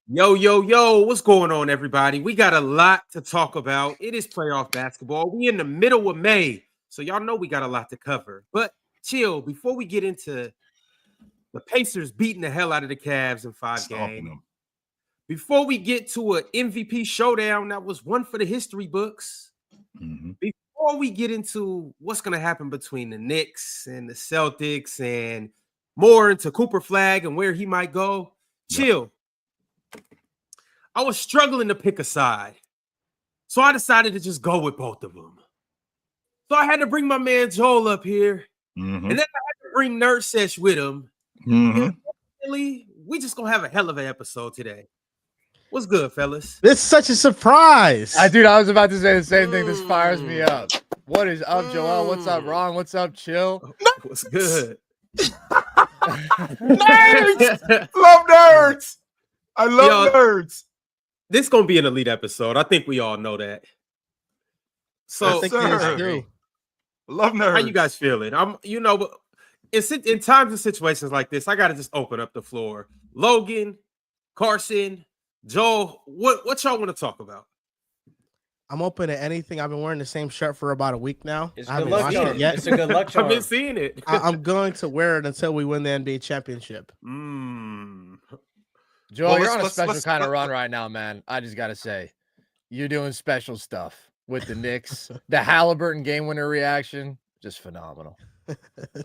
Yo, yo, yo, what's going on, everybody? We got a lot to talk about. It is playoff basketball. We in the middle of May, so y'all know we got a lot to cover. But chill, before we get into the Pacers beating the hell out of the Cavs in 5 games, before we get to an MVP showdown that was one for the history books, before we get into what's going to happen between the Knicks and the Celtics and more into Cooper Flagg and where he might go, chill. I was struggling to pick a side, so I decided to just go with both of them. So I had to bring my man Joel up here, and then I had to bring Nerd Sesh with him. And really, we just gonna have a hell of an episode today. What's good, fellas? This is such a surprise. Dude, I was about to say the same thing. This fires me up. What is up, Joel? What's up, Ron? What's up, Chill? What's good? Nerds! Love nerds! I love nerds. This is gonna be an elite episode. I think we all know that. So, love nerds. How you guys feeling? In times and situations like this, I gotta just open up the floor. Logan, Carson, Joel, what y'all want to talk about? I'm open to anything. I've been wearing the same shirt for about a week now. It's a good luck charm. It's a good luck charm. I've been seeing it. I'm going to wear it until we win the NBA championship. Joel, you're on a special kind of run right now, man. I just got to say, you're doing special stuff with the Knicks. The Halliburton game winner reaction, just phenomenal.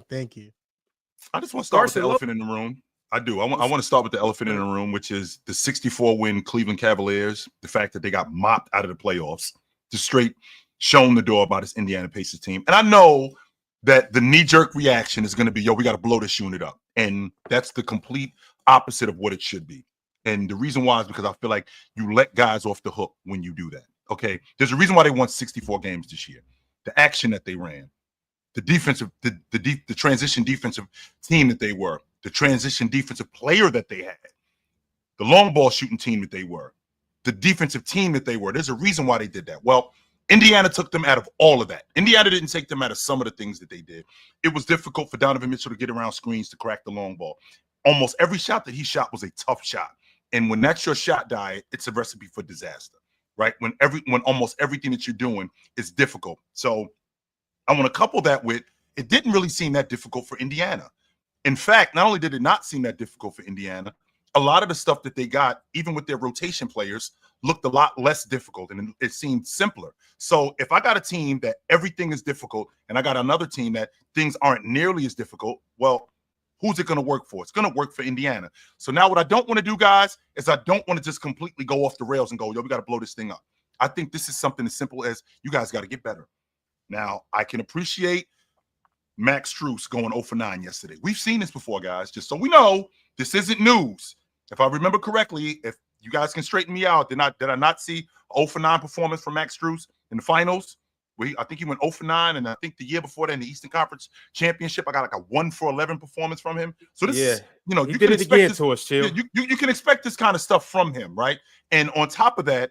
Thank you. I just want to start with the elephant in the room. I do. I want to start with the elephant in the room, which is the 64-win Cleveland Cavaliers, the fact that they got mopped out of the playoffs, just straight shown the door by this Indiana Pacers team. And I know that the knee-jerk reaction is going to be, yo, we got to blow this unit up. And that's the complete opposite of what it should be. And the reason why is because I feel like you let guys off the hook when you do that. Okay, there's a reason why they won 64 games this year. The action that they ran, the defensive, the transition defensive team that they were, the transition defensive player that they had, the long ball shooting team that they were, the defensive team that they were. There's a reason why they did that. Well, Indiana took them out of all of that. Indiana didn't take them out of some of the things that they did. It was difficult for Donovan Mitchell to get around screens to crack the long ball. Almost every shot that he shot was a tough shot. And when that's your shot diet, it's a recipe for disaster, right? When almost everything that you're doing is difficult. So I want to couple that with, it didn't really seem that difficult for Indiana. In fact, not only did it not seem that difficult for Indiana, a lot of the stuff that they got, even with their rotation players, looked a lot less difficult and it seemed simpler. So if I got a team that everything is difficult and I got another team that things aren't nearly as difficult, well, who's it going to work for? It's going to work for Indiana. So now what I don't want to do, guys, is I don't want to just completely go off the rails and go, yo, we got to blow this thing up. I think this is something as simple as you guys got to get better. Now, I can appreciate Max Strus going 0 for 9 yesterday. We've seen this before, guys, just so we know this isn't news. If I remember correctly, if you guys can straighten me out, did I not see 0 for 9 performance from Max Strus in the finals? I think he went 0 for 9, and I think the year before that in the Eastern Conference Championship, I got like a 1 for 11 performance from him. So this is, you can expect this, to us, Chill. You can expect this kind of stuff from him, right? And on top of that,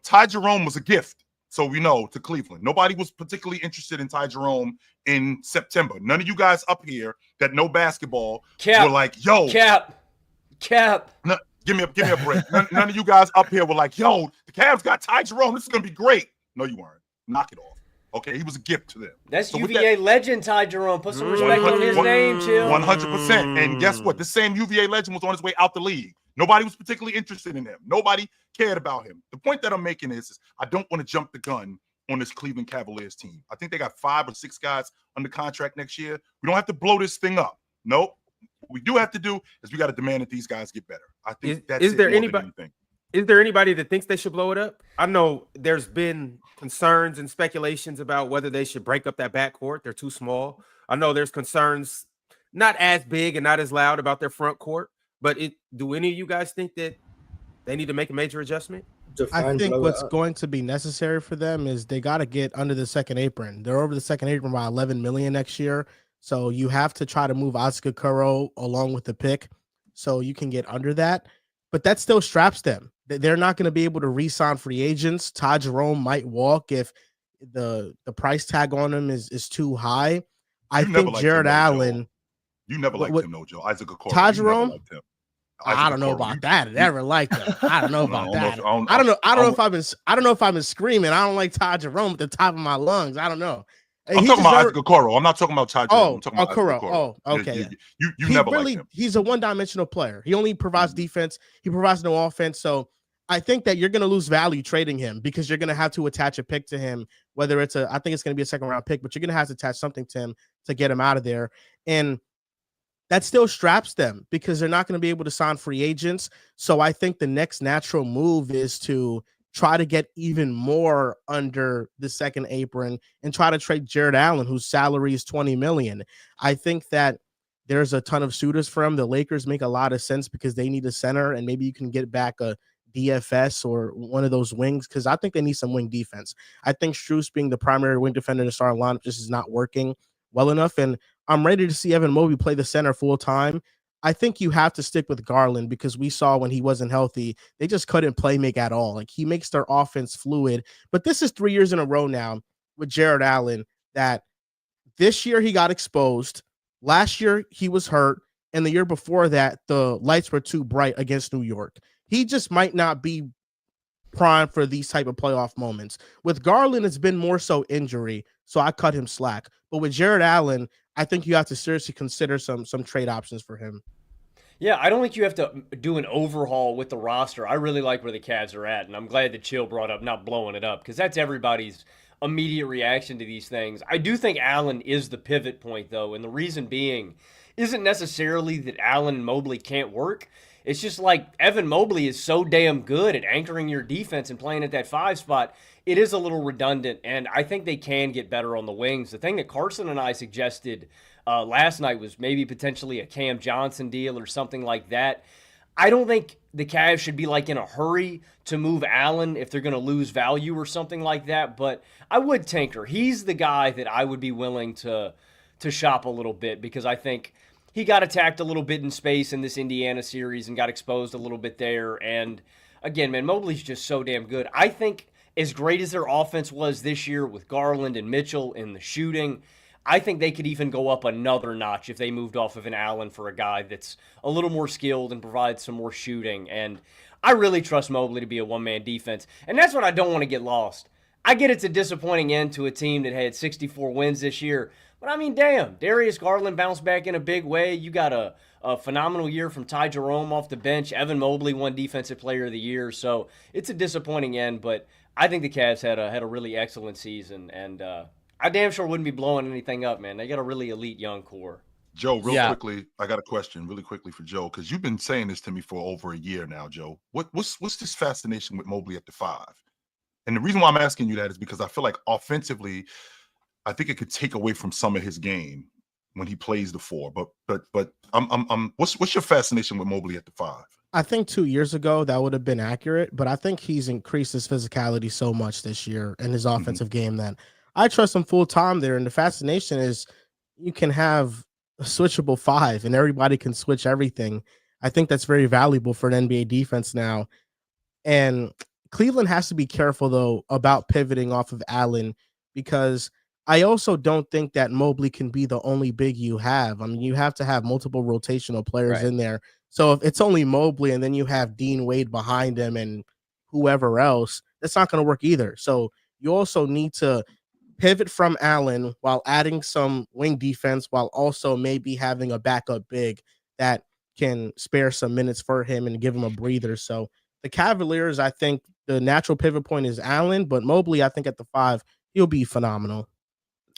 Ty Jerome was a gift. So we know to Cleveland. Nobody was particularly interested in Ty Jerome in September. None of you guys up here that know basketball were like, yo, Cap. No, give me a break. none of you guys up here were like, yo, the Cavs got Ty Jerome. This is gonna be great. No, you weren't. Knock it off. Okay, he was a gift to them. That's so UVA legend Ty Jerome. Put some respect on his name, Chill. 100%. And guess what? The same UVA legend was on his way out the league. Nobody was particularly interested in him. Nobody cared about him. The point that I'm making is I don't want to jump the gun on this Cleveland Cavaliers team. I think they got 5 or 6 guys under contract next year. We don't have to blow this thing up. Nope. What we do have to do is we got to demand that these guys get better. I think is there anybody that thinks they should blow it up? I know there's been concerns and speculations about whether they should break up that backcourt. They're too small. I know there's concerns not as big and not as loud about their front court. But do any of you guys think that they need to make a major adjustment? I think what's going to be necessary for them is they got to get under the second apron. They're over the second apron by $11 million next year. So you have to try to move Oscar Curro along with the pick so you can get under that. But that still straps them. They're not going to be able to re-sign free agents. Ty Jerome might walk if the price tag on him is too high. I think Jared Allen. You never liked him, though, Joe. Isaac Okoro. Ty Jerome? I don't know Okoro. about that. I never liked him. I don't know about that. I don't know if I've been screaming. I don't like Ty Jerome at the top of my lungs. I don't know. I'm talking about Isaac Okoro. I'm not talking about Ty Jerome. I'm talking about Isaac Okoro. Oh, okay. You never liked him. He's a one-dimensional player. He only provides defense. He provides no offense. So I think that you're going to lose value trading him because you're going to have to attach a pick to him, whether I think it's going to be a second-round pick, but you're going to have to attach something to him to get him out of there. And that still straps them because they're not going to be able to sign free agents. So I think the next natural move is to try to get even more under the second apron and try to trade Jared Allen, whose salary is $20 million. I think that there's a ton of suitors for him. The Lakers make a lot of sense because they need a center, and maybe you can get back a DFS or one of those wings because I think they need some wing defense. I think Strus being the primary wing defender in the starting lineup just is not working well enough, and I'm ready to see Evan Mobley play the center full time. I think you have to stick with Garland because we saw when he wasn't healthy, they just couldn't play make at all. Like he makes their offense fluid. But this is 3 years in a row now with Jared Allen that this year he got exposed. Last year he was hurt. And the year before that, the lights were too bright against New York. He just might not be prime for these type of playoff moments. With Garland, it's been more so injury. So I cut him slack. But with Jared Allen, I think you have to seriously consider some trade options for him. Yeah, I don't think you have to do an overhaul with the roster. I really like where the Cavs are at, and I'm glad that Chill brought up not blowing it up because that's everybody's immediate reaction to these things. I do think Allen is the pivot point, though, and the reason being isn't necessarily that Allen and Mobley can't work. It's just like Evan Mobley is so damn good at anchoring your defense and playing at that 5 spot. It is a little redundant, and I think they can get better on the wings. The thing that Carson and I suggested last night was maybe potentially a Cam Johnson deal or something like that. I don't think the Cavs should be like in a hurry to move Allen if they're going to lose value or something like that, but I would tinker. He's the guy that I would be willing to shop a little bit because I think he got attacked a little bit in space in this Indiana series and got exposed a little bit there. And again, man, Mobley's just so damn good. I think as great as their offense was this year with Garland and Mitchell in the shooting, I think they could even go up another notch if they moved off of an Allen for a guy that's a little more skilled and provides some more shooting. And I really trust Mobley to be a one-man defense. And that's what I don't want to get lost. I get it's a disappointing end to a team that had 64 wins this year. But I mean, damn, Darius Garland bounced back in a big way. You got a phenomenal year from Ty Jerome off the bench. Evan Mobley won Defensive Player of the Year. So it's a disappointing end, but I think the Cavs had a really excellent season, and I damn sure wouldn't be blowing anything up, man. They got a really elite young core. Joe, quickly, I got a question really quickly for Joe, because you've been saying this to me for over a year now, Joe. What's this fascination with Mobley at the 5? And the reason why I'm asking you that is because I feel like offensively, I think it could take away from some of his game when he plays the 4. But what's your fascination with Mobley at the 5? I think 2 years ago that would have been accurate, but I think he's increased his physicality so much this year in his offensive game that I trust him full time there. And the fascination is you can have a switchable 5 and everybody can switch everything. I think that's very valuable for an NBA defense now. And Cleveland has to be careful, though, about pivoting off of Allen, because I also don't think that Mobley can be the only big you have. I mean, you have to have multiple rotational players in there. So if it's only Mobley and then you have Dean Wade behind him and whoever else, that's not going to work either. So you also need to pivot from Allen while adding some wing defense, while also maybe having a backup big that can spare some minutes for him and give him a breather. So the Cavaliers, I think the natural pivot point is Allen, but Mobley, I think at the 5, he'll be phenomenal.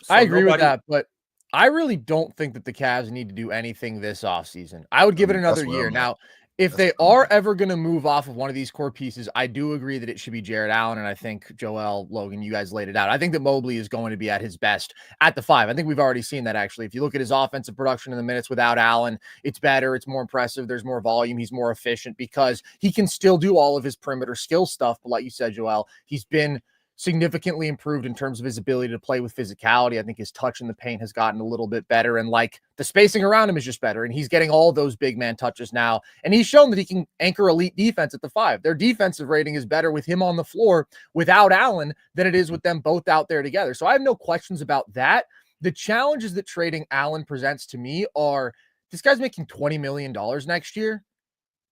So I agree with that, but I really don't think that the Cavs need to do anything this offseason. I would give it another year. Now, if they are ever going to move off of one of these core pieces, I do agree that it should be Jared Allen, and I think Joel, Logan, you guys laid it out. I think that Mobley is going to be at his best at the 5. I think we've already seen that, actually. If you look at his offensive production in the minutes without Allen, it's better, it's more impressive, there's more volume, he's more efficient because he can still do all of his perimeter skill stuff, but like you said, Joel, he's been significantly improved in terms of his ability to play with physicality. I think his touch in the paint has gotten a little bit better, and like the spacing around him is just better, and he's getting all those big man touches now, and he's shown that he can anchor elite defense at the 5. Their defensive rating is better with him on the floor without Allen than it is with them both out there together. So I have no questions about that. The challenges that trading Allen presents to me are, this guy's making $20 million next year.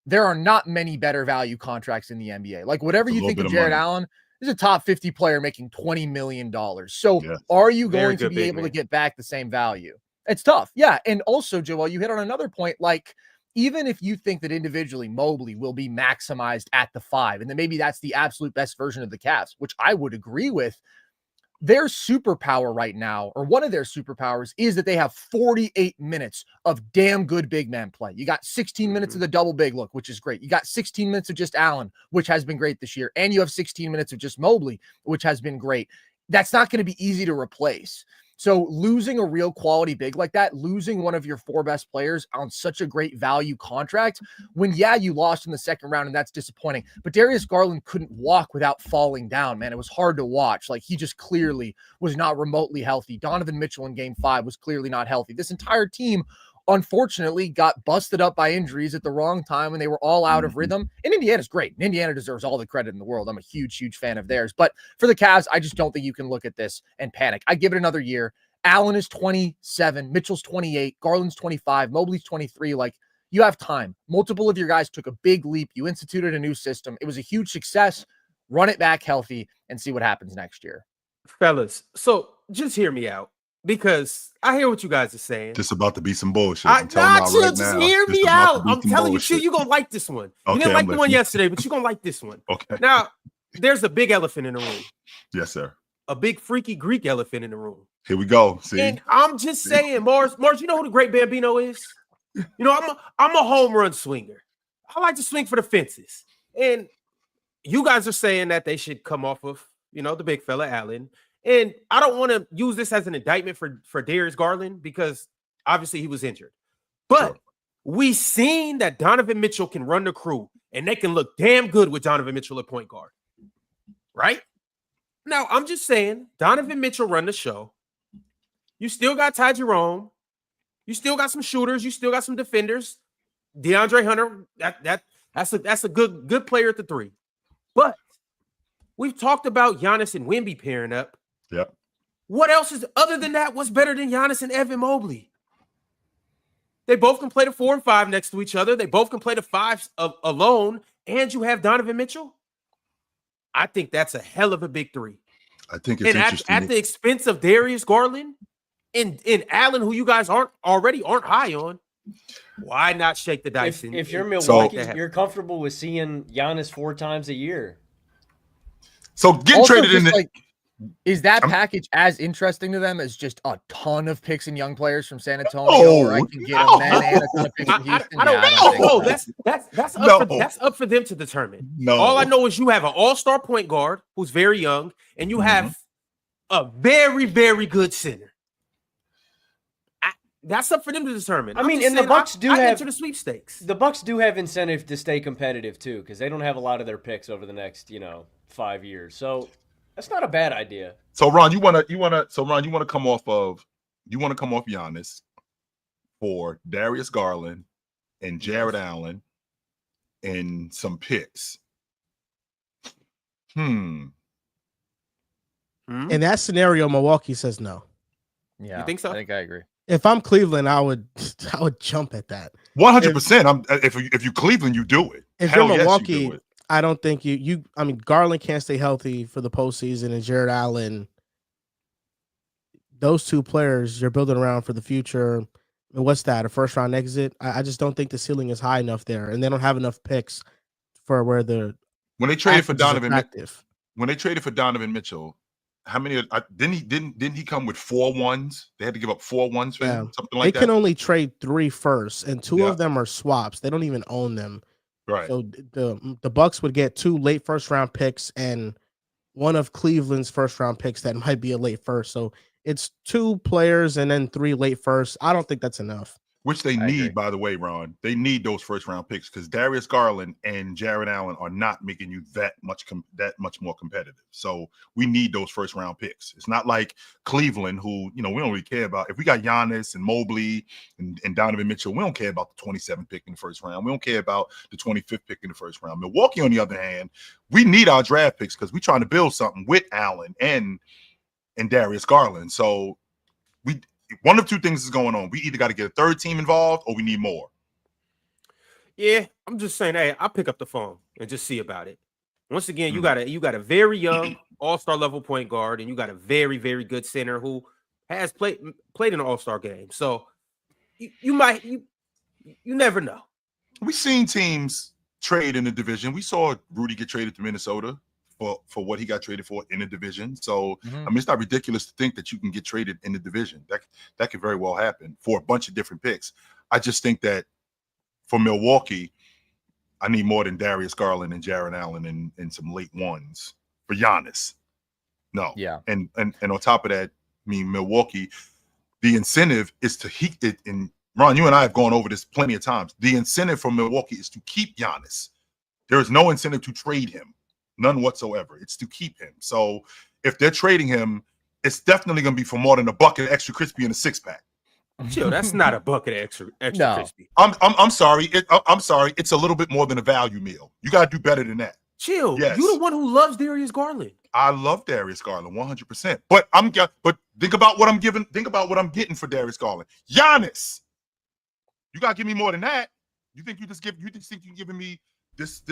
there are not many better value contracts in the NBA. Like whatever you think of Jared Allen, is a top 50 player making $20 million. So are you going to be able to get back the same value? It's tough. Yeah. And also, Joel, you hit on another point. Like, even if you think that individually Mobley will be maximized at the 5, and then maybe that's the absolute best version of the Cavs, which I would agree with, their superpower right now, or one of their superpowers, is that they have 48 minutes of damn good big man play. You got 16 minutes of the double big look, which is great. You got 16 minutes of just Allen, which has been great this year. And you have 16 minutes of just Mobley, which has been great. That's not going to be easy to replace. So losing a real quality big like that, losing one of your 4 best players on such a great value contract, when, you lost in the second round, and that's disappointing. But Darius Garland couldn't walk without falling down, man. It was hard to watch. Like, he just clearly was not remotely healthy. Donovan Mitchell in game 5 was clearly not healthy. This entire team, unfortunately, got busted up by injuries at the wrong time when they were all out of rhythm. And Indiana's great. Indiana deserves all the credit in the world. I'm a huge, huge fan of theirs. But for the Cavs, I just don't think you can look at this and panic. I give it another year. Allen is 27, Mitchell's 28, Garland's 25, Mobley's 23. Like, you have time. Multiple of your guys took a big leap. You instituted a new system. It was a huge success. Run it back healthy and see what happens next year. Fellas, so just hear me out, because I hear what you guys are saying. Just about to be some bullshit. Just hear me out. I'm telling you, Chill, you're going to like this one. You didn't like the one yesterday, but you're going to like this one. Okay. Now, there's a big elephant in the room. Yes, sir. A big freaky Greek elephant in the room. Here we go. See? And I'm just saying, Mars, you know who the great Bambino is? You know, I'm a home run swinger. I like to swing for the fences. And you guys are saying that they should come off of, the big fella Allen. And I don't want to use this as an indictment for Darius Garland, because obviously he was injured. But we seen that Donovan Mitchell can run the crew, and they can look damn good with Donovan Mitchell at point guard. Right? Now, I'm just saying, Donovan Mitchell run the show. You still got Ty Jerome. You still got some shooters. You still got some defenders. DeAndre Hunter, that's a good player at the 3. But we've talked about Giannis and Wemby pairing up. Yep. What else is, other than that, what's better than Giannis and Evan Mobley? They both can play the 4 and 5 next to each other. They both can play the 5 alone, and you have Donovan Mitchell. I think that's a hell of a big 3. I think it's interesting. At the expense of Darius Garland and Allen, who you guys aren't high on. Why not shake the dice? If you're Milwaukee, you're comfortable with seeing Giannis 4 times a year. So getting also, traded in like, is that package as interesting to them as just a ton of picks and young players from San Antonio? Or I can get a man and a ton of picks from Houston. I don't know. That's up for them to determine. No. All I know is you have an all-star point guard who's very young, and you have a very, very good center. That's up for them to determine. I mean, and the Bucks do have to the sweepstakes. The Bucks do have incentive to stay competitive too, because they don't have a lot of their picks over the next 5 years. So that's not a bad idea. So Ron, you wanna come off Giannis for Darius Garland and Jared Allen and some picks. In that scenario, Milwaukee says no. Yeah, you think so? I think I agree. If I'm Cleveland, I would jump at that. 100%. If you Cleveland, you do it. If you're Milwaukee, you do it. I don't think I mean, Garland can't stay healthy for the postseason, and Jared Allen, those 2 players you're building around for the future. And what's that? A first round exit? I just don't think the ceiling is high enough there, and they don't have enough picks for where the when they traded for Donovan Mitchell. How many? Didn't he come with 4 ones? They had to give up 4 ones for him, something like that. They can only trade 3 firsts, and 2 of them are swaps. They don't even own them. Right. So the Bucks would get 2 late first round picks and one of Cleveland's first round picks that might be a late first. So it's 2 players and then 3 late firsts. I don't think that's enough. Which they need, by the way, Ron. They need those first round picks because Darius Garland and Jared Allen are not making you that much more competitive. So we need those first round picks. It's not like Cleveland, who we don't really care about. If we got Giannis and Mobley and Donovan Mitchell, we don't care about the 27th pick in the first round. We don't care about the 25th pick in the first round. Milwaukee, on the other hand, we need our draft picks because we're trying to build something with Allen and Darius Garland. So one of 2 things is going on. We either got to get a 3rd team involved or we need more. Yeah, I'm just saying, hey, I'll pick up the phone and just see about it. Once again, you got a very young all-star level point guard, and you got a very, very good center who has played in an all-star game. So you never know. We've seen teams trade in the division. We saw Rudy get traded to Minnesota for what he got traded for in the division. So I mean, it's not ridiculous to think that you can get traded in the division. That could very well happen for a bunch of different picks. I just think that for Milwaukee, I need more than Darius Garland and Jarrett Allen and some late ones for Giannis. No. Yeah. And on top of that, I mean, Milwaukee, the incentive is to heat it. And Ron, you and I have gone over this plenty of times. The incentive for Milwaukee is to keep Giannis. There is no incentive to trade him. None whatsoever. It's to keep him. So if they're trading him, it's definitely going to be for more than a bucket of extra crispy and a six-pack. Chill, that's not a bucket of extra No. crispy. I'm sorry. I'm sorry. It's a little bit more than a value meal. You got to do better than that. Chill. Yes. You the one who loves Darius Garland. I love Darius Garland 100%. But think about what I'm giving. Think about what I'm getting for Darius Garland. Giannis. You got to give me more than that. You think you're giving me this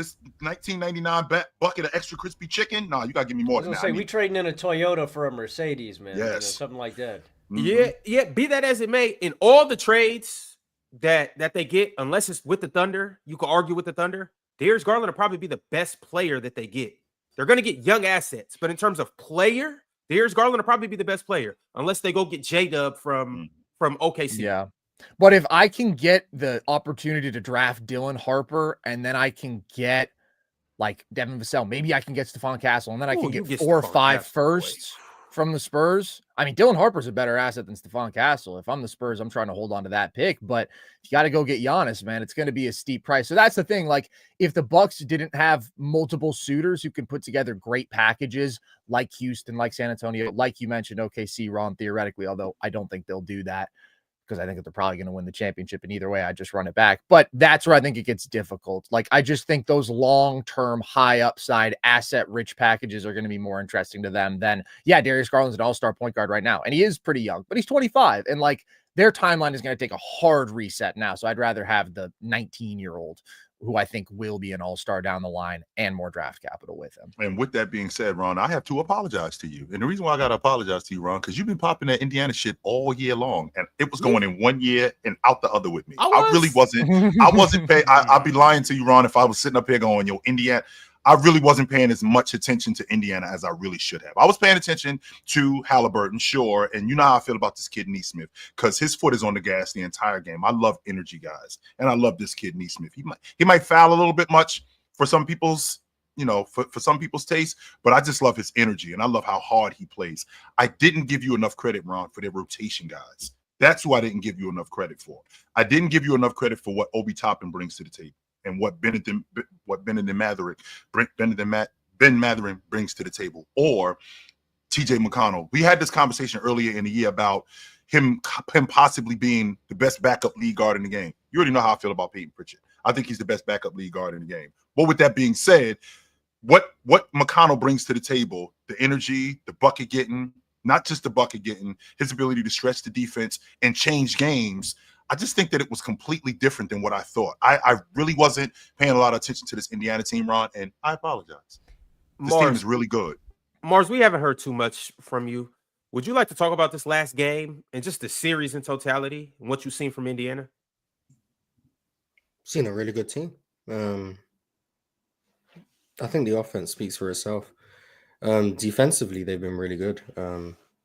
1999 bucket of extra crispy chicken? No, you got to give me more than that. We trading in a Toyota for a Mercedes, man. Yes. Something like that. Yeah. Be that as it may, in all the trades that they get, unless it's with the Thunder, you can argue with the Thunder. Darius Garland will probably be the best player that they get. They're going to get young assets, but in terms of player, Darius Garland will probably be the best player, unless they go get J-Dub from OKC. Yeah. But if I can get the opportunity to draft Dylan Harper and then I can get like Devin Vassell, maybe I can get Stephon Castle, and then I can get 4 or 5 firsts from the Spurs. I mean, Dylan Harper's a better asset than Stephon Castle. If I'm the Spurs, I'm trying to hold on to that pick, but you got to go get Giannis, man. It's going to be a steep price. So that's the thing. Like, if the Bucks didn't have multiple suitors who can put together great packages like Houston, like San Antonio, like you mentioned, OKC, Ron, theoretically, although I don't think they'll do that, because I think that they're probably going to win the championship. And either way, I just run it back. But that's where I think it gets difficult. Like, I just think those long-term, high upside, asset-rich packages are going to be more interesting to them than, Darius Garland's an all-star point guard right now. And he is pretty young, but he's 25. And, like, their timeline is going to take a hard reset now. So I'd rather have the 19-year-old who I think will be an all-star down the line and more draft capital with him. And with that being said, Ron, I have to apologize to you. And the reason why I got to apologize to you, Ron, because you've been popping that Indiana shit all year long. And it was going in one year and out the other with me. I really wasn't. I wasn't paying. I'd be lying to you, Ron, if I was sitting up here going, yo, Indiana. I really wasn't paying as much attention to Indiana as I really should have. I was paying attention to Halliburton, sure, and you know how I feel about this kid Nesmith, because his foot is on the gas the entire game. I love energy guys, and I love this kid Nesmith. He might foul a little bit much for some people's, for some people's taste, but I just love his energy, and I love how hard he plays. I didn't give you enough credit, Ron, for their rotation guys. That's who I didn't give you enough credit for. I didn't give you enough credit for what Obi Toppin brings to the table. And what Ben Mathurin brings to the table, or TJ McConnell. We had this conversation earlier in the year about him possibly being the best backup lead guard in the game. You already know how I feel about Peyton Pritchard. I think he's the best backup lead guard in the game. But with that being said, what McConnell brings to the table, the energy, the bucket getting, not just the bucket getting, his ability to stretch the defense and change games, I just think that it was completely different than what I thought. I really wasn't paying a lot of attention to this Indiana team, Ron, and I apologize. This team is really good. Mars, we haven't heard too much from you. Would you like to talk about this last game and just the series in totality and what you've seen from Indiana? Seen a really good team. I think the offense speaks for itself. Defensively, they've been really good.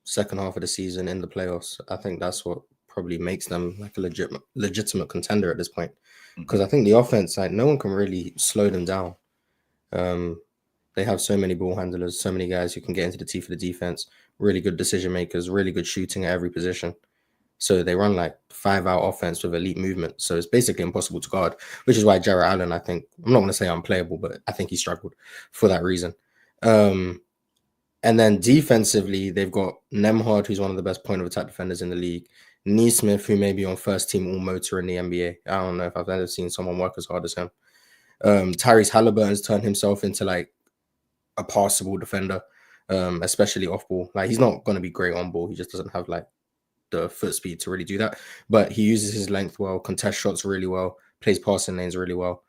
Second half of the season in the playoffs, I think that's what probably makes them like a legitimate contender at this point, because I think the offense, like, no one can really slow them down. They have so many ball handlers, so many guys who can get into the teeth of the defense, really good decision makers, really good shooting at every position. So they run like 5-out offense with elite movement. So it's basically impossible to guard, which is why Jarrett Allen, I think, I'm not going to say unplayable, but I think he struggled for that reason. And then defensively, they've got Nembhard, who's one of the best point of attack defenders in the league. Nesmith, who may be on first team all motor in the NBA. I don't know if I've ever seen someone work as hard as him. Tyrese Halliburton's turned himself into like a passable defender, especially off ball. Like, he's not going to be great on ball. He just doesn't have like the foot speed to really do that. But he uses his length well, contests shots really well, plays passing lanes really well.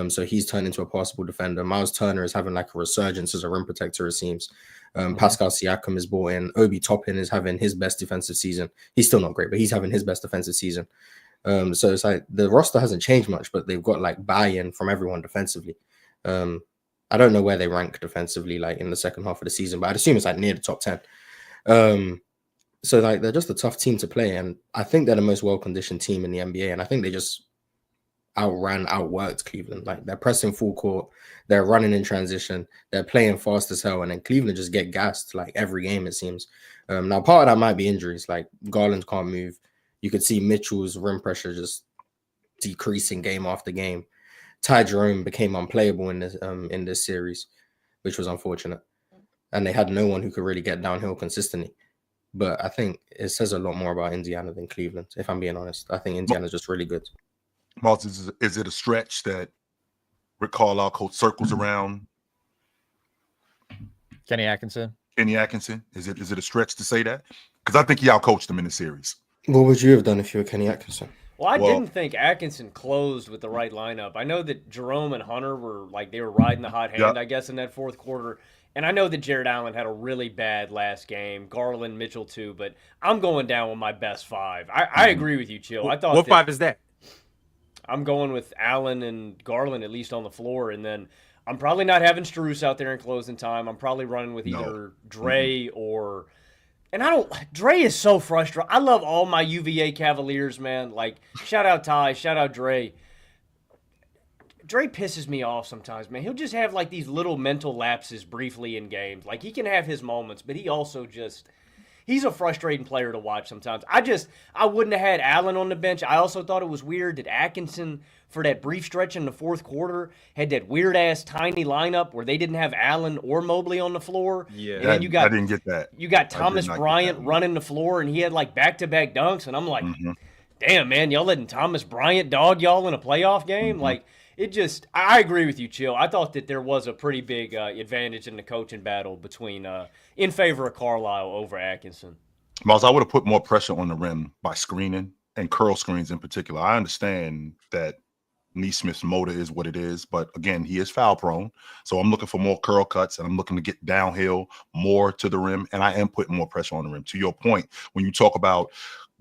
So he's turned into a passable defender. Miles Turner is having like a resurgence as a rim protector, it seems. Pascal Siakam is brought in. Obi Toppin is having his best defensive season. He's still not great, but he's having his best defensive season. So it's like the roster hasn't changed much, but they've got like buy-in from everyone defensively. I don't know where they rank defensively, like in the second half of the season, but I'd assume it's like near the top 10. So like they're just a tough team to play, and I think they're the most well-conditioned team in the NBA, and I think they just outworked Cleveland. Like they're pressing full court, they're running in transition, they're playing fast as hell, and then Cleveland just get gassed like every game, it seems. Now part of that might be injuries, like Garland can't move. You could see Mitchell's rim pressure just decreasing game after game. Ty Jerome became unplayable in this series, which was unfortunate. And they had no one who could really get downhill consistently. But I think it says a lot more about Indiana than Cleveland, if I'm being honest. I think Indiana's just really good. Miles, is it a stretch that Rick Carlisle coach circles around Kenny Atkinson? Is it a stretch to say that? Because I think he outcoached him in the series. What would you have done if you were Kenny Atkinson? Well, I didn't think Atkinson closed with the right lineup. I know that Jerome and Hunter were like they were riding the hot hand, I guess, in that fourth quarter. And I know that Jared Allen had a really bad last game. Garland, Mitchell too. But I'm going down with my best five. I agree with you, Chill. I thought what five is that? I'm going with Allen and Garland at least on the floor, and then I'm probably not having Strus out there in closing time. I'm probably running with either Dre or. And Dre is so frustrating. I love all my UVA Cavaliers, man. Like, shout out Ty, shout out Dre. Dre pisses me off sometimes, man. He'll just have, like, these little mental lapses briefly in games. Like, he can have his moments, but he also just – he's a frustrating player to watch sometimes. I wouldn't have had Allen on the bench. I also thought it was weird that Atkinson, for that brief stretch in the fourth quarter, had that weird-ass tiny lineup where they didn't have Allen or Mobley on the floor. Yeah, and then I didn't get that. You got Thomas Bryant running the floor, and he had, like, back-to-back dunks, and I'm like, damn, man, y'all letting Thomas Bryant dog y'all in a playoff game? Like, it just – I agree with you, Chill. I thought that there was a pretty big advantage in the coaching battle between in favor of Carlisle over Atkinson. Miles, I would have put more pressure on the rim by screening and curl screens in particular. I understand that Neesmith's motor is what it is, but again, he is foul prone. So I'm looking for more curl cuts, and I'm looking to get downhill more to the rim, and I am putting more pressure on the rim. To your point, when you talk about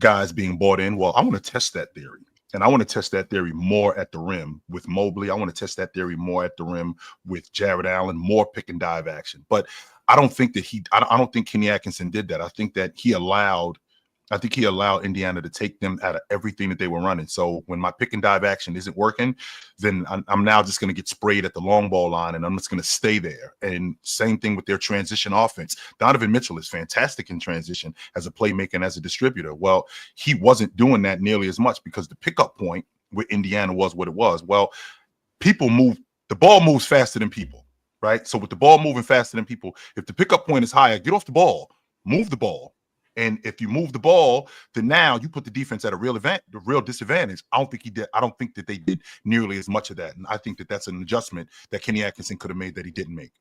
guys being bought in, well, I want to test that theory. And I want to test that theory more at the rim with Mobley. I want to test that theory more at the rim with Jared Allen, more pick and dive action. But I don't think that I don't think Kenny Atkinson did that. I think that he allowed Indiana to take them out of everything that they were running. So when my pick and dive action isn't working, then I'm now just going to get sprayed at the long ball line, and I'm just going to stay there. And same thing with their transition offense. Donovan Mitchell is fantastic in transition as a playmaker and as a distributor. Well, he wasn't doing that nearly as much because the pickup point with Indiana was what it was. Well, the ball moves faster than people, right? So with the ball moving faster than people, if the pickup point is higher, get off the ball, move the ball. And if you move the ball, then now you put the defense at a real disadvantage. I don't think he did. I don't think that they did nearly as much of that. And I think that that's an adjustment that Kenny Atkinson could have made that he didn't make.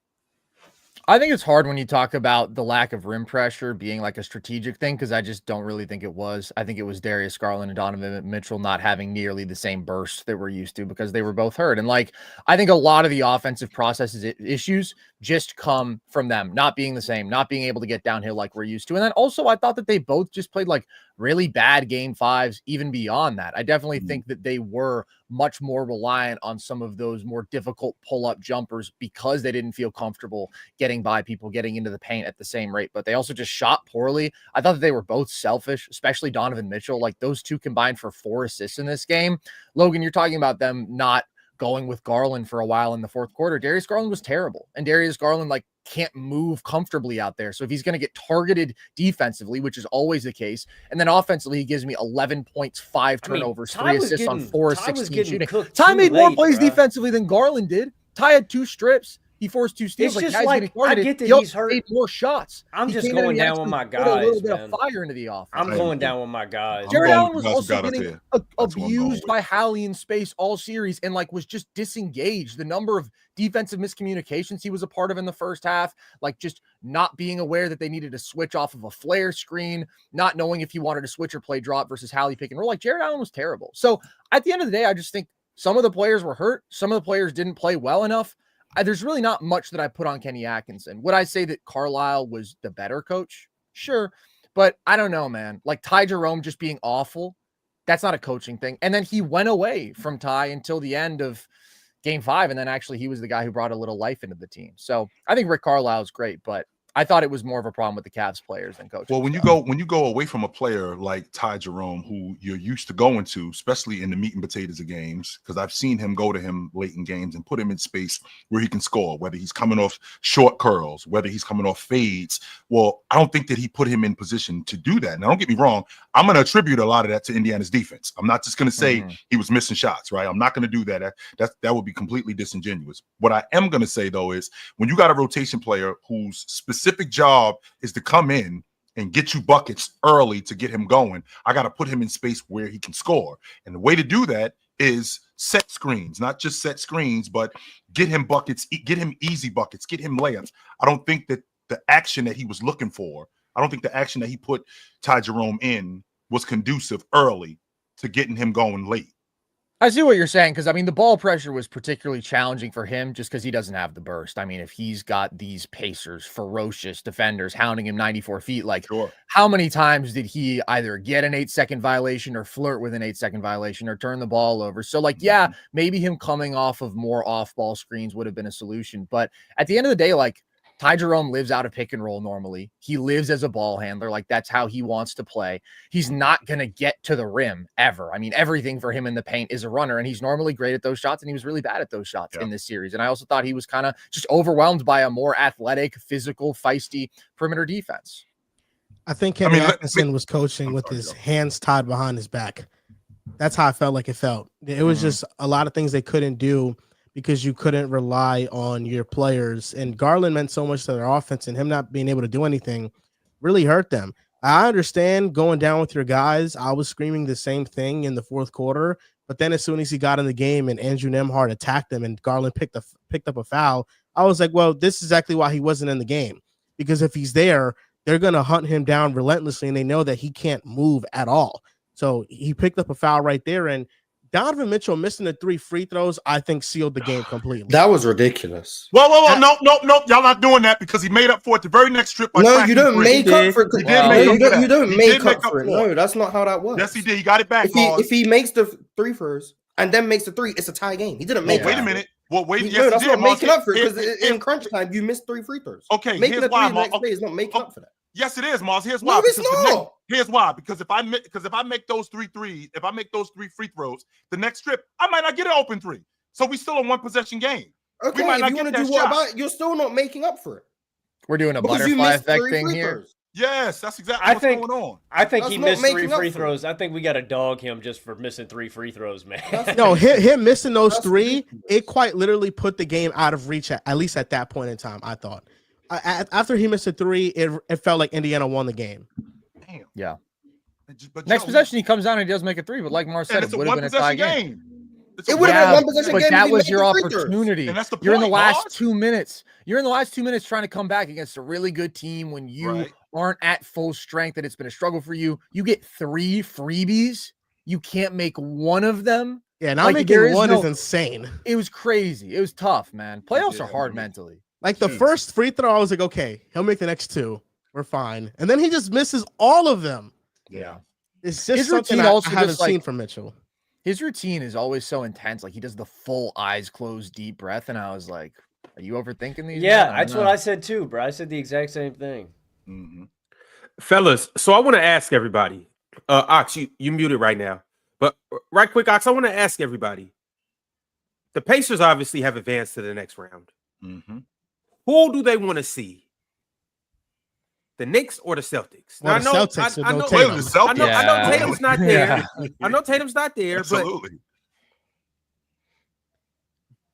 I think it's hard when you talk about the lack of rim pressure being like a strategic thing, because I just don't really think it was. I think it was Darius Garland and Donovan Mitchell not having nearly the same burst that we're used to because they were both hurt. And like, I think a lot of the offensive processes issues just come from them not being the same, not being able to get downhill like we're used to. And then also I thought that they both just played like really bad game fives even beyond that. I definitely think that they were much more reliant on some of those more difficult pull-up jumpers because they didn't feel comfortable getting by people, getting into the paint at the same rate. But they also just shot poorly. I thought that they were both selfish, especially Donovan Mitchell. Like those two combined for 4 assists in this game. Logan, you're talking about them not going with Garland for a while in the fourth quarter. Darius Garland was terrible. And Darius Garland like can't move comfortably out there. So if he's going to get targeted defensively, which is always the case, and then offensively, he gives me 11 points, 5 turnovers, 3 assists on 4 of 16 shooting. Ty made more plays defensively than Garland did. Ty had 2 strips. He forced 2 steals. It's just like I get that he's hurt. Made more shots. I'm just going down with my guys, put a little bit man. of fire into the offense. I'm going down with my guys. Jared Allen was also getting abused by Hallie in space all series and like was just disengaged. The number of defensive miscommunications he was a part of in the first half, like just not being aware that they needed to switch off of a flare screen, not knowing if he wanted to switch or play drop versus Hallie pick and roll. Like Jared Allen was terrible. So at the end of the day, I just think Some of the players were hurt. Some of the players didn't play well enough. There's really not much that I put on Kenny Atkinson. Would I say that Carlisle was the better coach? Sure. But I don't know, man. Like Ty Jerome just being awful, that's not a coaching thing. And then he went away from Ty until the end of Game 5. And then actually he was the guy who brought a little life into the team. So I think Rick Carlisle is great, but I thought it was more of a problem with the Cavs players than coaching. Well, when you go away from a player like Ty Jerome, who you're used to going to, especially in the meat and potatoes of games, because I've seen him go to him late in games and put him in space where he can score, whether he's coming off short curls, whether he's coming off fades. Well, I don't think that he put him in position to do that. Now, don't get me wrong. I'm going to attribute a lot of that to Indiana's defense. I'm not just going to say he was missing shots, right? I'm not going to do that. That would be completely disingenuous. What I am going to say, though, is when you got a rotation player whose specific job is to come in and get you buckets early to get him going, I got to put him in space where he can score. And the way to do that is set screens, not just set screens, but get him buckets, get him easy buckets, get him layups. I don't think that the action that he was looking for, I don't think the action that he put Ty Jerome in was conducive early to getting him going late. I see what you're saying, because I mean the ball pressure was particularly challenging for him just because he doesn't have the burst. I mean, if he's got these pacers, ferocious defenders hounding him 94 feet, like how many times did he either get an 8-second violation or flirt with an 8-second violation or turn the ball over? So like, yeah, maybe him coming off of more off-ball screens would have been a solution. But at the end of the day, like Ty Jerome lives out of pick and roll normally. He lives as a ball handler. Like that's how he wants to play. He's not going to get to the rim ever. I mean, everything for him in the paint is a runner, and he's normally great at those shots, and he was really bad at those shots in this series. And I also thought he was kind of just overwhelmed by a more athletic, physical, feisty perimeter defense. I think Kenny Atkinson was coaching with his hands tied behind his back. That's how I felt like it felt. It was just a lot of things they couldn't do because you couldn't rely on your players. And Garland meant so much to their offense, and him not being able to do anything really hurt them. I understand going down with your guys. I was screaming the same thing in the fourth quarter, but then as soon as he got in the game and Andrew Nembhard attacked him and Garland picked up a foul, I was like, well, this is exactly why he wasn't in the game. Because if he's there, they're going to hunt him down relentlessly, and they know that he can't move at all. So he picked up a foul right there, and Donovan Mitchell missing the 3 free throws, I think, sealed the game completely. That was ridiculous. Whoa, no. Y'all not doing that because he made up for it the very next trip. No, you don't make up for it. You don't make up for it. No, that's not how that works. Yes, he did. He got it back. If he makes the 3 first and then makes the 3, it's a tie game. He didn't make. Wait a minute. Well, wait. No, that's not making up for it because in crunch time you missed 3 free throws. Okay, making here's why. Next play is not making up for that. Yes, it is, Mars. Here's why. No, it's not. Here's why. Because if I make those 3 free throws, the next trip I might not get an open 3. So we still a 1-possession game. Okay, if you want to do what about it, you're still not making up for it. We're doing a butterfly effect thing here. Yes, that's exactly what's going on. I think he missed 3 free throws. I think we got to dog him just for missing 3 free throws, man. No, him missing those 3, it quite literally put the game out of reach, at least at that point in time, I thought. After he missed a 3, it felt like Indiana won the game. Damn. Yeah. Next possession, he comes down and he does make a 3, but like Mar said, it would have been a tie game. It would have been 1 possession game. But that was your opportunity. And that's the point, You're in the last 2 minutes. You're in the last 2 minutes trying to come back against a really good team when you aren't at full strength and it's been a struggle for you. You get 3 freebies. You can't make one of them. Yeah, not making one is insane. It was crazy. It was tough, man. Playoffs are hard mentally. Like the first free throw, I was like, okay, he'll make the next 2. We're fine. And then he just misses all of them. Yeah. It's just something I haven't seen from Mitchell. His routine is always so intense. Like he does the full eyes closed, deep breath. And I was like, are you overthinking these? Yeah, that's what I said too, bro. I said the exact same thing. Fellas, so I want to ask everybody. Ox, you muted right now. But right quick, Ox, I want to ask everybody. The Pacers obviously have advanced to the next round. Who do they want to see? The Knicks or the Celtics? Well, now, Celtics I know Tatum's not there. I know Tatum's not there. Absolutely.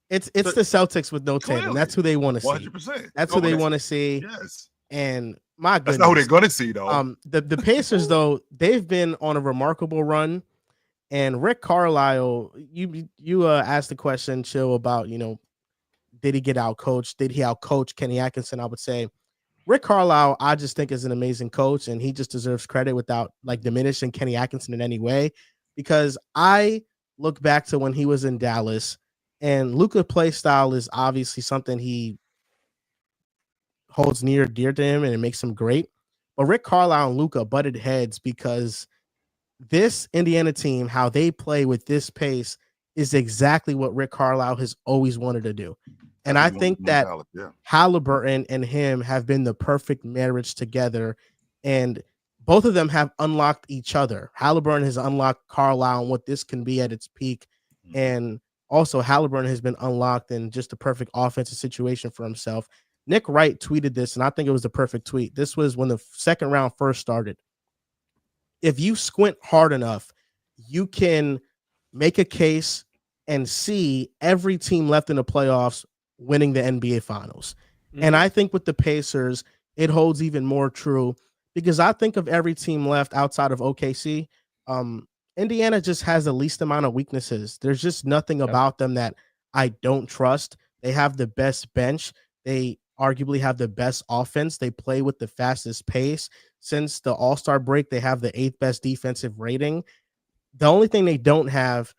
But it's the Celtics with no Tatum. That's who they want to see. 100%. That's who they want to see. Yes. And my goodness. That's not who they're going to see, though. The Pacers, though, they've been on a remarkable run. And Rick Carlisle, you asked the question, Chill, about, did he get out-coached? Did he out-coach Kenny Atkinson? I would say Rick Carlisle, I just think, is an amazing coach, and he just deserves credit without diminishing Kenny Atkinson in any way, because I look back to when he was in Dallas, and Luka play style is obviously something he holds near dear to him, and it makes him great. But Rick Carlisle and Luka butted heads because this Indiana team, how they play with this pace, is exactly what Rick Carlisle has always wanted to do. And I think that Halliburton and him have been the perfect marriage together, and both of them have unlocked each other. Halliburton has unlocked Carlisle and what this can be at its peak, and also Halliburton has been unlocked in just a perfect offensive situation for himself. Nick Wright tweeted this, and I think it was the perfect tweet. This was when the second round first started. If you squint hard enough, you can make a case and see every team left in the playoffs winning the NBA Finals. And I think with the Pacers, it holds even more true because I think of every team left outside of OKC. Indiana just has the least amount of weaknesses. There's just nothing about them that I don't trust. They have the best bench. They arguably have the best offense. They play with the fastest pace. Since the All-Star break, they have the 8th best defensive rating. The only thing they don't have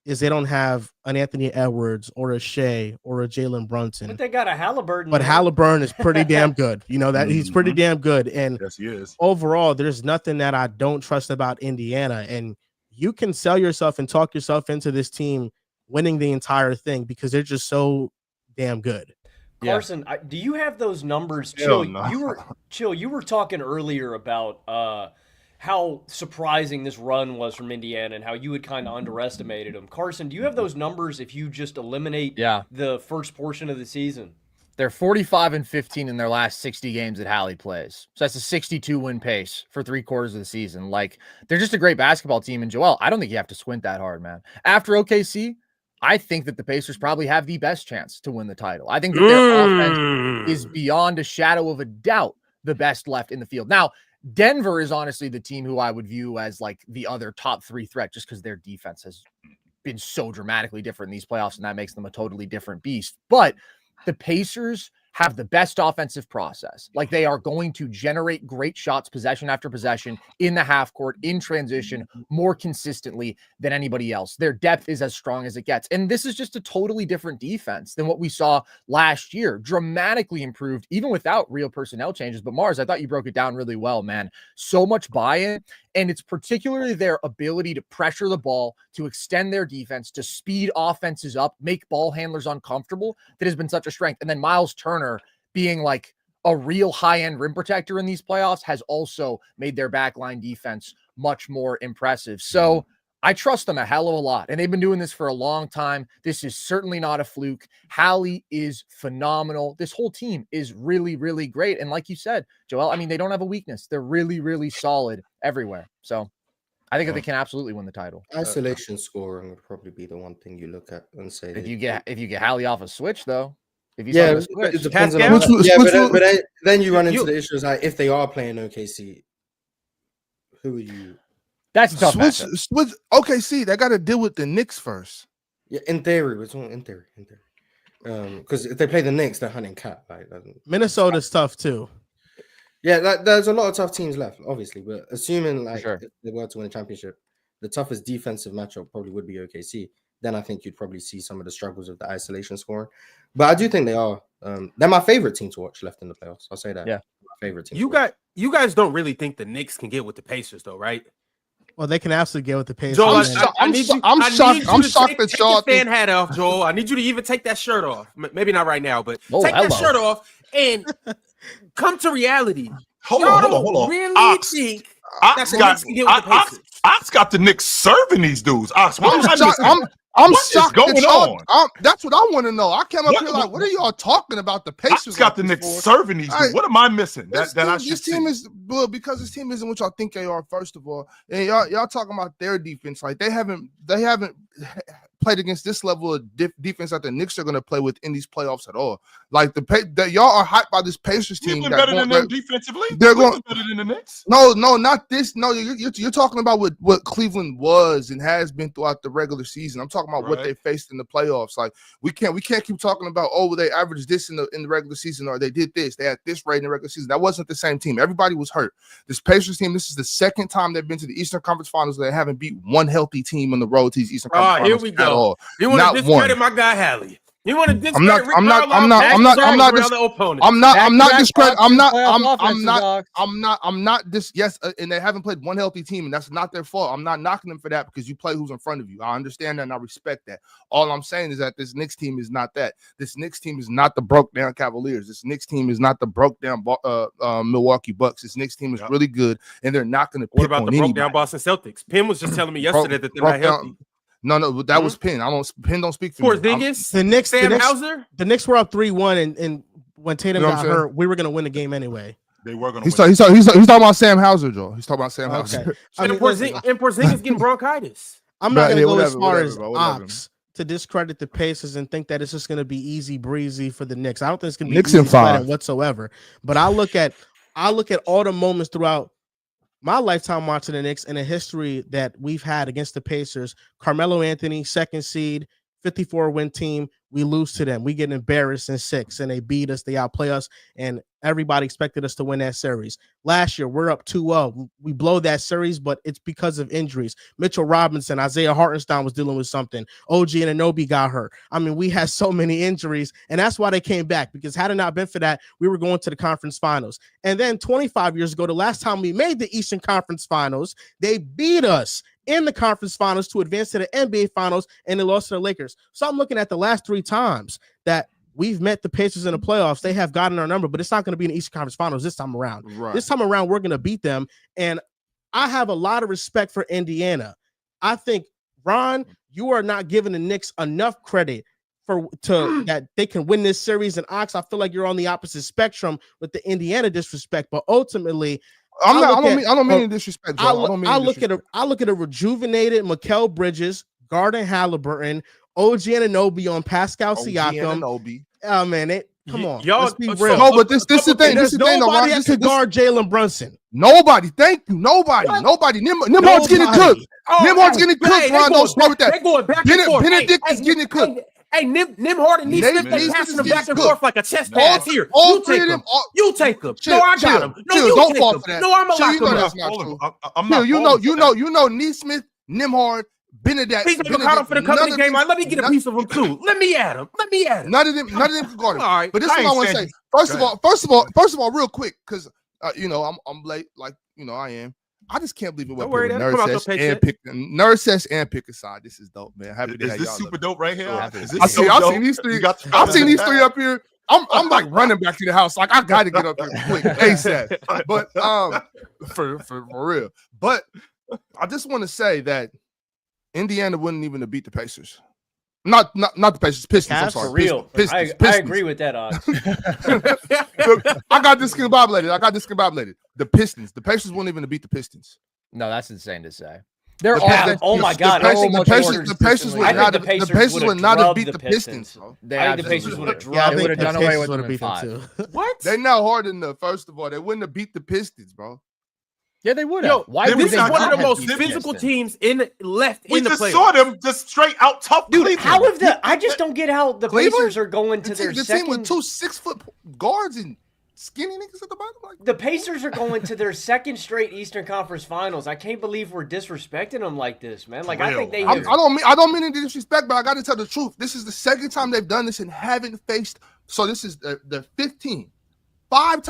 is they don't have an Anthony Edwards or a Shea or a Jalen Brunson. But they got a Halliburton. But Halliburton is pretty damn good. You know that he's pretty damn good. And yes, he is. Overall, there's nothing that I don't trust about Indiana. And you can sell yourself and talk yourself into this team winning the entire thing because they're just so damn good. Carson, do you have those numbers? Hell Chill, no. you were talking earlier about how surprising this run was from Indiana and how you had kind of underestimated them. Carson, do you have those numbers if you just eliminate the first portion of the season? They're 45-15 in their last 60 games that Hallie plays. So that's a 62-win pace for 3/4 of the season. Like, they're just a great basketball team. And Joel, I don't think you have to squint that hard, man. After OKC, I think that the Pacers probably have the best chance to win the title. I think that their offense is beyond a shadow of a doubt the best left in the field. Now, Denver is honestly the team who I would view as like the other top 3 threat just because their defense has been so dramatically different in these playoffs, and that makes them a totally different beast. But the Pacers have the best offensive process. Like, they are going to generate great shots possession after possession in the half court, in transition, more consistently than anybody else. Their depth is as strong as it gets. And this is just a totally different defense than what we saw last year. Dramatically improved, even without real personnel changes. But Mars, I thought you broke it down really well, man. So much buy-in. And it's particularly their ability to pressure the ball, to extend their defense, to speed offenses up, make ball handlers uncomfortable, that has been such a strength. And then Miles Turner being like a real high-end rim protector in these playoffs has also made their backline defense much more impressive. So I trust them a hell of a lot, and they've been doing this for a long time. This is certainly not a fluke. Hallie is phenomenal. This whole team is really, really great. And like you said, Joel, I mean, they don't have a weakness. They're really, really solid everywhere. So I think that they can absolutely win the title. Isolation scoring would probably be the one thing you look at and say if you get Hallie off a switch, though. If you it depends on but then you run into the issues like if they are playing OKC, who are you? That's tough. Switch. Okay, see, they got to deal with the Knicks first. Yeah, in theory, it's in theory. Because if they play the Knicks, they're hunting cat. Like Minnesota's tough too. Yeah, there's a lot of tough teams left, obviously. But assuming if they were to win a championship, the toughest defensive matchup probably would be OKC. Then I think you'd probably see some of the struggles of the isolation scoring. But I do think they are. They're my favorite team to watch left in the playoffs. I'll say that. Yeah, my favorite team. You guys don't really think the Knicks can get with the Pacers, though, right? Well, they can absolutely get with the Pacers. Joel, I'm shocked that y'all take your fan hat off, Joel. I need you to even take that shirt off. Maybe not right now, but take that shirt off and come to reality. Hold on. Really think Ox got the Knicks serving these dudes. Ox, I'm What's shocked going on? That's what I want to know. I came up here like, what are y'all talking about? The Pacers got the Knicks serving these dudes. What am I missing? This team is because this team isn't what y'all think they are. First of all, and y'all talking about their defense. Like they haven't played against this level of defense that the Knicks are going to play with in these playoffs at all. Like y'all are hyped by this Pacers team. They're better than them defensively. They're going better than the Knicks. No, not this. No, you're talking about what Cleveland was and has been throughout the regular season. I'm talking about what they faced in the playoffs. Like we can't keep talking about they averaged this in the regular season or they did this. They had this rate in the regular season. That wasn't the same team. Everybody was hurt. hurt. This Pacers team, this is the second time they've been to the Eastern Conference Finals. They haven't beat one healthy team on the road to these Eastern Conference Finals. Here we go. At all. You want to discredit my guy Hallie? You want to discredit Rick I'm not Yes, and they haven't played one healthy team, and that's not their fault. I'm not knocking them for that because you play who's in front of you. I understand that and I respect that. All I'm saying is that this Knicks team is not that. This Knicks team is not the broke down Cavaliers. This Knicks team is not the broke down Milwaukee Bucks. This Knicks team is really good, and they're not going to pick on anybody. What about the broke down Boston Celtics? Pim was just telling me yesterday that they're not healthy. No, that was Penn. Penn don't speak for me. The Knicks were up 3-1, and when Tatum got hurt, we were going to win the game anyway. They were going to win. He's talking about Sam Hauser, Joe. He's talking about Sam Hauser. And Porzingis getting bronchitis. I'm not going to go as far as Ox to discredit the Pacers and think that it's just going to be easy breezy for the Knicks. I don't think it's going to be easy whatsoever. But I look at all the moments throughout my lifetime watching the Knicks and the history that we've had against the Pacers. Carmelo Anthony, second seed, 54-win team. We lose to them. We get embarrassed in 6, and they beat us. They outplay us, and everybody expected us to win that series. Last year, we're up 2-0. We blow that series, but it's because of injuries. Mitchell Robinson, Isaiah Hartenstein was dealing with something. OG Anunoby got hurt. I mean, we had so many injuries, and that's why they came back, because had it not been for that, we were going to the conference finals. And then 25 years ago, the last time we made the Eastern Conference Finals, they beat us in the conference finals to advance to the NBA finals, and they lost to the Lakers. So I'm looking at the last 3 times that we've met the Pacers in the playoffs. They have gotten our number, but it's not going to be in the Eastern Conference Finals this time around. Right. This time around, we're going to beat them, and I have a lot of respect for Indiana. I think, Ron, you are not giving the Knicks enough credit that they can win this series, and Ox, I feel like you're on the opposite spectrum with the Indiana disrespect, but ultimately, I don't mean any disrespect. I look at a rejuvenated Mikal Bridges, Garden Halliburton, OG Anunoby on Pascal Siakam. Oh man, come on, let's be real. No, but this is the thing. This is the thing. Nobody has to guard Jalen Brunson. Nobody. Thank you. Nobody. Nimhard's getting cooked. Nimhard's getting cooked. Ron, don't start with that. They're going back and forth. Benedict is getting cooked. Hey, Nimhard and Neesmith, they passing them back and forth like a chess pass. Here, you take them. You take them. No, I got them. No, you don't fall them. for that. No, I'm going to lock them up. You know Neesmith, Nimhard, Benedict. He's going to count him for the company game. Let me get a piece of him too. Let me add him. None of them can guard him. All right. But this is what I want to say. First of all, real quick, because I'm late, like I am. I just can't believe it went with Nurses and pick a side. This is dope, man. Happy to have y'all. Is this super dope right here? I've seen these 3. I've seen these 3 up here. I'm like running back to the house. Like I got to get up here quick, ASAP. But for real. But I just want to say that Indiana wouldn't even have beat the Pacers. Not the Pacers, Pistons. I'm sorry, for real. Pistons. I agree with that, Ox. I got discombobulated. The Pistons. The Pacers wouldn't even have beat the Pistons. No, that's insane to say. Oh my God! The Pacers would not have beat the Pistons. I think the Pacers would have dropped. They would have done away with them in 5. What? They're not hard enough. First of all, they wouldn't have beat the Pistons, bro. Yeah, they would have. Why? This is one of the most physical teams left in the playoffs. We just saw them just straight out tough. Dude, I just don't get how the Pacers are going to their second. Team with 2 6-foot guards and skinny niggas at the bottom. Like, the Pacers are going to their second straight Eastern Conference Finals. I can't believe we're disrespecting them like this, man. Like I think they. I don't mean any disrespect, but I got to tell the truth. This is the second time they've done this and haven't faced. So this is the 15. 5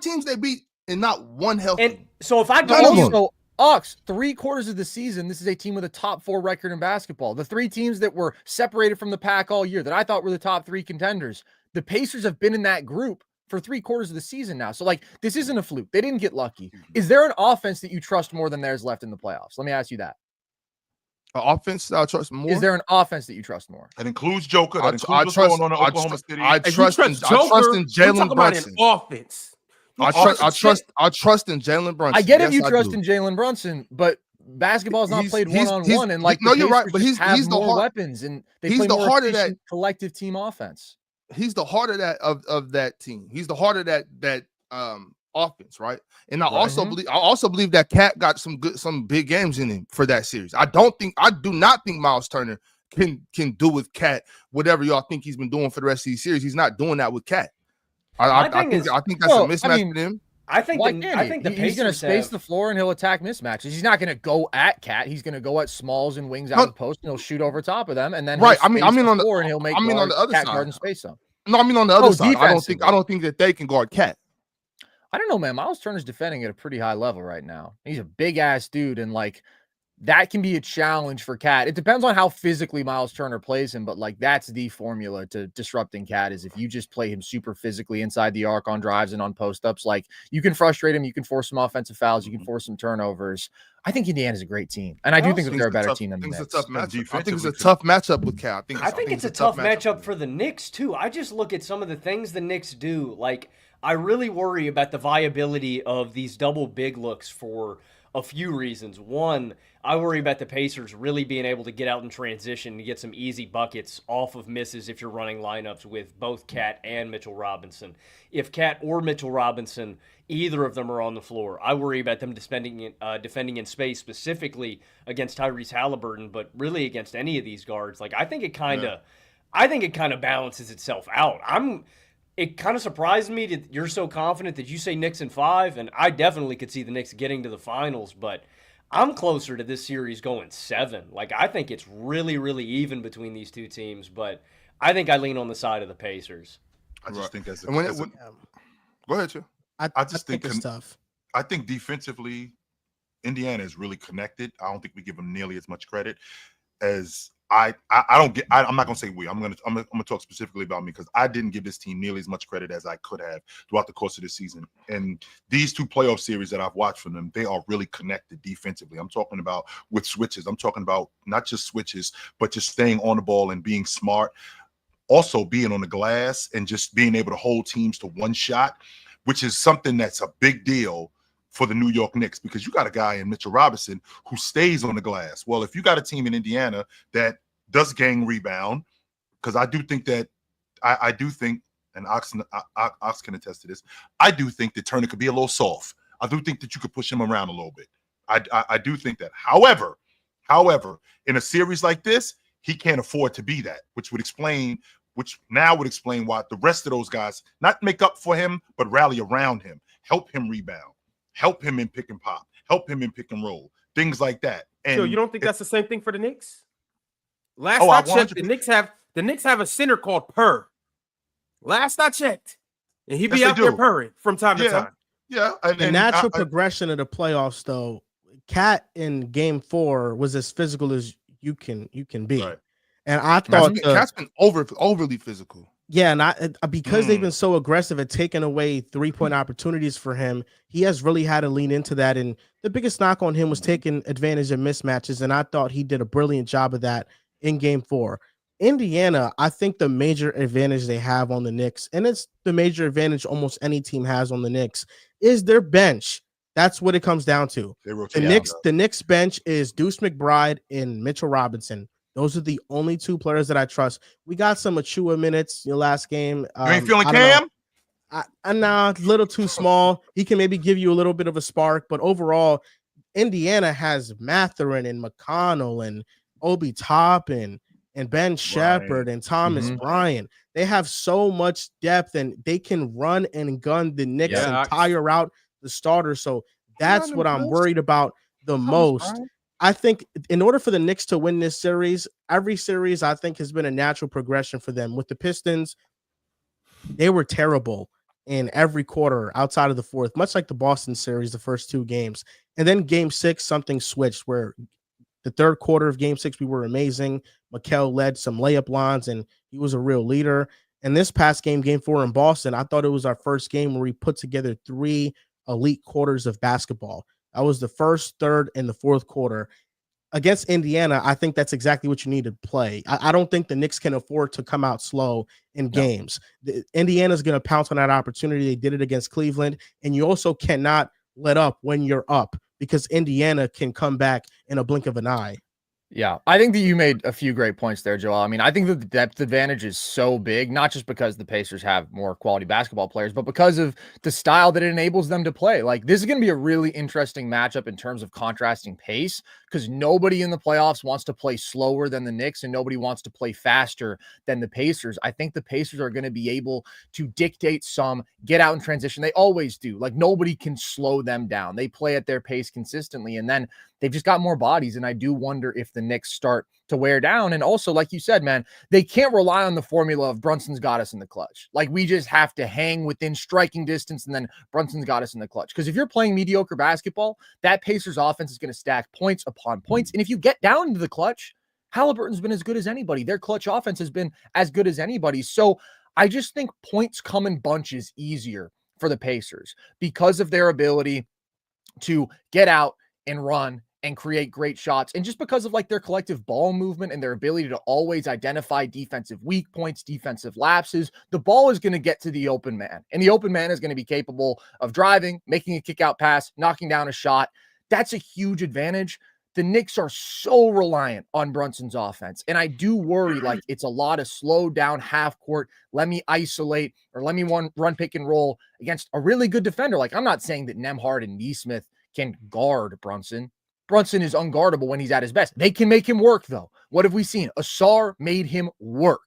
teams they beat and not one healthy. And so if I go Ox, 3/4 of the season, this is a team with a top 4 record in basketball. The 3 teams that were separated from the pack all year that I thought were the top 3 contenders. The Pacers have been in that group for 3/4 of the season now. So, this isn't a fluke. They didn't get lucky. Is there an offense that you trust more than theirs left in the playoffs? Let me ask you that. An offense I trust more? Is there an offense that you trust more? That includes Joker. That includes what's going on in Oklahoma City. I trust in Jalen Brunson. Offense. I trust in Jalen Brunson. I get if you trust in Jalen Brunson, but basketball's not played one-on-one, and you're right. But he's the more weapons, and they play more heart of that collective team offense. He's the heart of that team. He's the heart of that offense, right? And I also believe that Cat got some big games in him for that series. I do not think Miles Turner can do with Cat whatever y'all think he's been doing for the rest of the series. He's not doing that with Cat. I think that's a mismatch for them. I think Why the can't he? Pacers He's going to space the floor and he'll attack mismatches. He's not going to go at Cat. He's going to go at smalls and wings out of the post, and he'll shoot over top of them. And then Right. he'll I mean on the floor and he'll make on the other Cat side. guard and space them. No, I mean on the other side. I don't defensively. think that they can guard Cat. I don't know, man. Miles Turner's defending at a pretty high level right now. He's a big ass dude, and like that can be a challenge for Cat. It depends on how physically Miles Turner plays him, but like that's the formula to disrupting Cat is if you just play him super physically inside the arc on drives and on post ups, like you can frustrate him, you can force some offensive fouls, you can force some turnovers. I think Indiana's a great team, and I do think that they're a better team than the Knicks. I think it's a tough matchup with Cat. I think it's a tough matchup for the Knicks too. I just look at some of the things the Knicks do. Like I really worry about the viability of these double big looks for a few reasons. One, I worry about the Pacers really being able to get out in transition and get some easy buckets off of misses if you're running lineups with both Cat and Mitchell Robinson. If Cat or Mitchell Robinson, either of them are on the floor, I worry about them defending in space, specifically against Tyrese Halliburton, but really against any of these guards. Like I think it kind of balances itself out. It kind of surprised me that you're so confident that you say Knicks in 5, and I definitely could see the Knicks getting to the finals, but I'm closer to this series going 7. Like, I think it's really, really even between these two teams, but I think I lean on the side of the Pacers. I just think that's go ahead, Joe. I just think it's tough. I think defensively, Indiana is really connected. I don't think we give them nearly as much credit as I'm not gonna say we. I'm gonna talk specifically about me because I didn't give this team nearly as much credit as I could have throughout the course of the season. And these 2 playoff series that I've watched from them, they are really connected defensively. I'm talking about with switches. I'm talking about not just switches, but just staying on the ball and being smart. Also being on the glass and just being able to hold teams to one shot, which is something that's a big deal for the New York Knicks, because you got a guy in Mitchell Robinson who stays on the glass. Well, if you got a team in Indiana that does gang rebound, because I do think that I do think, and Ox can attest to this, I do think that Turner could be a little soft. I do think that you could push him around a little bit. I do think that. However, in a series like this, he can't afford to be that, which now would explain why the rest of those guys not make up for him, but rally around him, help him rebound, help him in pick and pop, help him in pick and roll, things like that. And so you don't think that's the same thing for the Knicks? Last I checked, the Knicks have a center called Purr. Last I checked, and he be out there purring from time to time. Yeah, the natural progression of the playoffs, though, Cat in Game 4 was as physical as you can be, right. And I thought Cat's been overly physical. Yeah, and because they've been so aggressive at taking away 3-point opportunities for him, he has really had to lean into that. And the biggest knock on him was taking advantage of mismatches, and I thought he did a brilliant job of that in Game 4. Indiana, I think the major advantage they have on the Knicks, and it's the major advantage almost any team has on the Knicks, is their bench. That's what it comes down to. The Knicks bench is Deuce McBride and Mitchell Robinson. Those are the only 2 players that I trust. We got some Achua minutes in the last game. You ain't feeling Cam? I'm not a little too small. He can maybe give you a little bit of a spark, but overall, Indiana has Mathurin and McConnell and Obi Toppin and Ben Shepherd and Thomas Bryant. They have so much depth, and they can run and gun the Knicks and tire out the starters. So that's what I'm worried about the most. Bryant. I think in order for the Knicks to win this series, every series I think has been a natural progression for them. With the Pistons, they were terrible in every quarter outside of the 4th, much like the Boston series, the first 2 games. And then Game 6, something switched where the 3rd quarter of Game 6, we were amazing. Mikal led some layup lines, and he was a real leader. And this past game, Game 4 in Boston, I thought it was our first game where we put together 3 elite quarters of basketball. That was the 1st, 3rd, and the 4th quarter. Against Indiana, I think that's exactly what you need to play. I don't think the Knicks can afford to come out slow in games. Indiana's going to pounce on that opportunity. They did it against Cleveland, and you also cannot let up when you're up because Indiana can come back in a blink of an eye. Yeah, I think that you made a few great points there, Joel. I mean, I think that the depth advantage is so big, not just because the Pacers have more quality basketball players, but because of the style that it enables them to play. Like, this is going to be a really interesting matchup in terms of contrasting pace, because nobody in the playoffs wants to play slower than the Knicks and nobody wants to play faster than the Pacers. I think the Pacers are going to be able to dictate some, get out in transition. They always do. Like, nobody can slow them down. They play at their pace consistently, and then they've just got more bodies, and I do wonder if the Knicks start to wear down. And also, like you said, man, they can't rely on the formula of Brunson's got us in the clutch. Like, we just have to hang within striking distance, and then Brunson's got us in the clutch. Because if you're playing mediocre basketball, that Pacers offense is going to stack points upon points. And if you get down into the clutch, Halliburton's been as good as anybody. Their clutch offense has been as good as anybody. So I just think points come in bunches easier for the Pacers because of their ability to get out and run and create great shots. And just because of like their collective ball movement and their ability to always identify defensive weak points, defensive lapses, the ball is going to get to the open man. And the open man is going to be capable of driving, making a kick out pass, knocking down a shot. That's a huge advantage. The Knicks are so reliant on Brunson's offense. And I do worry, like, it's a lot of slow down half court. Let me isolate, or let me run pick and roll against a really good defender. Like, I'm not saying that Nembhard and Nesmith can guard Brunson. Brunson is unguardable when he's at his best. They can make him work, though. What have we seen? Asar made him work,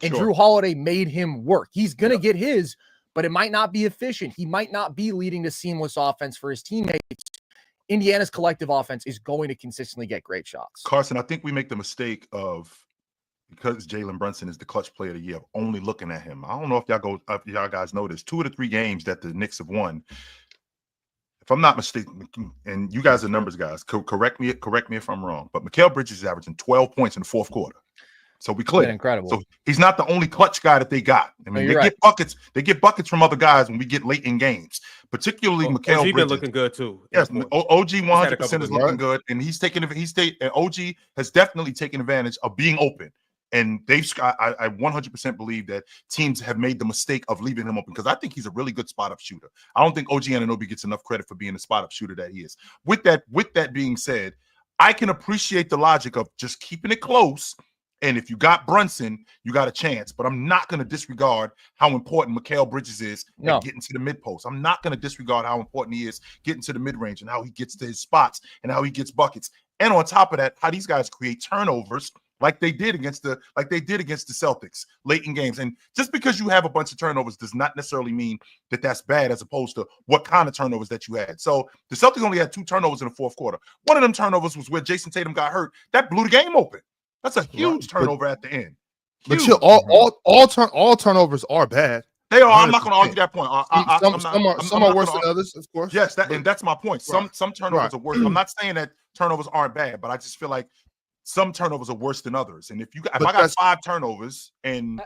and Drew Holiday made him work. He's going to get his, but it might not be efficient. He might not be leading to seamless offense for his teammates. Indiana's collective offense is going to consistently get great shots. Carson, I think we make the mistake of, because Jalen Brunson is the clutch player of the year, only looking at him. I don't know if y'all guys know this. 2 of the 3 games that the Knicks have won, if I'm not mistaken, and you guys are numbers guys, correct me if I'm wrong, but Mikal Bridges is averaging 12 points in the fourth quarter. So we clear. Incredible. So he's not the only clutch guy that they got. I mean, get buckets. They get buckets from other guys when we get late in games, particularly Mikal Bridges. been looking good too. Yes, OG 100% is looking good, and OG has definitely taken advantage of being open. And I 100% believe that teams have made the mistake of leaving him open, because I think he's a really good spot-up shooter. I don't think OG Anunoby gets enough credit for being the spot-up shooter that he is. With that being said, I can appreciate the logic of just keeping it close. And if you got Brunson, you got a chance. But I'm not going to disregard how important Mikal Bridges is at getting to the mid-post. I'm not going to disregard how important he is getting to the mid-range and how he gets to his spots and how he gets buckets. And on top of that, how these guys create turnovers like they did against the Celtics late in games. And just because you have a bunch of turnovers does not necessarily mean that that's bad, as opposed to what kind of turnovers that you had. So the Celtics only had 2 turnovers in the fourth quarter. One of them turnovers was where Jason Tatum got hurt. That blew the game open. That's a huge turnover at the end. But all turnovers are bad. They are. 100%. I'm not going to argue that point. Some are worse than others, of course. Yes, and that's my point. Some turnovers are worse. I'm not saying that turnovers aren't bad, but I just feel like some turnovers are worse than others. And if I got 5 turnovers and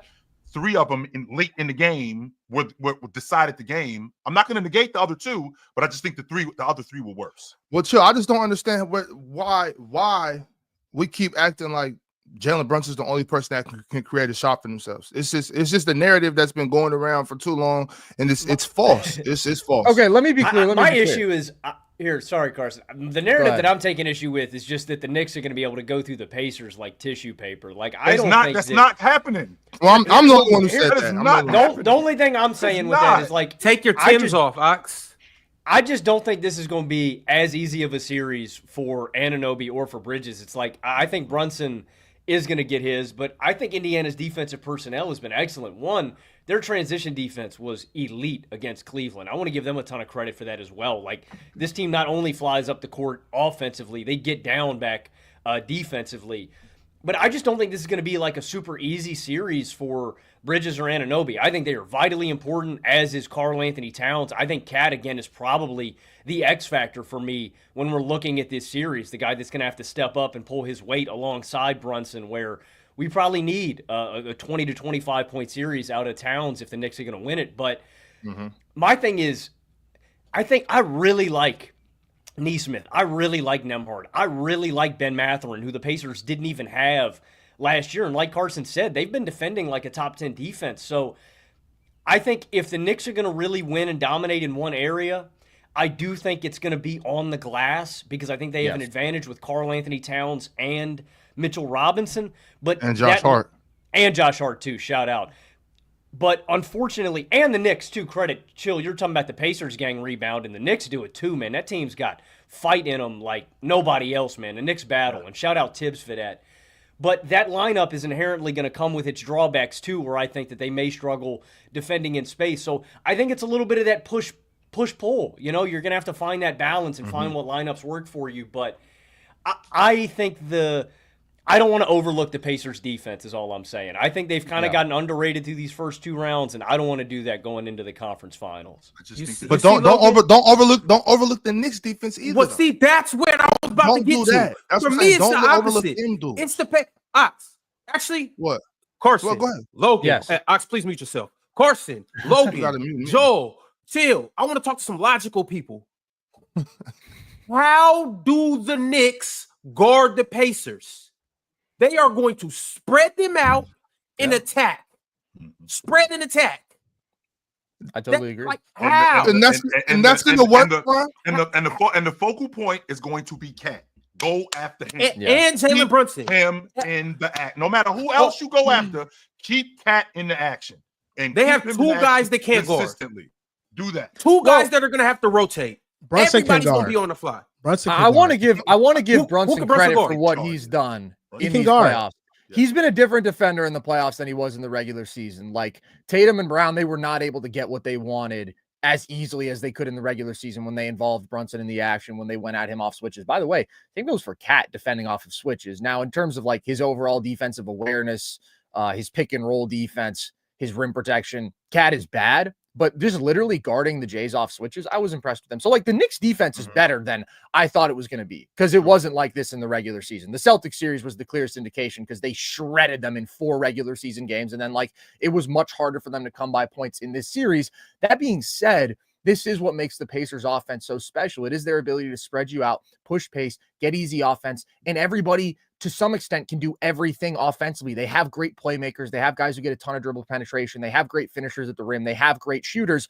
3 of them late in the game were decided the game, I'm not going to negate the other 2, but I just think the other 3 were worse. Well, chill. I just don't understand why we keep acting like Jalen Brunson's the only person that can create a shot for themselves. It's just the narrative that's been going around for too long, and it's false. It's false. Okay, let me be clear. My issue is sorry, Carson. The narrative that I'm taking issue with is just that the Knicks are going to be able to go through the Pacers like tissue paper. Like, I don't think that's not happening. Well, I'm the one who said that. The only thing I'm saying with that is, like, take your Timbs off, Ox. I just don't think this is going to be as easy of a series for Anunoby or for Bridges. It's like, I think Brunson is going to get his, but I think Indiana's defensive personnel has been excellent. One, their transition defense was elite against Cleveland. I want to give them a ton of credit for that as well. Like, this team not only flies up the court offensively, they get down back defensively. But I just don't think this is going to be like a super easy series for Bridges or Anunoby. I think they are vitally important, as is Karl-Anthony Towns. I think Cat, again, is probably the X factor for me when we're looking at this series, the guy that's going to have to step up and pull his weight alongside Brunson, where we probably need a 20 to 25 point series out of Towns if the Knicks are going to win it. But my thing is, I really like Nesmith. I really like Nembhard. I really like Ben Mathurin, who the Pacers didn't even have last year. And like Carson said, they've been defending like a top 10 defense. So I think if the Knicks are going to really win and dominate in one area, I do think it's going to be on the glass, because I think they have an advantage with Karl-Anthony Towns and Mitchell Robinson. And Josh Hart. And Josh Hart, too. Shout out. But unfortunately, and the Knicks too, credit, Chill, you're talking about the Pacers gang rebound, and the Knicks do it too, man. That team's got fight in them like nobody else, man. The Knicks battle, and shout out Tibbs for that. But that lineup is inherently going to come with its drawbacks too, where I think that they may struggle defending in space. So I think it's a little bit of that push-pull. You know, you're going to have to find that balance and find what lineups work for you. But I think I don't want to overlook the Pacers' defense is all I'm saying. I think they've kind of gotten underrated through these first 2 rounds, and I don't want to do that going into the conference finals. But don't overlook the Knicks defense either. Well, see, that's where I was about to get to. That's For what I'm me, saying. it's the Don't overlook opposite. them dudes. It's the Ox. Actually, What? Carson, Well, go ahead. Logan, Yes. Ox, please mute yourself. Carson, You gotta Logan, mute me. Joel, Chill. I want to talk to some logical people. How do the Knicks guard the Pacers? They are going to spread them out and attack. Spread and attack. I totally agree. Like, how? And that's going to work. And the focal point is going to be Cat. Go after him. And Jalen Brunson. Him in the act. No matter who else you go after, keep Cat in the action. And they have 2 guys that can't guard. Consistently. Do that. 2 guys that are going to have to rotate. Brunson Everybody's can going guard. to be on the fly. Brunson I want to give Who Brunson can Brunson credit guard? for what he's done He in can these guard. playoffs. He's been a different defender in the playoffs than he was in the regular season. Like Tatum and Brown, they were not able to get what they wanted as easily as they could in the regular season when they involved Brunson in the action, when they went at him off switches. By the way, same goes for Cat defending off of switches. Now, in terms of like his overall defensive awareness, his pick and roll defense, his rim protection, Cat is bad, but just literally guarding the Jays off switches, I was impressed with them. So like the Knicks defense is better than I thought it was going to be because it wasn't like this in the regular season. The Celtics series was the clearest indication because they shredded them in 4 regular season games. And then like it was much harder for them to come by points in this series. That being said, this is what makes the Pacers offense so special. It is their ability to spread you out, push pace, get easy offense, and everybody to some extent can do everything offensively. They have great playmakers. They have guys who get a ton of dribble penetration. They have great finishers at the rim. They have great shooters.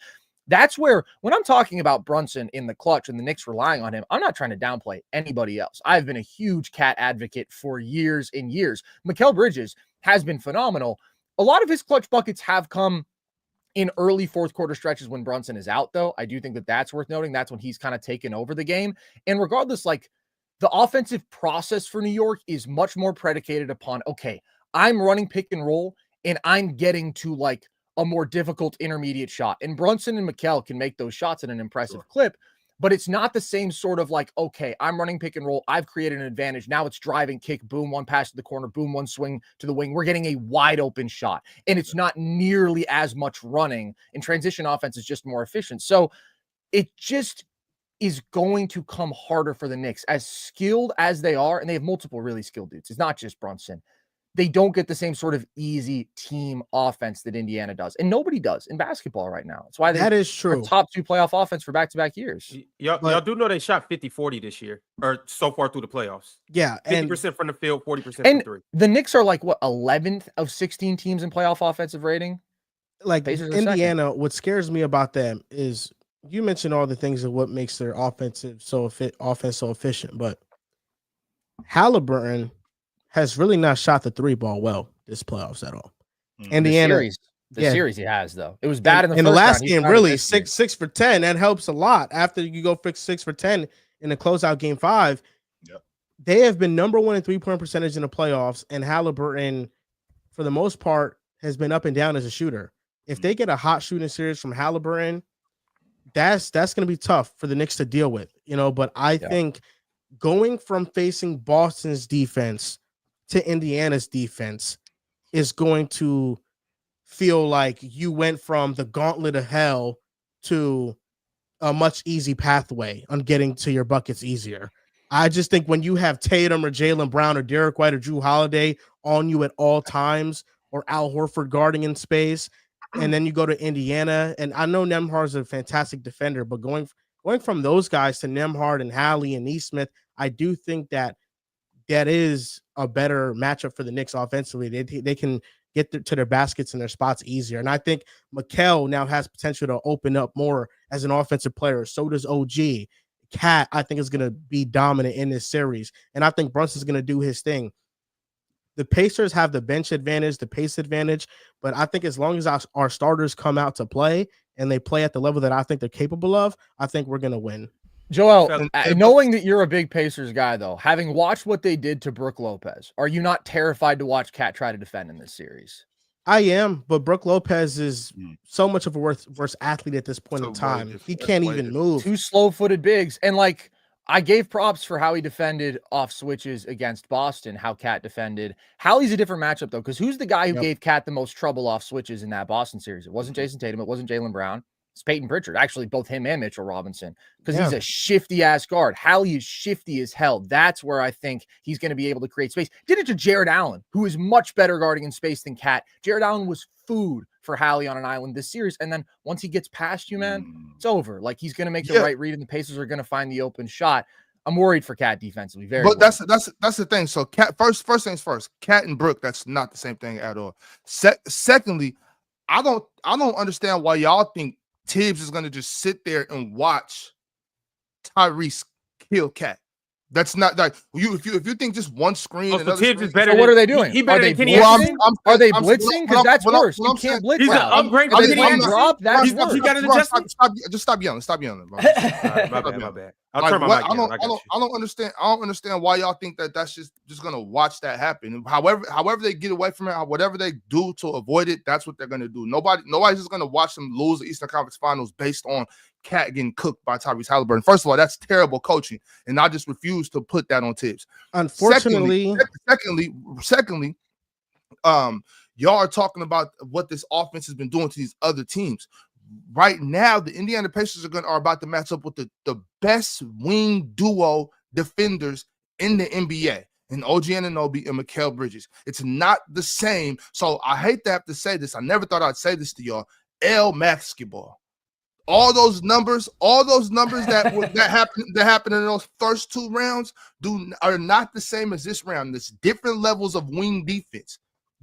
That's where, when I'm talking about Brunson in the clutch and the Knicks relying on him, I'm not trying to downplay anybody else. I've been a huge Cat advocate for years and years. Mikal Bridges has been phenomenal. A lot of his clutch buckets have come in early 4th quarter stretches when Brunson is out, though. I do think that that's worth noting. That's when he's kind of taken over the game. And regardless, like the offensive process for New York is much more predicated upon, okay, I'm running pick and roll and I'm getting to like a more difficult intermediate shot. And Brunson and Mikal can make those shots at an impressive clip, but it's not the same sort of like, okay, I'm running pick and roll. I've created an advantage. Now it's driving, kick, boom, one pass to the corner, boom, one swing to the wing. We're getting a wide open shot. And it's not nearly as much running. And transition offense is just more efficient. So it just is going to come harder for the Knicks. As skilled as they are, and they have multiple really skilled dudes. It's not just Brunson. They don't get the same sort of easy team offense that Indiana does. And nobody does in basketball right now. That's why that is true. Top 2 playoff offense for back-to-back years. Y'all do know they shot 50-40 this year, or so far through the playoffs. Yeah. 50% from the field, 40% from 3. The Knicks are like, what, 11th of 16 teams in playoff offensive rating? Like Pacers are Indiana, second. what scares me about them is you mentioned all the things of what makes their offense so efficient, but Halliburton has really not shot the 3 ball well this playoffs at all. Indiana, the series he has though. It was bad in the last round. game. Really, 6 for 10. That helps a lot. After you go 6 for 10 in the closeout game 5, they have been number 1 in 3-point percentage in the playoffs. And Halliburton, for the most part, has been up and down as a shooter. If they get a hot shooting series from Halliburton, that's going to be tough for the Knicks to deal with. But I think going from facing Boston's defense to Indiana's defense is going to feel like you went from the gauntlet of hell to a much easy pathway on getting to your buckets easier. I just think when you have Tatum or Jaylen Brown or Derek White or Drew Holiday on you at all times, or Al Horford guarding in space, and then you go to Indiana, and I know Nembhard's a fantastic defender, but going from those guys to Nembhard and Halley and Neesmith, I do think that is a better matchup for the Knicks offensively. They can get to their baskets and their spots easier. And I think Mikal now has potential to open up more as an offensive player. So does OG. Cat, I think, is going to be dominant in this series. And I think Brunson's going to do his thing. the Pacers have the bench advantage, the pace advantage. But I think as long as our starters come out to play and they play at the level that I think they're capable of, I think we're going to win. Joel, knowing that you're a big Pacers guy, though, having watched what they did to Brook Lopez, are you not terrified to watch Cat try to defend in this series? I am, but Brook Lopez is so much of a worse athlete at this point in time. He can't even move. 2 slow-footed bigs. And, like, I gave props for how he defended off switches against Boston, how Cat defended. Hallie's a different matchup, though, because who's the guy who gave Cat the most trouble off switches in that Boston series? It wasn't Jason Tatum. It wasn't Jaylen Brown. It's Peyton Pritchard. Actually, both him and Mitchell Robinson, because he's a shifty-ass guard. Hallie is shifty as hell. That's where I think he's going to be able to create space. Did it to Jared Allen, who is much better guarding in space than Cat. Jared Allen was food for Hallie on an island this series. And then once he gets past you, man, it's over. Like, he's going to make the right read, and the Pacers are going to find the open shot. I'm worried for Cat defensively. But that's the thing. So Cat first things first. Cat and Brook, that's not the same thing at all. Secondly, I don't understand why y'all think Tibbs is going to just sit there and watch Tyrese kill Cat. That's not like if you think just one screen. So Tibbs is better. So what are they doing? Are they blitzing? Are they blitzing? Because that's worse. You can't blitz. He's an upgrade. Drop. That's he got an adjustment. Just stop yelling. Stop yelling. Bro. My bad. I'll turn my mic down. I don't understand. I don't understand why y'all think that that's just gonna watch that happen. However they get away from it, whatever they do to avoid it, that's what they're gonna do. Nobody's just gonna watch them lose the Eastern Conference Finals based on Cat getting cooked by Tyrese Halliburton. First of all, that's terrible coaching, and I just refuse to put that on Tibbs. Unfortunately, secondly, y'all are talking about what this offense has been doing to these other teams. Right now, the Indiana Pacers are about to match up with the best wing duo defenders in the NBA, and OG Anunoby and Mikal Bridges. It's not the same. So I hate to have to say this. I never thought I'd say this to y'all. Basketball. All those numbers that happened in those first 2 rounds are not the same as this round. There's different levels of wing defense,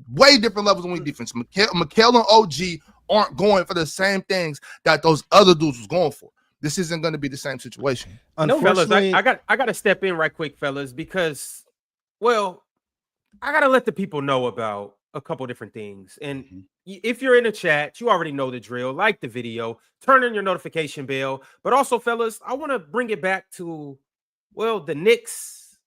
way different levels of wing defense. Mikal and OG aren't going for the same things that those other dudes was going for. This isn't going to be the same situation. No, fellas, I got to step in right quick, fellas, because, well, I got to let the people know about a couple different things. And if you're in the chat, you already know the drill. Like the video, turn on your notification bell. But also, fellas, I want to bring it back to, well, the Knicks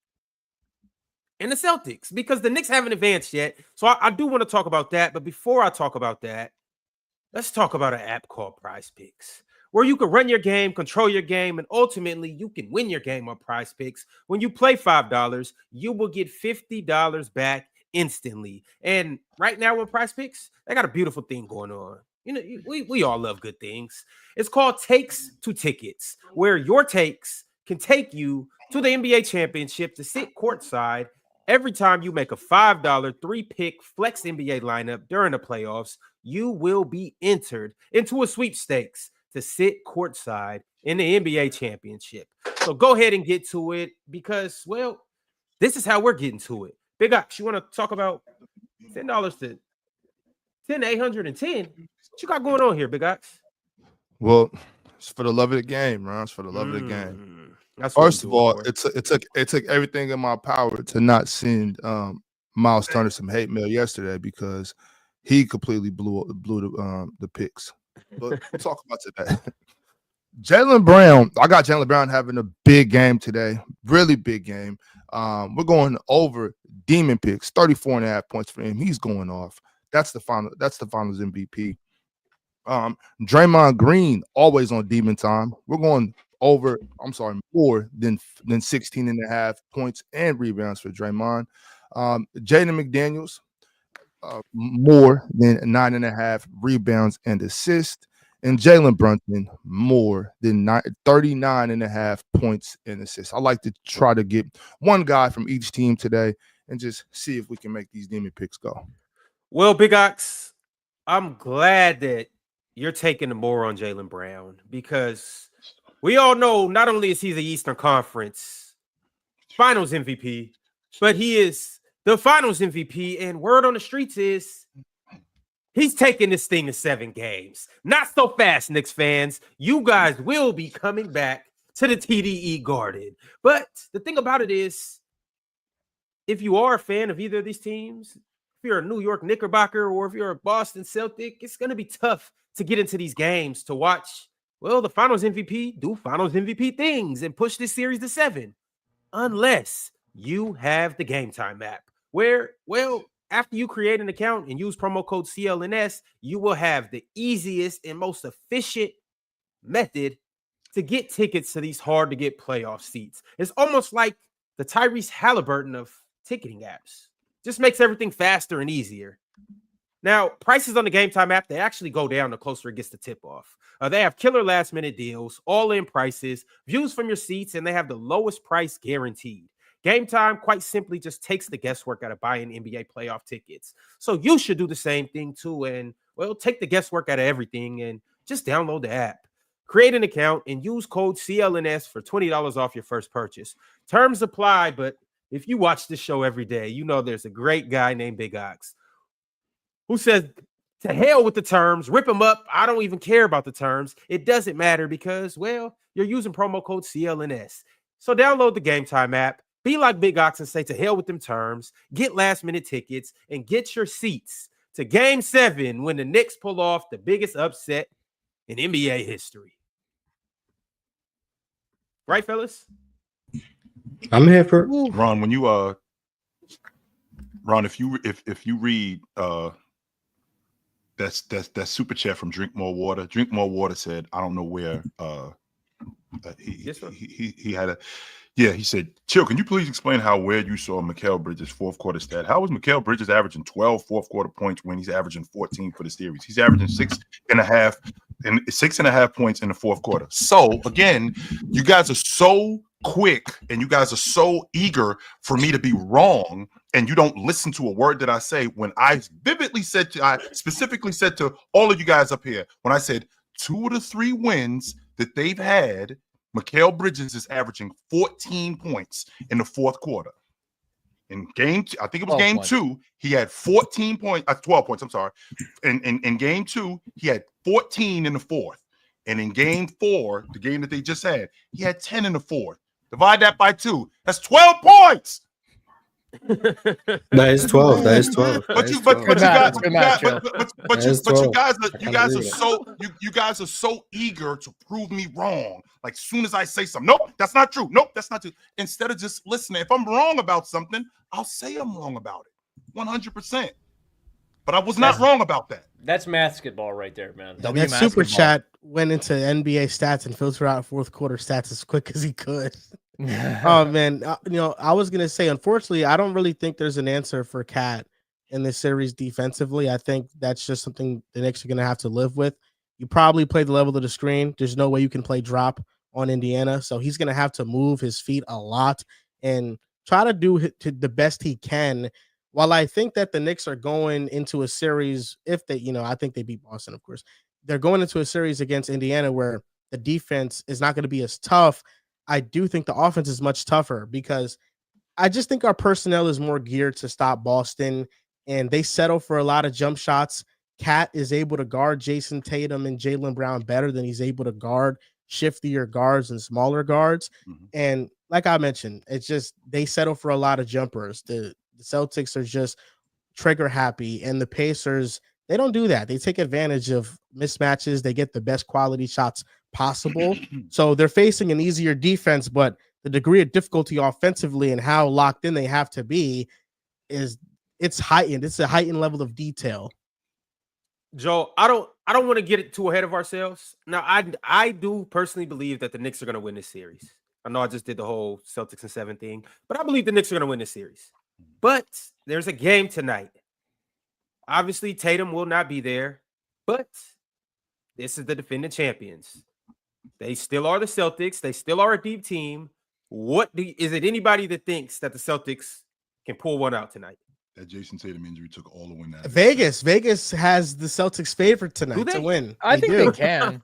and the Celtics, because the Knicks haven't advanced yet. So I do want to talk about that. But before I talk about that, let's talk about an app called PrizePicks, where you can run your game, control your game, and ultimately you can win your game on PrizePicks. When you play $5, you will get $50 back instantly. And right now on PrizePicks, they got a beautiful thing going on. You know, we all love good things. It's called Takes to Tickets, where your takes can take you to the NBA championship to sit courtside every time you make a $5 3-pick flex NBA lineup during the playoffs. You will be entered into a sweepstakes to sit courtside in the NBA championship. So go ahead and get to it, because, well, this is how we're getting to it. Big Ox, you want to talk about $10 to 10,810? What you got going on here, Big Ox? Well, it's for the love of the game, man. It's for the love of the game. First of all, it took everything in my power to not send Miles Turner some hate mail yesterday, because he completely blew the picks. But we'll talk about today. Jaylen Brown, I got Jaylen Brown having a big game today, really big game. We're going over Demon Picks, 34.5 points for him. He's going off. That's the finals MVP. Draymond Green, always on Demon Time. We're going more than 16.5 points and rebounds for Draymond. Jaden McDaniels, more than 9.5 rebounds and assists. And Jalen Brunson, more than 39.5 points and assists. I like to try to get one guy from each team today and just see if we can make these Demon Picks go. Well, Big Ox, I'm glad that you're taking the more on Jaylen Brown, because we all know not only is he the Eastern Conference Finals MVP, but he is the Finals MVP. And word on the streets is he's taking this thing to 7 games. Not so fast, Knicks fans. You guys will be coming back to the TDE Garden. But the thing about it is, if you are a fan of either of these teams, if you're a New York Knickerbocker or if you're a Boston Celtic, it's going to be tough to get into these games to watch, well, the finals MVP do finals MVP things and push this series to 7. Unless you have the Gametime app where, well, after you create an account and use promo code CLNS, you will have the easiest and most efficient method to get tickets to these hard to get playoff seats. It's almost like the Tyrese Halliburton of ticketing apps. Just makes everything faster and easier. Now, prices on the Gametime app, they actually go down the closer it gets to tip off. They have killer last minute deals, all-in prices, views from your seats, and they have the lowest price guaranteed. Gametime quite simply just takes the guesswork out of buying NBA playoff tickets. So you should do the same thing too and, well, take the guesswork out of everything and just download the app. Create an account and use code CLNS for $20 off your first purchase. Terms apply, but if you watch this show every day, you know there's a great guy named Big Ox who says, to hell with the terms, rip them up. I don't even care about the terms. It doesn't matter because, well, you're using promo code CLNS. So download the Gametime app, be like Big Ox and say to hell with them terms, get last minute tickets, and get your seats to Game 7 when the Knicks pull off the biggest upset in NBA history. Right, fellas? I'm here for it. Ron, when you Ron, if you read that super chat from Drink More Water. Drink More Water said, I don't know where he had a he said, Chill, can you please explain how weird you saw Mikal Bridges' fourth quarter stat? How was Mikal Bridges averaging 12 fourth quarter points when he's averaging 14 for the series? He's averaging 6.5 points in the fourth quarter. So again, you guys are so quick and you guys are so eager for me to be wrong, and you don't listen to a word that I say when I specifically said to all of you guys up here, when I said 2 of the 3 wins that they've had, Mikal Bridges is averaging 14 points in the fourth quarter. In game, I think it was game 2, he had 14 points, 12 points, I'm sorry. In game 2, he had 14 in the fourth. And in game 4, the game that they just had, he had 10 in the fourth. Divide that by 2. That's 12 points. That is 12. That is 12. You guys are so eager to prove me wrong. Like, soon as I say something, nope, that's not true. Nope, that's not true. Instead of just listening, if I'm wrong about something, I'll say I'm wrong about it, 100%. But I was not wrong about that. That's basketball right there, man. That super chat went into NBA stats and filtered out fourth quarter stats as quick as he could. Oh man, I was gonna say, unfortunately, I don't really think there's an answer for Cat in this series defensively. I think that's just something the Knicks are gonna have to live with. You probably play the level of the screen. There's no way you can play drop on Indiana, so he's gonna have to move his feet a lot and try to do the best he can. While I think that the Knicks are going into a series, if they, I think they beat Boston, of course, they're going into a series against Indiana where the defense is not going to be as tough. I do think the offense is much tougher because I just think our personnel is more geared to stop Boston, and they settle for a lot of jump shots. Cat is able to guard Jason Tatum and Jaylen Brown better than he's able to guard shiftier guards and smaller guards. Mm-hmm. And like I mentioned, it's just they settle for a lot of jumpers. The Celtics are just trigger happy, and the Pacers, they don't do that. They take advantage of mismatches. They get the best quality shots possible. So they're facing an easier defense, but the degree of difficulty offensively and how locked in they have to be it's heightened. It's a heightened level of detail. Joe, I don't want to get it too ahead of ourselves. Now, I do personally believe that the Knicks are going to win this series. I know I just did the whole Celtics and 7 thing, but I believe the Knicks are going to win this series. But there's a game tonight. Obviously, Tatum will not be there, but this is the defending champions. They still are the Celtics. They still are a deep team. Is it anybody that thinks that the Celtics can pull one out tonight? That Jason Tatum injury took all the win out. Vegas has the Celtics favorite tonight to win. I think they can.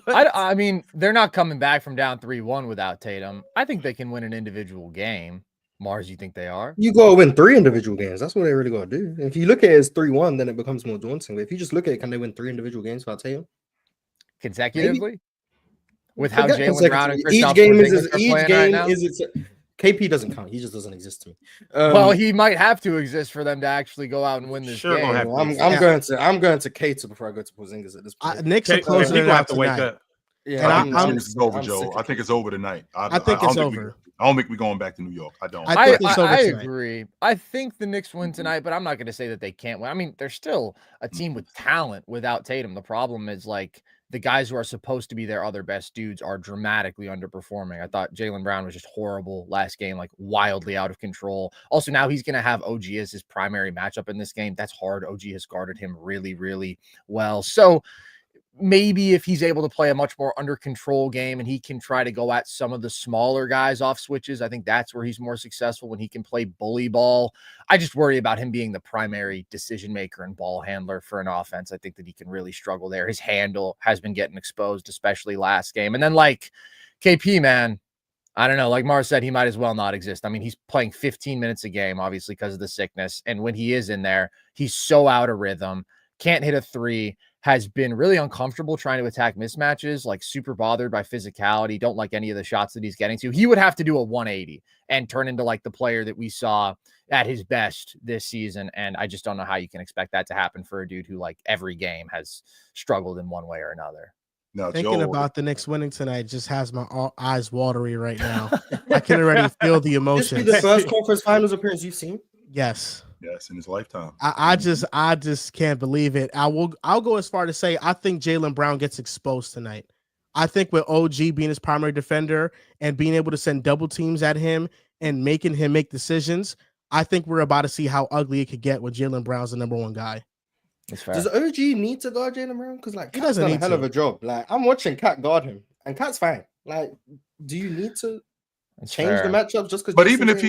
I mean, they're not coming back from down 3-1 without Tatum. I think they can win an individual game. Mars, you think they are? You got to win 3 individual games. That's what they really got to do. If you look at it as 3-1, then it becomes more daunting. But if you just look at it, can they win 3 individual games without Tatum? Consecutively? Maybe. With how Jaylen Brown and Kristaps Porzingis are playing right now? KP doesn't count. He just doesn't exist to me. Well, he might have to exist for them to actually go out and win this Sure game. gonna have I'm going to Cater before I go to Porzingis at this point. Knicks are He closing it gonna have out to wake tonight. up. Yeah, And I think it's over, Joe. I think it's over tonight. I think it's over. I don't think we're going back to New York. I don't. I think it's over I tonight. agree. I think the Knicks win tonight, but I'm not going to say that they can't win. I mean, they're still a team with talent without Tatum. The problem is like the guys who are supposed to be their other best dudes are dramatically underperforming. I thought Jaylen Brown was just horrible last game, like wildly out of control. Also, now he's going to have OG as his primary matchup in this game. That's hard. OG has guarded him really, really well. So maybe if he's able to play a much more under control game and he can try to go at some of the smaller guys off switches, I think that's where he's more successful, when he can play bully ball. I just worry about him being the primary decision maker and ball handler for an offense. I think that he can really struggle there. His handle has been getting exposed, especially last game. And then like KP, man, I don't know. Like Mars said, he might as well not exist. I mean, he's playing 15 minutes a game, obviously, because of the sickness. And when he is in there, he's so out of rhythm, can't hit a three, has been really uncomfortable trying to attack mismatches, like super bothered by physicality, don't like any of the shots that he's getting to. He would have to do a 180 and turn into like the player that we saw at his best this season. And I just don't know how you can expect that to happen for a dude who like every game has struggled in one way or another. Now, Thinking about the Knicks winning tonight just has my eyes watery right now. I can already feel the emotions. This is the first conference finals appearance you've seen? Yes. Yes, in his lifetime. I just can't believe it. I'll go as far to say I think Jaylen Brown gets exposed tonight. I think with OG being his primary defender and being able to send double teams at him and making him make decisions, I think we're about to see how ugly it could get when Jaylen Brown's the number one guy. Does OG need to guard Jaylen Brown? Because like he Cat's doesn't done a need hell to. of a job. Like I'm watching Cat guard him, and Cat's fine. Like, do you need to change the matchups just because? But even if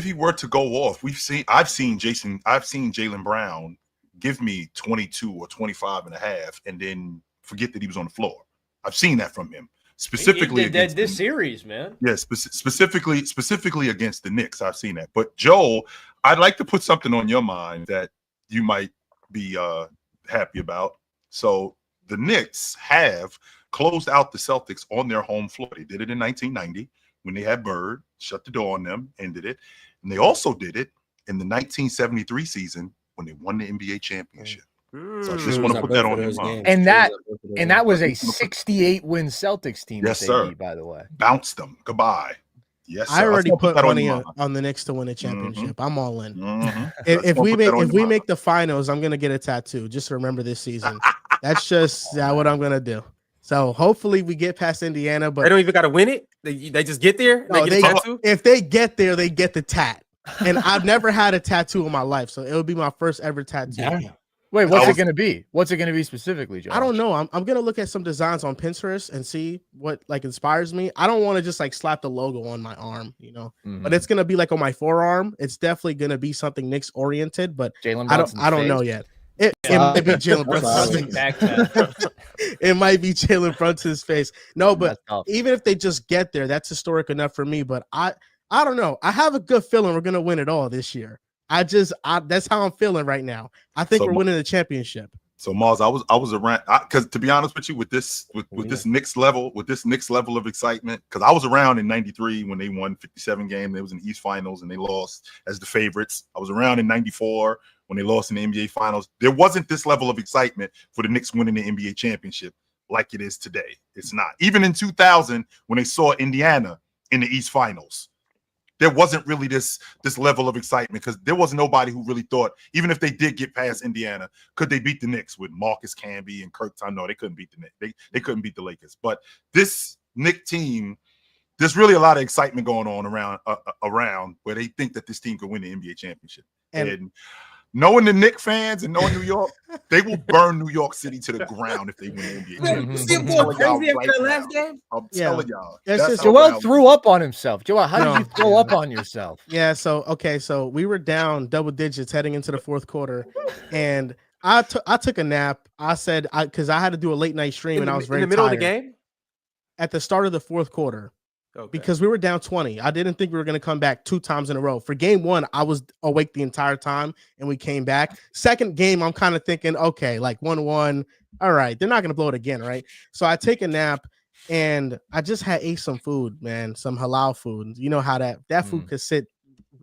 he were to go off, I've seen Jaylen Brown give me 22 or 25 and a half and then forget that he was on the floor. I've seen that from him. Specifically he did that this series, man. Yeah, specifically against the Knicks. I've seen that. But Joel, I'd like to put something on your mind that you might be happy about. So the Knicks have closed out the Celtics on their home floor. They did it in 1990 when they had Bird, shut the door on them, ended it. And they also did it in the 1973 season when they won the NBA championship. So I just want to put that on your mind. And that was a 68-win Celtics team. Yes, sir. Beat, by the way, bounced them. Goodbye. Yes, sir. I already put money on the Knicks to win a championship. I'm all in. If we make the finals, I'm gonna get a tattoo. Just remember this season. That's just what I'm gonna do. So hopefully we get past Indiana, but they don't even got to win it. They just get there. No, they get a tattoo. If they get there, they get the tat. And I've never had a tattoo in my life, so it would be my first ever tattoo. Damn. Wait, what's it going to be? What's it going to be specifically, Joe? I don't know. I'm going to look at some designs on Pinterest and see what like inspires me. I don't want to just like slap the logo on my arm, you know. But it's going to be like on my forearm. It's definitely going to be something Knicks oriented, but I don't know yet. It might be Jalen Brunson's face. It might be Jalen Brunson's face. No, but even if they just get there, that's historic enough for me. But I don't know. I have a good feeling we're gonna win it all this year. That's how I'm feeling right now. I think we're winning the championship. So Mars, I was around because to be honest with you, with this Knicks level of excitement, because I was around in '93 when they won 57 games. They was in the East Finals and they lost as the favorites. I was around in '94 when they lost in the NBA Finals. There wasn't this level of excitement for the Knicks winning the NBA championship like it is today. It's not. Even in 2000 when they saw Indiana in the East Finals, there wasn't really this level of excitement because there was nobody who really thought, even if they did get past Indiana, could they beat the Knicks with Marcus Camby and Kirk Time? No, they couldn't beat the Knicks. They couldn't beat the Lakers. But this Knicks team, there's really a lot of excitement going on around where they think that this team could win the NBA championship. And knowing the Knicks fans and knowing New York, they will burn New York City to the ground if they win the NBA championship. I'm telling y'all. Joel threw up on himself. Joel, how did you throw up on yourself? Yeah, so we were down double digits heading into the fourth quarter, and I took a nap. I said because I had to do a late night stream and I was very in the middle tired. of the game. At the start of the fourth quarter. Okay. Because we were down 20. I didn't think we were going to come back 2 times in a row. For game 1, I was awake the entire time and we came back. Second game, I'm kind of thinking, okay, like 1-1. All right, they're not going to blow it again, right? So I take a nap and I just ate some food, man, some halal food. You know how that food could sit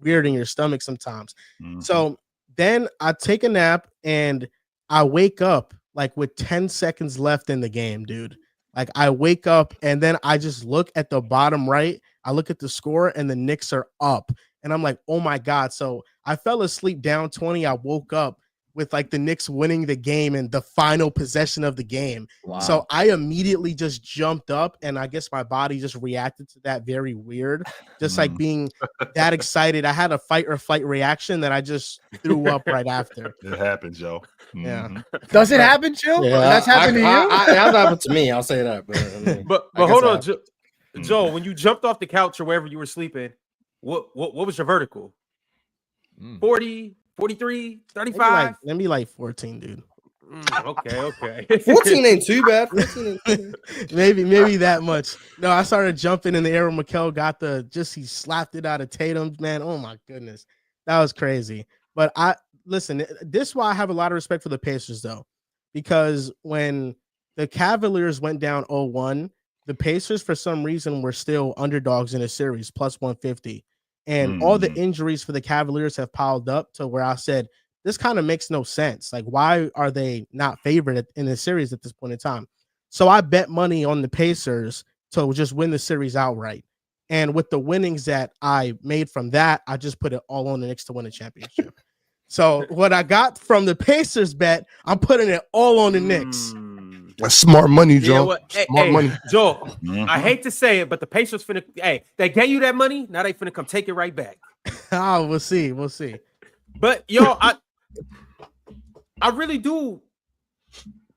weird in your stomach sometimes. So then I take a nap and I wake up like with 10 seconds left in the game, dude. Like I wake up and then I just look at the bottom right. I look at the score and the Knicks are up. And I'm like, oh my God. So I fell asleep down 20. I woke up with like the Knicks winning the game and the final possession of the game. Wow. So I immediately just jumped up and I guess my body just reacted to that very weird. Just like being that excited. I had a fight or flight reaction that I just threw up right after. It happens, Joe. Yeah. Does it happen, Joe? Yeah, that's happened to you? That happened to me. I'll say that. But hold on, Joe, when you jumped off the couch or wherever you were sleeping, what was your vertical? 40, 43, 35? Maybe like 14, dude. Okay. 14 ain't too bad. 14 ain't maybe that much. No, I started jumping in the air when Mikal got he slapped it out of Tatum, man. Oh my goodness. That was crazy. But listen, this is why I have a lot of respect for the Pacers though, because when the Cavaliers went down 0-1, the Pacers for some reason were still underdogs in a series, plus 150. And all the injuries for the Cavaliers have piled up to where I said, this kind of makes no sense. Like, why are they not favored in the series at this point in time? So I bet money on the Pacers to just win the series outright. And with the winnings that I made from that, I just put it all on the Knicks to win a championship. So what I got from the Pacers bet, I'm putting it all on the Knicks. That's smart money, Joe. Smart money. Joe, I hate to say it, but the Pacers they gave you that money. Now they finna come take it right back. We'll see. But yo, I really do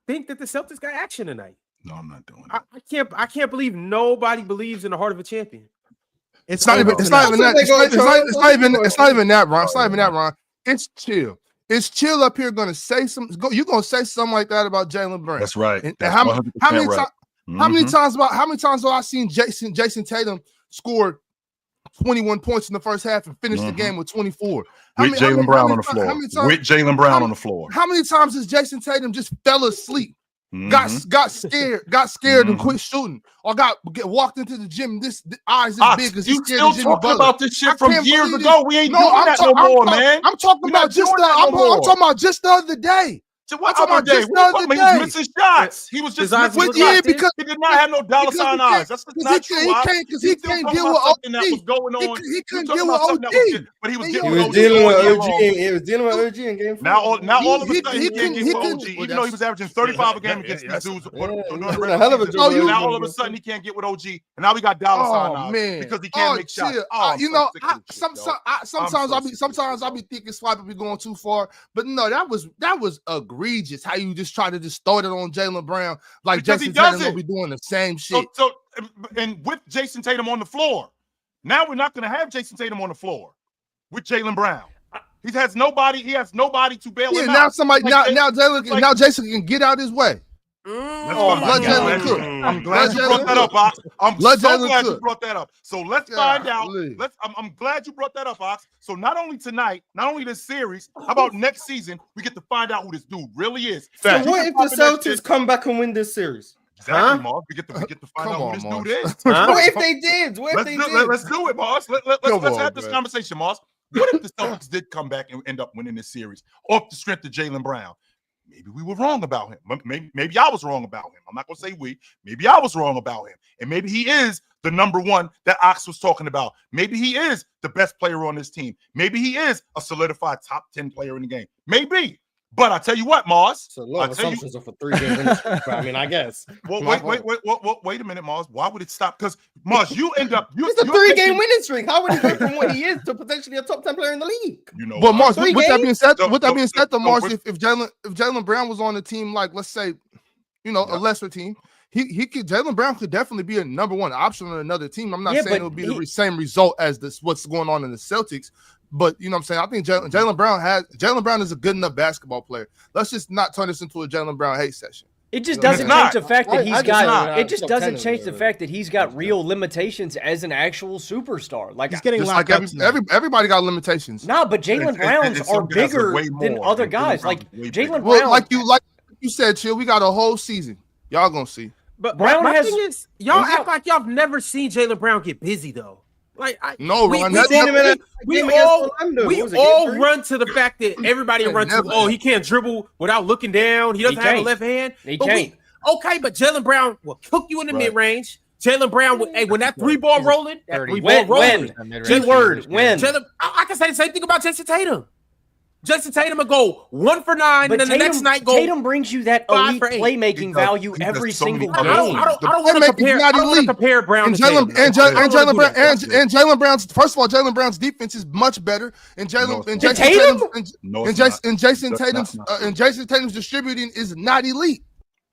think that the Celtics got action tonight. No, I'm not doing it. I can't believe nobody believes in the heart of a champion. It's not even that, Ron. It's not even that, Ron. It's chill. It's chill up here going to say something. You're going to say something like that about Jaylen Brown. That's right. And how many times have I seen Jason Tatum scored 21 points in the first half and finish the game with 24? With Jaylen Brown on the floor. With Jaylen Brown on the floor. How many times has Jason Tatum just fell asleep? Got scared and quit shooting, or walked into the gym. This eyes as big as you still talking about this shit from years ago. We ain't doing that no more, man. I'm talking about just the other day. So what other day? He was missing shots. He was just missing shots. Because he did not have no dollar sign eyes. That's not true. He can't deal with OG. That was going on. He couldn't deal with OG. But he was dealing with OG. He was dealing with OG in game 4. Now all of a sudden he can't get with OG, even though he was averaging 35 a game against these dudes. A hell of a job. Now all of a sudden he can't get with OG, and now we got dollar sign eyes because he can't make shots. Sometimes I be thinking Swipe be going too far, but no, that was egregious how you just try to just throw it on Jaylen Brown like because Jason Tatum will be doing the same shit. So and with Jason Tatum on the floor, now we're not going to have Jason Tatum on the floor with Jaylen Brown. He has nobody to bail him out. Now Jason can get out his way. I'm glad you brought that up, Ox. I'm so glad you brought that up. So let's find out. I'm glad you brought that up, Ox. So not only tonight, not only this series, how about next season? We get to find out who this dude really is. So what if the Celtics come back and win this series? Exactly, Mars. We get to find out who this dude is. What if they did? Let's do it, Mars. Let's have this conversation, Mars. What if the Celtics did come back and end up winning this series off the strength of Jaylen Brown? Maybe we were wrong about him. Maybe I was wrong about him. I'm not going to say we. Maybe I was wrong about him. And maybe he is the number one that Ox was talking about. Maybe he is the best player on this team. Maybe he is a solidified top 10 player in the game. Maybe. But I tell you what, Mars. It's a lot of assumptions of a 3-game winning streak. I mean, I guess. Well, wait a minute, Mars. Why would it stop? Because Mars, you end up. It's a 3-game winning streak. How would he go from what he is to potentially a top 10 player in the league? You know. But Mars, with that being said, Mars, if Jaylen Brown was on the team, like let's say, a lesser team, Jaylen Brown could definitely be a number one option on another team. I'm not saying it would be the same result as what's going on in the Celtics. But you know what I'm saying? I think Jaylen Brown is a good enough basketball player. Let's just not turn this into a Jaylen Brown hate session. It just doesn't change the fact that he's got. It just doesn't change the fact that he's got real limitations as an actual superstar. Like he's getting like everybody got limitations. No, but Jaylen Browns are bigger than other guys. Like Jaylen Brown. Well, like you said, Chill. We got a whole season. Y'all gonna see. But Brown my has- thing is, y'all he's act out. like y'all have never seen Jaylen Brown get busy though. Like, No, we, Ron, we, that's all, seen him in a we game against all, Orlando. we What was it, game all 3? run to the fact that everybody Yeah, run to, never. oh, he can't dribble without looking down. He doesn't have a can't. left hand. He But can't. Okay, but Jaylen Brown will cook you in the Right. mid-range. Jaylen Brown, when that 3-ball He's a rolling, that 30. 3-ball rolling. Keyword, win. I can say the same thing about Jason Tatum. Jason Tatum will go 1 for 9, But and then the next night go. Tatum brings you that 5 elite for 8. playmaking He does. value He does every so many single things. game. I don't The want to playmaking's compare. not I don't want to elite. compare Brown And to Tatum. Jaylen Brown's first of all, Jaylen Brown's defense is much better. And No, Jaylen and it's Jason Tatum? Tatum's No, and it's Jason not. and Jason That's Tatum's not. and Jason Tatum's distributing is not elite.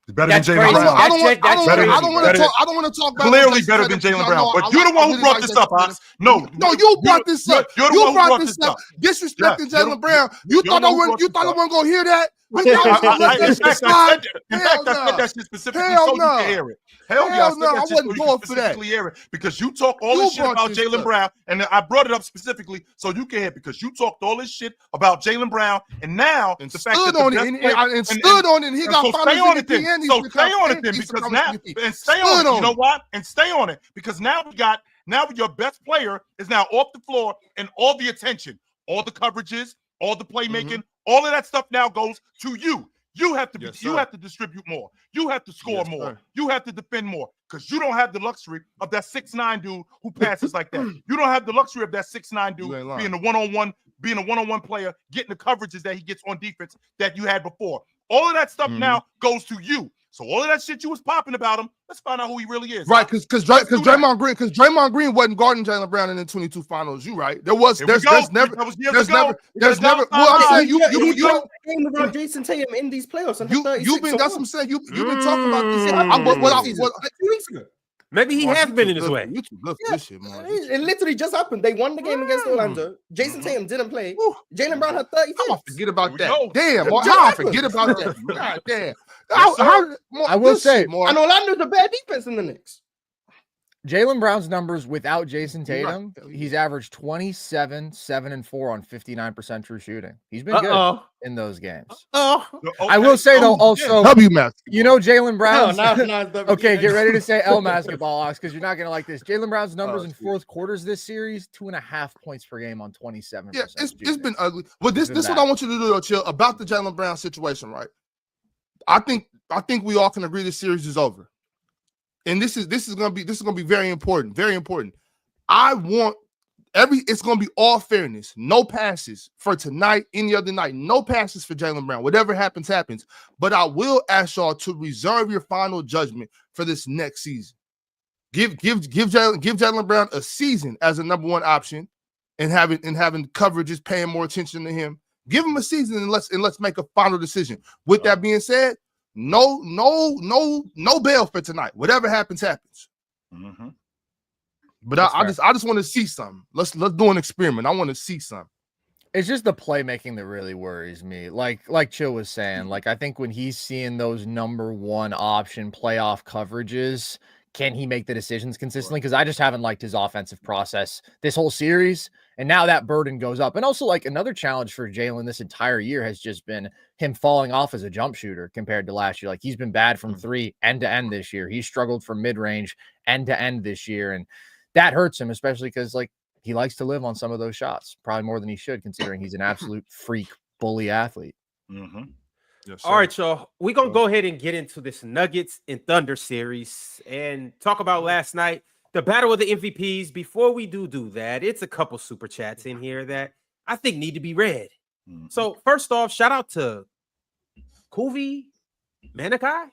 It's better That's than crazy. Jaylen Brown. I don't want That's to crazy, talk. I don't want to talk about Clearly Jason better Tatum than Jaylen because Brown. I But you're the one who really brought like this Jason up, Tatum. Ox. No, You brought this up. You're the You one who brought this up. Disrespecting Yeah, you're Jaylen the- Brown. You you're thought the I one who wasn't. You brought thought I this wasn't gonna hear that. In Let fact, that shit I slide. said that shit specifically Hell so you no. can hear it. Hell yeah, I Hell said no, that I shit so wasn't you going can for that. specifically hear it because you talk all You this shit brought about this Jaylen up. Brown, and I brought it up specifically so you can hear it because you talked all this shit about Jaylen Brown, and now And the fact that stood the on it, best and player- stood on it, and he got so finals stay on it MVP then. and So he's stay on it and then he's because finals now MVP. and stay Stood on it. You on know it. what? And stay on it because now your best player is now off the floor and all the attention, all the coverages, all the playmaking, all of that stuff now goes to you. You have to be, Yes, you sir. have to distribute more. You have to score Yes, more. sir. You have to defend more because you don't have the luxury of that 6'9" dude who passes like that. You don't have the luxury of that 6'9" dude You ain't lying. being a one-on-one player, getting the coverages that he gets on defense that you had before. All of that stuff now goes to you. So all of that shit you was popping about him, let's find out who he really is. Right, huh? because Let's do that. Draymond Green wasn't guarding Jaylen Brown in the 22 finals. You right? There was Here we there's go. never That was years there's ago. never Because there's now never. it's Well, I'm not saying He played a game without Jason Tatum in these playoffs and had 36 that's what I'm saying. You've been talking about this. like 2 weeks ago. Maybe he has been in his way. You too good for this shit, man. It literally just happened. They won the game against Orlando. Jason Tatum didn't play. Woo. Jaylen Brown had 30 How I points. forget about Here that? we go. Damn, It boy, just how I happened. forget about that? God damn. Yes, I will say- And Orlando's a bad defense in the Knicks. Jaylen Brown's numbers without Jason You're right. Tatum, Hell yeah. he's averaged 27, 7, and 4 on 59% true shooting. He's been good Uh-oh. in those games. Oh, I will say though, also, W match. you know, Jaylen Brown's. it's Okay, get ready to say L basketball, Ox, because you're not gonna like this. Jaylen Brown's numbers in shit. fourth quarters this series: 2.5 points per game on 27%. Yeah, it's been ugly. But this been is what bad. I want you to do, though, Chill, about the Jaylen Brown situation, right? I think we all can agree this series is over. And this is gonna be very important. Very important. I want it's gonna be all fairness, no passes for tonight, any other night, no passes for Jaylen Brown. Whatever happens, happens. But I will ask y'all to reserve your final judgment for this next season. Give Jaylen Brown a season as a number one option and having coverages, paying more attention to him. Give him a season and let's make a final decision. With that being said, no bail for tonight. Whatever happens, happens. Mm-hmm. But That's I just want to see something. Let's do an experiment. I want to see something. It's just the playmaking that really worries me. Like Chill was saying, like I think when he's seeing those number one option playoff coverages, can he make the decisions consistently? Because I just haven't liked his offensive process this whole series. And now that burden goes up. And also, like, another challenge for Jaylen this entire year has just been him falling off as a jump shooter compared to last year. Like, he's been bad from three end to end this year. He's struggled from mid-range end to end this year. And that hurts him, especially because, like, he likes to live on some of those shots, probably more than he should, considering he's an absolute freak bully athlete. Mm-hmm. Yes, all right, y'all. We're going to go ahead and get into this Nuggets and Thunder series and talk about last night, the battle of the MVPs. Before we do that, it's a couple super chats in here that I think need to be read. Mm-hmm. So first off, shout out to Kuvi Manikai.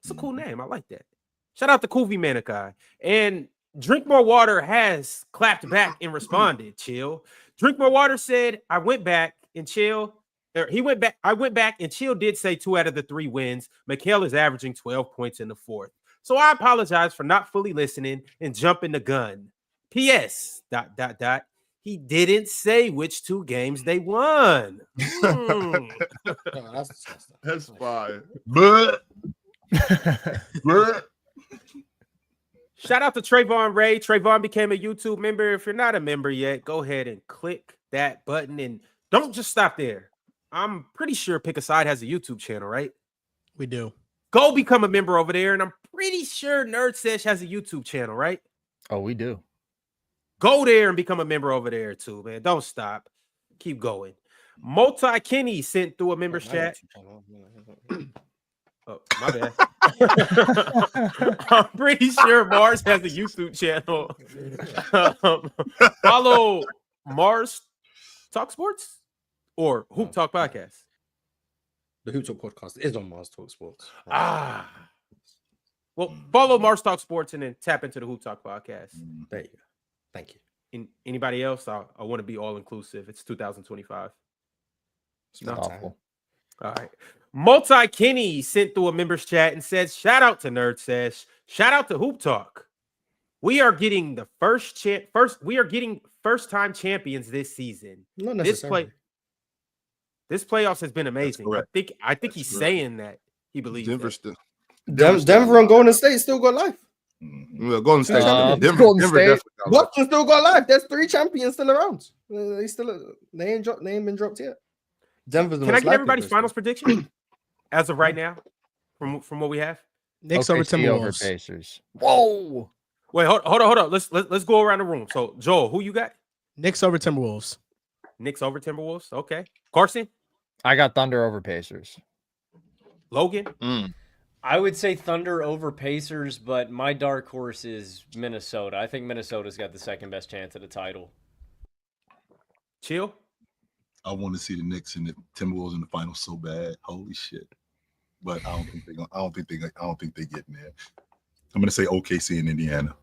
It's a cool name. I like that. Shout out to Kuvi Manikai. And Drink More Water has clapped back and responded. Chill. Drink More Water said, I went back and Chill. He went back. I went back and Chill did say 2 out of the 3 wins. Mikal is averaging 12 points in the fourth. So I apologize for not fully listening and jumping the gun. P.S. ... He didn't say which 2 games they won. That's fine. But Shout out to Trayvon Ray. Trayvon became a YouTube member. If you're not a member yet, go ahead and click that button and don't just stop there. I'm pretty sure Pick a Side has a YouTube channel, right? We do. Go become a member over there, and I'm pretty pretty sure Nerd Sesh has a YouTube channel, right? Oh, we do. Go there and become a member over there too, man. Don't stop. Keep going. Multi Kenny sent through a members chat. Oh, my bad. I'm pretty sure Mars has a YouTube channel. Follow Mars Talk Sports or Hoop Talk Podcast. The Hoop Talk Podcast is on Mars Talk Sports. Well, follow Mars Talk Sports and then tap into the Hoop Talk Podcast. There you go. Thank you. Anybody else? I want to be all inclusive. It's 2025. It's awful. All right. Multi Kenny sent through a members chat and says, shout out to Nerd Sesh. Shout out to Hoop Talk. We are getting the first time champions this season. Not necessarily. This playoffs has been amazing. I think he's saying that he believes Denver that. still. Denver and Golden State still got life. Well, Golden State. Denver Golden State. definitely got life. Boston still got life. There's 3 champions still around. They ain't been dropped yet. Denver's the Can I most get likely everybody's person. finals prediction as of right now from what we have? Knicks over OKC over Timberwolves. Pacers. Whoa. Wait, hold on. Let's go around the room. So, Joel, who you got? Knicks over Timberwolves. Knicks over Timberwolves. Okay. Carson? I got Thunder over Pacers. Logan? I would say Thunder over Pacers, but my dark horse is Minnesota. I think Minnesota's got the second best chance at a title. Chill? I want to see the Knicks and the Timberwolves in the finals so bad. Holy shit! But I don't think they get there. I'm gonna say OKC in Indiana.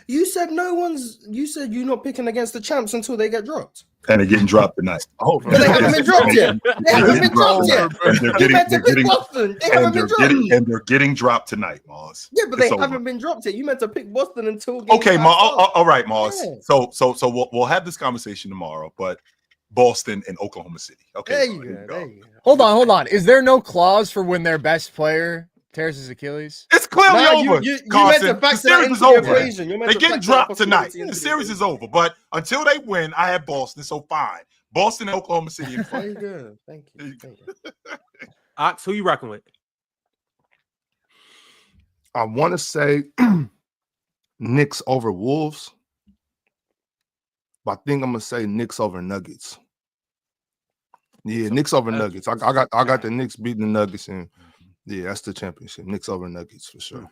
You said you're not picking against the champs until they get dropped. And they're getting dropped tonight. But they haven't been dropped yet. And they're getting dropped tonight, Mars. Yeah, but they haven't been dropped yet. You meant to pick Boston until. Okay, Mars. All right, Mars. Yeah. So we'll have this conversation tomorrow, but Boston and Oklahoma City. Okay. There you go. Hold on. Is there no clause for when their best player tears his Achilles? It's clearly over. You meant to factor that into the equation. They're getting dropped tonight. The series is over. But until they win, I have Boston. So fine. Boston and Oklahoma City. Very good. Thank you. Ox, who you rocking with? I want to say Knicks over Wolves. But I think I'm gonna say Knicks over Nuggets. Yeah, Knicks over Nuggets. I got the Knicks beating the Nuggets, and yeah, that's the championship. Knicks over Nuggets for sure.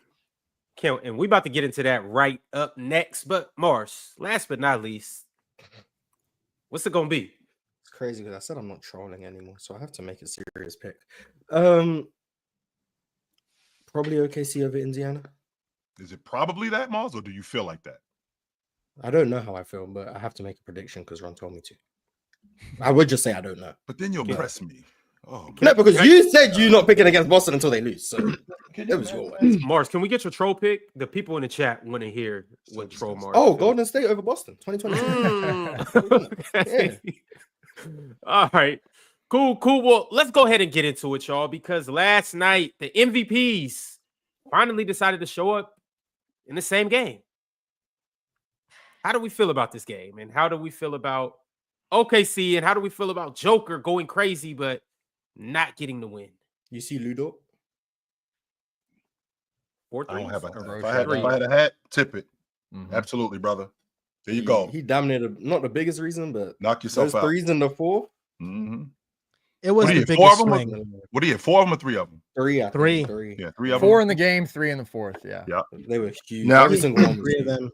And we about to get into that right up next. But Mars, last but not least, what's it gonna be? It's crazy because I said I'm not trolling anymore, so I have to make a serious pick. Probably OKC over Indiana. Is it probably that, Mars, or do you feel like that? I don't know how I feel, but I have to make a prediction because Ron told me to. I would just say I don't know. But then you'll press me. Oh, no, because you said you're not picking against Boston until they lose. So it was your way. Mars, can we get your troll pick? The people in the chat want to hear what troll Mars. Oh, Golden State over Boston, 2020. All right. Cool. Well, let's go ahead and get into it, y'all, because last night the MVPs finally decided to show up in the same game. How do we feel about this game? And how do we feel about OKC? And how do we feel about Joker going crazy but not getting the win? You see Ludo? 4-3. I don't have a hat. If I had a hat, tip it. Mm-hmm. Absolutely, brother. There you go. He dominated, not the biggest reason, but knock yourself out. 3s in the 4. Mm-hmm. It was the biggest swing. What do you have? 4 of them or 3 of them? 3. Yeah, 3 of them. 4 in the game, 3 in the 4th. Yeah. They were huge. Now, every single one. 3 of them.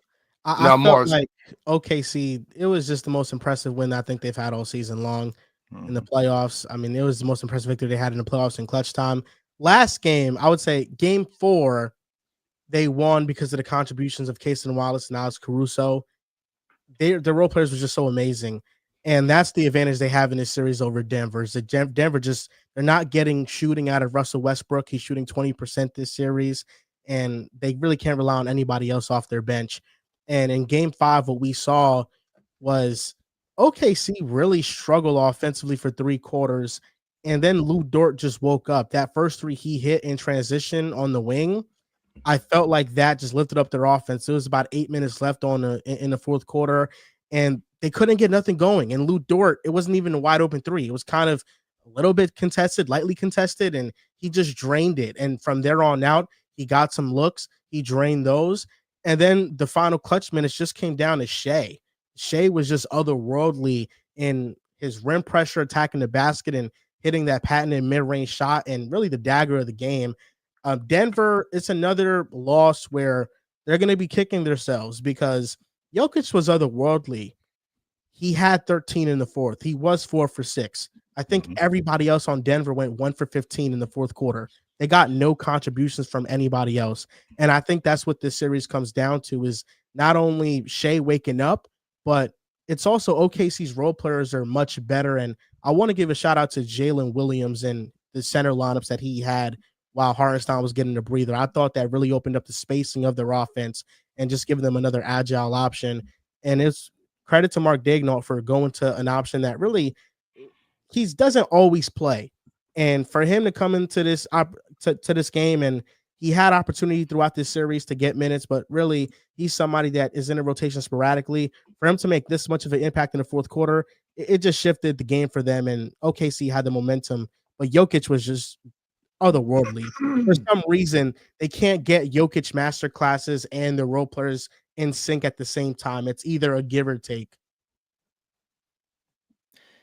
I felt Mars, like OKC, it was just the most impressive win I think they've had all season long in the playoffs. I mean, it was the most impressive victory they had in the playoffs in clutch time. Last game, I would say game 4, they won because of the contributions of Casey Wallace and Alex Caruso. The role players were just so amazing. And that's the advantage they have in this series over Denver. Is that Denver they're not getting shooting out of Russell Westbrook. He's shooting 20% this series, and they really can't rely on anybody else off their bench. And in game 5, what we saw was OKC really struggled offensively for 3 quarters. And then Lou Dort just woke up. That first 3 he hit in transition on the wing, I felt like that just lifted up their offense. It was about 8 minutes left in the 4th quarter, and they couldn't get nothing going. And Lou Dort, it wasn't even a wide open 3. It was kind of a little bit contested, lightly contested, and he just drained it. And from there on out, He got some looks. He drained those. And then the final clutch minutes just came down to Shea. Shea was just otherworldly in his rim pressure, attacking the basket and hitting that patented mid-range shot, and really the dagger of the game. Denver, it's another loss where they're going to be kicking themselves because Jokic was otherworldly. He had 13 in the fourth. He was 4 for 6. I think everybody else on Denver went 1 for 15 in the fourth quarter. They got no contributions from anybody else. And I think that's what this series comes down to, is not only Shea waking up, but it's also OKC's role players are much better. And I want to give a shout out to Jalen Williams and the center lineups that he had while Hartenstein was getting a breather. I thought that really opened up the spacing of their offense and just giving them another agile option. And it's credit to Mark Daigneault for going to an option that really he doesn't always play. And for him to come into this to this game, and he had opportunity throughout this series to get minutes, but really he's somebody that is in a rotation sporadically. For him to make this much of an impact in the fourth quarter, it just shifted the game for them. And OKC had the momentum, but Jokic was just otherworldly. For some reason, they can't get Jokic master classes and the role players in sync at the same time. It's either a give or take.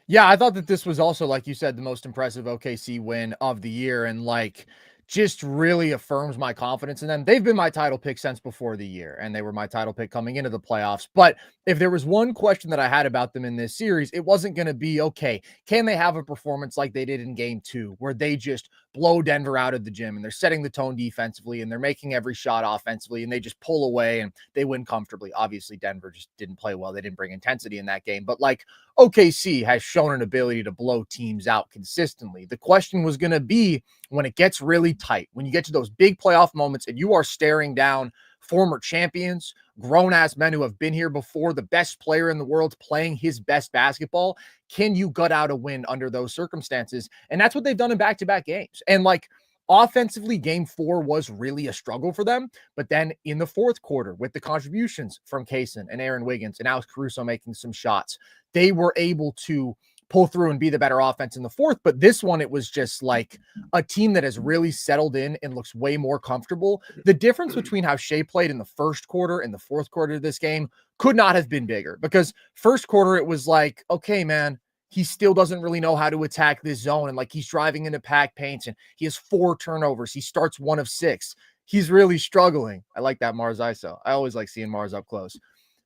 Yeah, I thought that this was also, like you said, the most impressive OKC win of the year, and like just really affirms my confidence in them. They've been my title pick since before the year, and they were my title pick coming into the playoffs. But if there was one question that I had about them in this series, it wasn't going to be, okay, can they have a performance like they did in game 2, where they just blow Denver out of the gym and they're setting the tone defensively and they're making every shot offensively and they just pull away and they win comfortably. Obviously, Denver just didn't play well. They didn't bring intensity in that game. But like OKC has shown an ability to blow teams out consistently. The question was going to be when it gets really tight, when you get to those big playoff moments and you are staring down former champions, grown-ass men who have been here before, the best player in the world playing his best basketball, can you gut out a win under those circumstances? And that's what they've done in back-to-back games. And like offensively, game 4 was really a struggle for them. But then in the fourth quarter, with the contributions from Kaysen and Aaron Wiggins and Alex Caruso making some shots, they were able to pull through and be the better offense in the fourth. But this one, it was just like a team that has really settled in and looks way more comfortable. The difference between how Shea played in the first quarter and the fourth quarter of this game could not have been bigger, because first quarter, it was like, okay, man, he still doesn't really know how to attack this zone. And like, he's driving into pack paints and he has 4 turnovers. He starts 1 of 6. He's really struggling. I like that Mars ISO. I always like seeing Mars up close.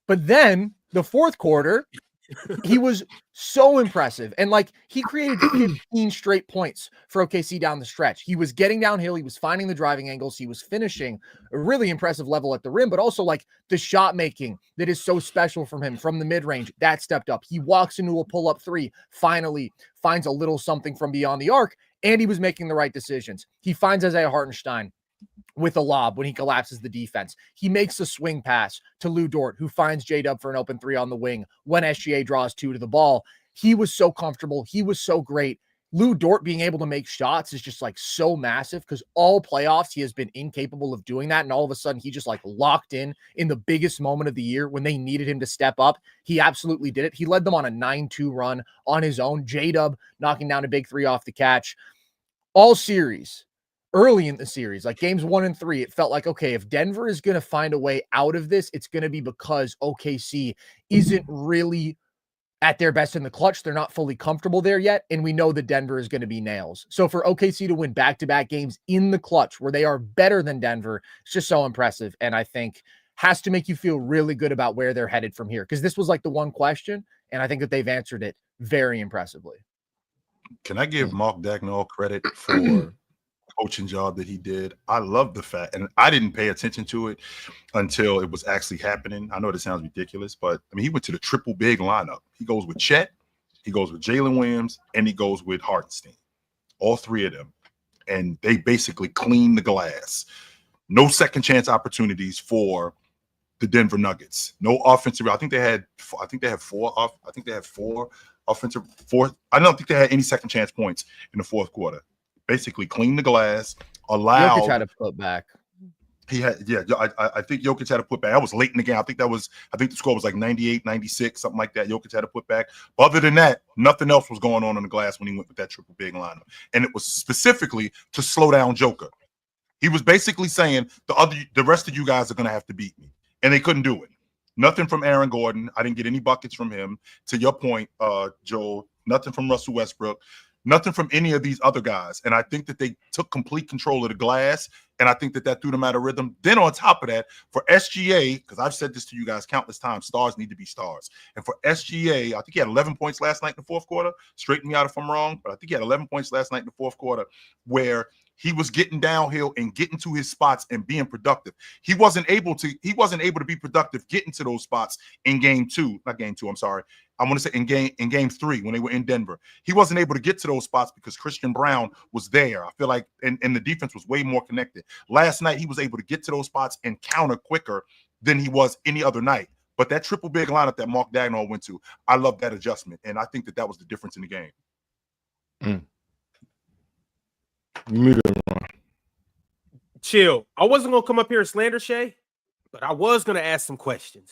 But then the fourth quarter, he was so impressive. And like, he created 15 straight points for OKC down the stretch. He was getting downhill. He was finding the driving angles. He was finishing a really impressive level at the rim, but also like the shot making that is so special from him from the mid-range, that stepped up. He walks into a pull-up 3, finally finds a little something from beyond the arc, and he was making the right decisions. He finds Isaiah Hartenstein with a lob when he collapses the defense. He makes a swing pass to Lou Dort, who finds J-Dub for an open 3 on the wing when SGA draws 2 to the ball. He was so comfortable. He was so great. Lou Dort being able to make shots is just like so massive, because all playoffs he has been incapable of doing that. And all of a sudden he just like locked in the biggest moment of the year when they needed him to step up. He absolutely did it. He led them on a 9-2 run on his own. J-Dub knocking down a big 3 off the catch. All series, early in the series, like games 1 and 3, it felt like, okay, if Denver is going to find a way out of this, it's going to be because OKC isn't really at their best in the clutch. They're not fully comfortable there yet. And we know that Denver is going to be nails. So for OKC to win back-to-back games in the clutch where they are better than Denver, it's just so impressive. And I think has to make you feel really good about where they're headed from here, because this was like the one question, and I think that they've answered it very impressively. Can I give Mark Daigneault credit for coaching job that he did? I love the fact, and I didn't pay attention to it until it was actually happening. I know that sounds ridiculous, but I mean, he went to the triple big lineup. He goes with Chet, he goes with Jalen Williams, and he goes with Hartenstein. All 3 of them. And they basically clean the glass. No second chance opportunities for the Denver Nuggets. No offensive. I think they had 4 offensive. I don't think they had any second chance points in the fourth quarter. Basically clean the glass, allow. Jokic had to put back. He had, yeah. I think Jokic had to put back. That was late in the game. I think the score was like 98, 96, something like that. Jokic had to put back. But other than that, nothing else was going on the glass when he went with that triple big lineup. And it was specifically to slow down Joker. He was basically saying the rest of you guys are going to have to beat me, and they couldn't do it. Nothing from Aaron Gordon. I didn't get any buckets from him. To your point, Joel, nothing from Russell Westbrook. Nothing from any of these other guys. And I think that they took complete control of the glass, and I think that threw them out of rhythm. Then on top of that, for SGA, because I've said this to you guys countless times, stars need to be stars. And for SGA, I think he had 11 points last night in the fourth quarter. Straighten me out if I'm wrong, but I think he had 11 points last night in the fourth quarter where he was getting downhill and getting to his spots and being productive. He wasn't able to be productive getting to those spots in game 2. Not game 2, I'm sorry. I want to say in game 3 when they were in Denver. He wasn't able to get to those spots because Christian Brown was there. I feel like and the defense was way more connected. Last night he was able to get to those spots and counter quicker than he was any other night. But that triple big lineup that Mark Dagnall went to, I love that adjustment. And I think that was the difference in the game. Chill. I wasn't going to come up here and slander Shea, but I was going to ask some questions.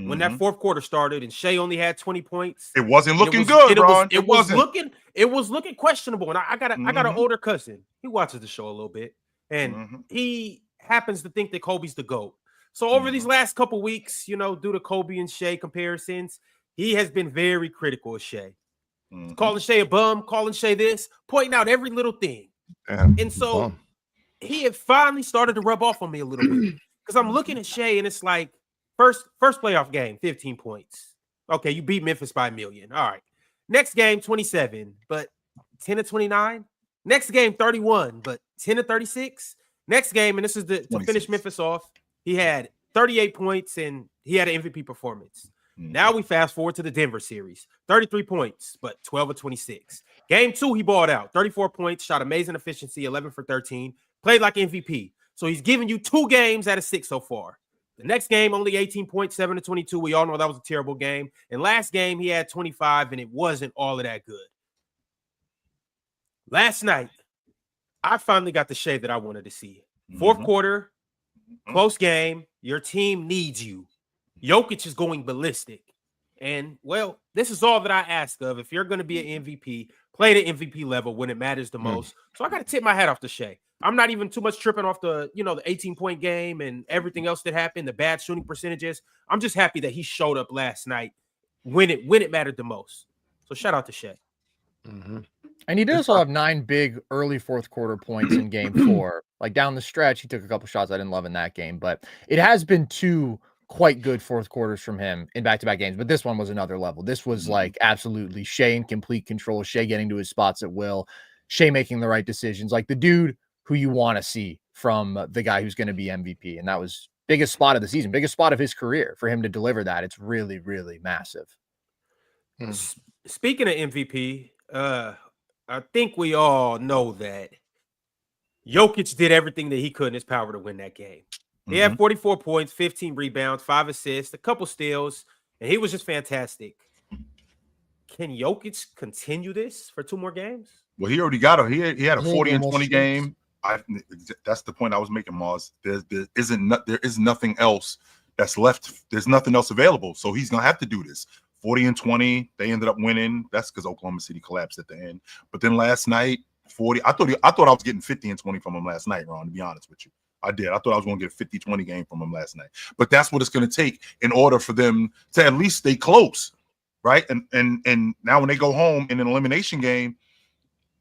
When that fourth quarter started and Shea only had 20 points, it wasn't looking good, Ron. It was looking questionable. And I got an older cousin. He watches the show a little bit, and he happens to think that Kobe's the GOAT. So over these last couple weeks, due to Kobe and Shea comparisons, he has been very critical of Shea. Calling Shea a bum, calling Shea this, pointing out every little thing. And so he had finally started to rub off on me a little bit because I'm looking at Shea and it's like, First playoff game, 15 points. Okay, you beat Memphis by 1 million. All right. Next game, 27, but 10 to 29. Next game, 31, but 10 to 36. Next game, and this is to finish Memphis off, he had 38 points and he had an MVP performance. Now we fast forward to the Denver series. 33 points, but 12 of 26. Game 2, he balled out. 34 points, shot amazing efficiency, 11 for 13. Played like MVP. So he's giving you 2 games out of 6 so far. The next game, only 18 points, 7 to 22. We all know that was a terrible game. And last game, he had 25, and it wasn't all of that good. Last night, I finally got the Shea that I wanted to see. Fourth quarter, close game. Your team needs you. Jokic is going ballistic. And, well, this is all that I ask of. If you're going to be an MVP, play the MVP level when it matters the most. So I got to tip my hat off to Shea. I'm not even too much tripping off the 18-point game and everything else that happened, the bad shooting percentages. I'm just happy that he showed up last night when it mattered the most. So shout out to Shea. And he did also have 9 big early fourth quarter points in game 4. Like down the stretch, he took a couple shots I didn't love in that game, but it has been 2 quite good fourth quarters from him in back-to-back games. But this one was another level. This was like absolutely Shea in complete control, Shea getting to his spots at will, Shea making the right decisions. Like the dude who you want to see from the guy who's going to be MVP. And that was biggest spot of the season, biggest spot of his career. For him to deliver that, it's really, really massive. Speaking of MVP, I think we all know that Jokic did everything that he could in his power to win that game. He had 44 points, 15 rebounds, 5 assists, a couple steals, and he was just fantastic. Can Jokic continue this for 2 more games? Well, he already got it. He had a 40 and 20 game. That's the point I was making, Mars. There is nothing else that's left. There's nothing else available. So he's gonna have to do this. 40 and 20. They ended up winning. That's because Oklahoma City collapsed at the end. But then last night, 40. I thought I was getting 50 and 20 from him last night, Ron, to be honest with you. I did. I thought I was going to get a 50-20 game from him last night. But that's what it's going to take in order for them to at least stay close, right? And now when they go home in an elimination game,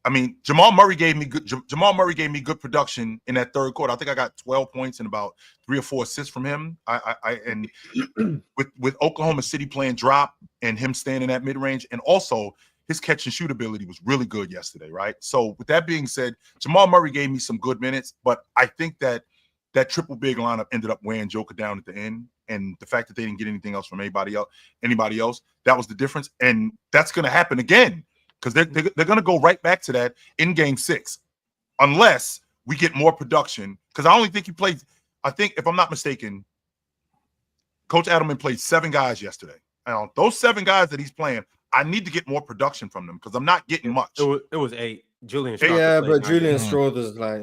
I mean, Jamal Murray gave me good production in that third quarter. I think I got 12 points and about 3 or 4 assists from him. And with Oklahoma City playing drop and him staying in that mid-range, and also his catch and shoot ability was really good yesterday, right? So with that being said, Jamal Murray gave me some good minutes, but I think that triple big lineup ended up wearing Joker down at the end. And the fact that they didn't get anything else from anybody else, that was the difference. And that's going to happen again, because they're going to go right back to that in game 6, unless we get more production. Because I only think he played, I think, if I'm not mistaken, Coach Adelman played 7 guys yesterday. Now, those 7 guys that he's playing, I need to get more production from them because I'm not getting much. It was 8. Julian Strawther. Yeah, but Julian Strawther's like,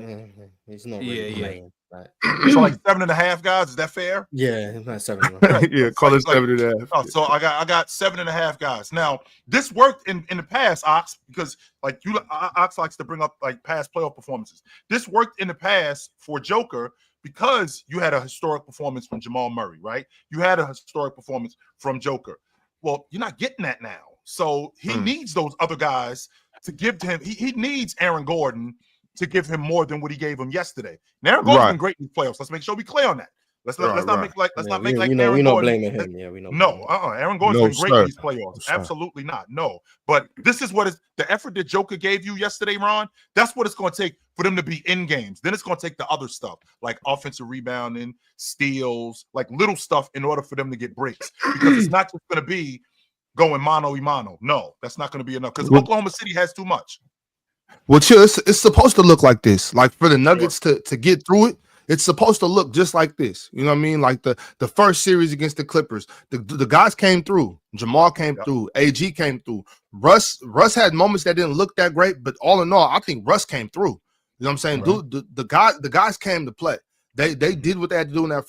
he's not really playing. Right. So like 7.5 guys. Is that fair? Yeah, not 7. Yeah, call it 7.5. Oh, so I got 7.5 guys. Now this worked in the past, Ox, because like Ox likes to bring up like past playoff performances. This worked in the past for Joker because you had a historic performance from Jamal Murray, right? You had a historic performance from Joker. Well, you're not getting that now. So he needs those other guys to give to him. He needs Aaron Gordon to give him more than what he gave him yesterday. Now, Aaron Gordon's been great in these playoffs. Let's make sure we clear on that. Let's not make like Aaron Gordon. Blaming him. Yeah, we know. No, Aaron Gordon's been great in these playoffs. Absolutely not. No, but this is what is the effort that Joker gave you yesterday, Ron. That's what it's going to take for them to be in games. Then it's going to take the other stuff like offensive rebounding, steals, like little stuff in order for them to get breaks. Because it's not just going to be going mano a mano. No, that's not going to be enough because Oklahoma City has too much. Well, Chill, it's supposed to look like this. Like for the Nuggets to get through it, it's supposed to look just like this. You know what I mean? Like the first series against the Clippers, the guys came through. Jamal came through. AG came through. Russ had moments that didn't look that great, but all in all, I think Russ came through. You know what I'm saying? Right. The guys came to play. They did what they had to do in that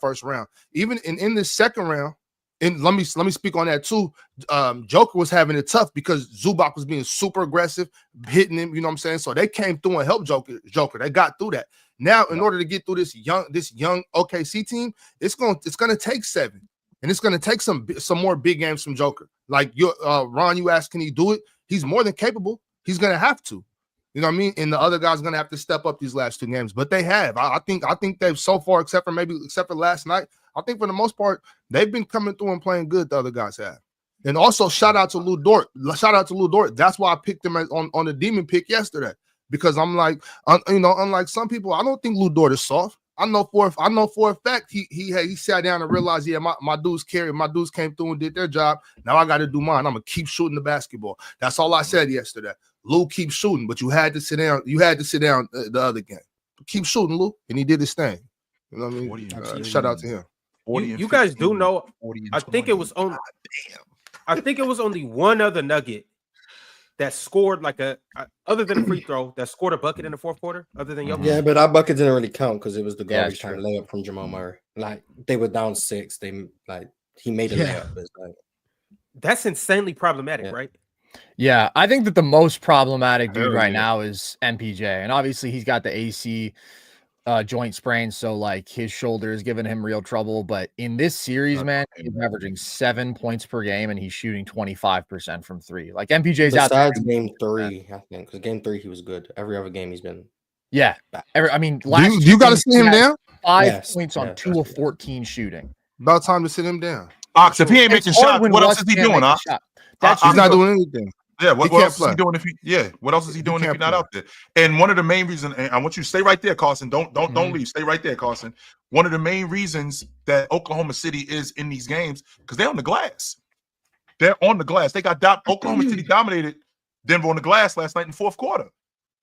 first round. Even in this second round. And let me speak on that too. Joker was having it tough because Zubac was being super aggressive, hitting him. You know what I'm saying? So they came through and helped Joker. They got through that. Now, in order to get through this young OKC team, it's gonna take 7, and it's gonna take some more big games from Joker. Like Ron, you asked, can he do it? He's more than capable. He's gonna have to. You know what I mean? And the other guys are gonna have to step up these last 2 games, but they have. I think they've so far, except for last night. I think for the most part, they've been coming through and playing good. The other guys have. And also, shout out to Lou Dort. That's why I picked him on the Demon pick yesterday. Because I'm like, unlike some people, I don't think Lou Dort is soft. I know for a fact he sat down and realized, yeah, my dudes came through and did their job. Now I got to do mine. I'm gonna keep shooting the basketball. That's all I said yesterday. Lou keeps shooting, but you had to sit down. You had to sit down the other game. Keep shooting, Lou, and he did his thing. You know what I mean? Shout out to him. You guys do know. I think it was only one other Nugget that scored like other than a free throw that scored a bucket in the fourth quarter. Other than Jokic. Yeah, but that bucket didn't really count because it was the garbage time layup from Jamal Murray. Like they were down 6. He made a layup. It's like, that's insanely problematic, right? Yeah, I think that the most problematic dude right now is MPJ, and obviously he's got the AC joint sprain, so like his shoulder is giving him real trouble. But in this series, man, he's averaging 7 points per game, and he's shooting 25% from 3. Like MPJ's out there. Besides game 3, I think, because game 3 he was good. Every other game he's been. Yeah, do you got to sit him down? 5 points on 2 of 14 shooting. About time to sit him down. Ox, if he ain't making shots, what else is he doing, Ox? He's not doing anything. Yeah, what else is he doing what else is he doing if he's not out there? And one of the main reasons, and I want you to stay right there, Carson. Don't leave. Stay right there, Carson. One of the main reasons that Oklahoma City is in these games because they're on the glass. They're on the glass. They got Oklahoma City dominated Denver on the glass last night in the fourth quarter.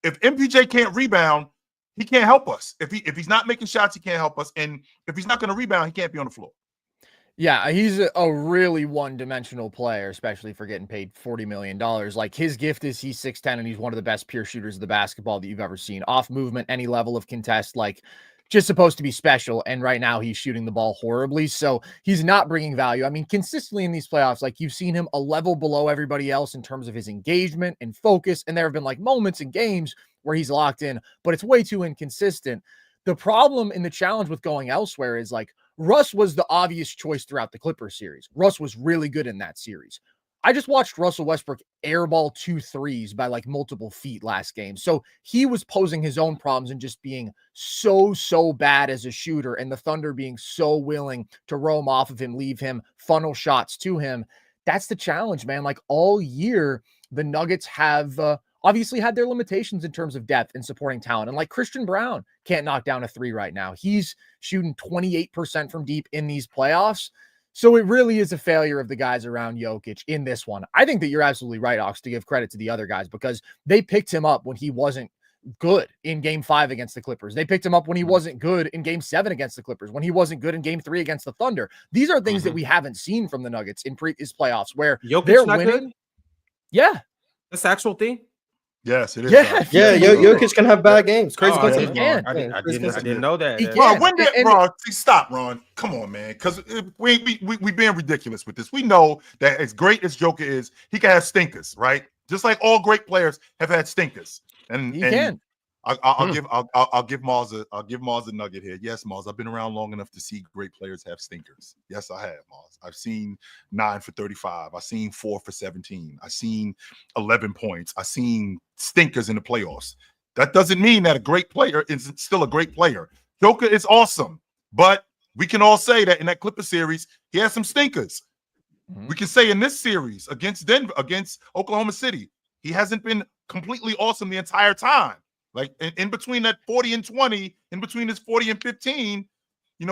If MPJ can't rebound, he can't help us. If he's not making shots, he can't help us. And if he's not going to rebound, he can't be on the floor. Yeah, he's a really one-dimensional player, especially for getting paid $40 million. Like, his gift is he's 6'10", and he's one of the best pure shooters of the basketball that you've ever seen. Off movement, any level of contest, like, just supposed to be special. And right now he's shooting the ball horribly, so he's not bringing value. I mean, consistently in these playoffs, like, you've seen him a level below everybody else in terms of his engagement and focus, and there have been, like, moments in games where he's locked in, but it's way too inconsistent. The problem in the challenge with going elsewhere is, like, Russ was the obvious choice throughout the Clippers series. Russ was really good in that series. I just watched Russell Westbrook airball 2 threes by like multiple feet last game. So he was posing his own problems and just being so bad as a shooter, and the Thunder being so willing to roam off of him, leave him, funnel shots to him. That's the challenge, man. Like, all year, the Nuggets have obviously had their limitations in terms of depth and supporting talent. And like Christian Brown can't knock down a 3 right now. He's shooting 28% from deep in these playoffs. So it really is a failure of the guys around Jokic in this one. I think that you're absolutely right, Ox, to give credit to the other guys because they picked him up when he wasn't good in game 5 against the Clippers. They picked him up when he wasn't good in game 7 against the Clippers, when he wasn't good in game 3 against the Thunder. These are things that we haven't seen from the Nuggets in previous playoffs where Jokic they're not winning. Good? Yeah. That's the actual thing. Yes, it is. Yeah, Jokic can have bad games. Crazy Oh, concept. he can. I didn't know that. Ron, Ron, see, stop, Ron. Come on, man. Because we being ridiculous with this. We know that as great as Joker is, he can have stinkers, right? Just like all great players have had stinkers. And he can. I'll give Mars a nugget here. Yes, Mars, I've been around long enough to see great players have stinkers. Yes, I have, Mars. I've seen 9 for 35. I've seen 4 for 17. I've seen 11 points. I've seen stinkers in the playoffs. That doesn't mean that a great player is still a great player. Joker is awesome, but we can all say that in that Clipper series, he has some stinkers. Mm-hmm. We can say in this series against Oklahoma City, he hasn't been completely awesome the entire time. Like in between that 40 and 20, in between his 40 and 15,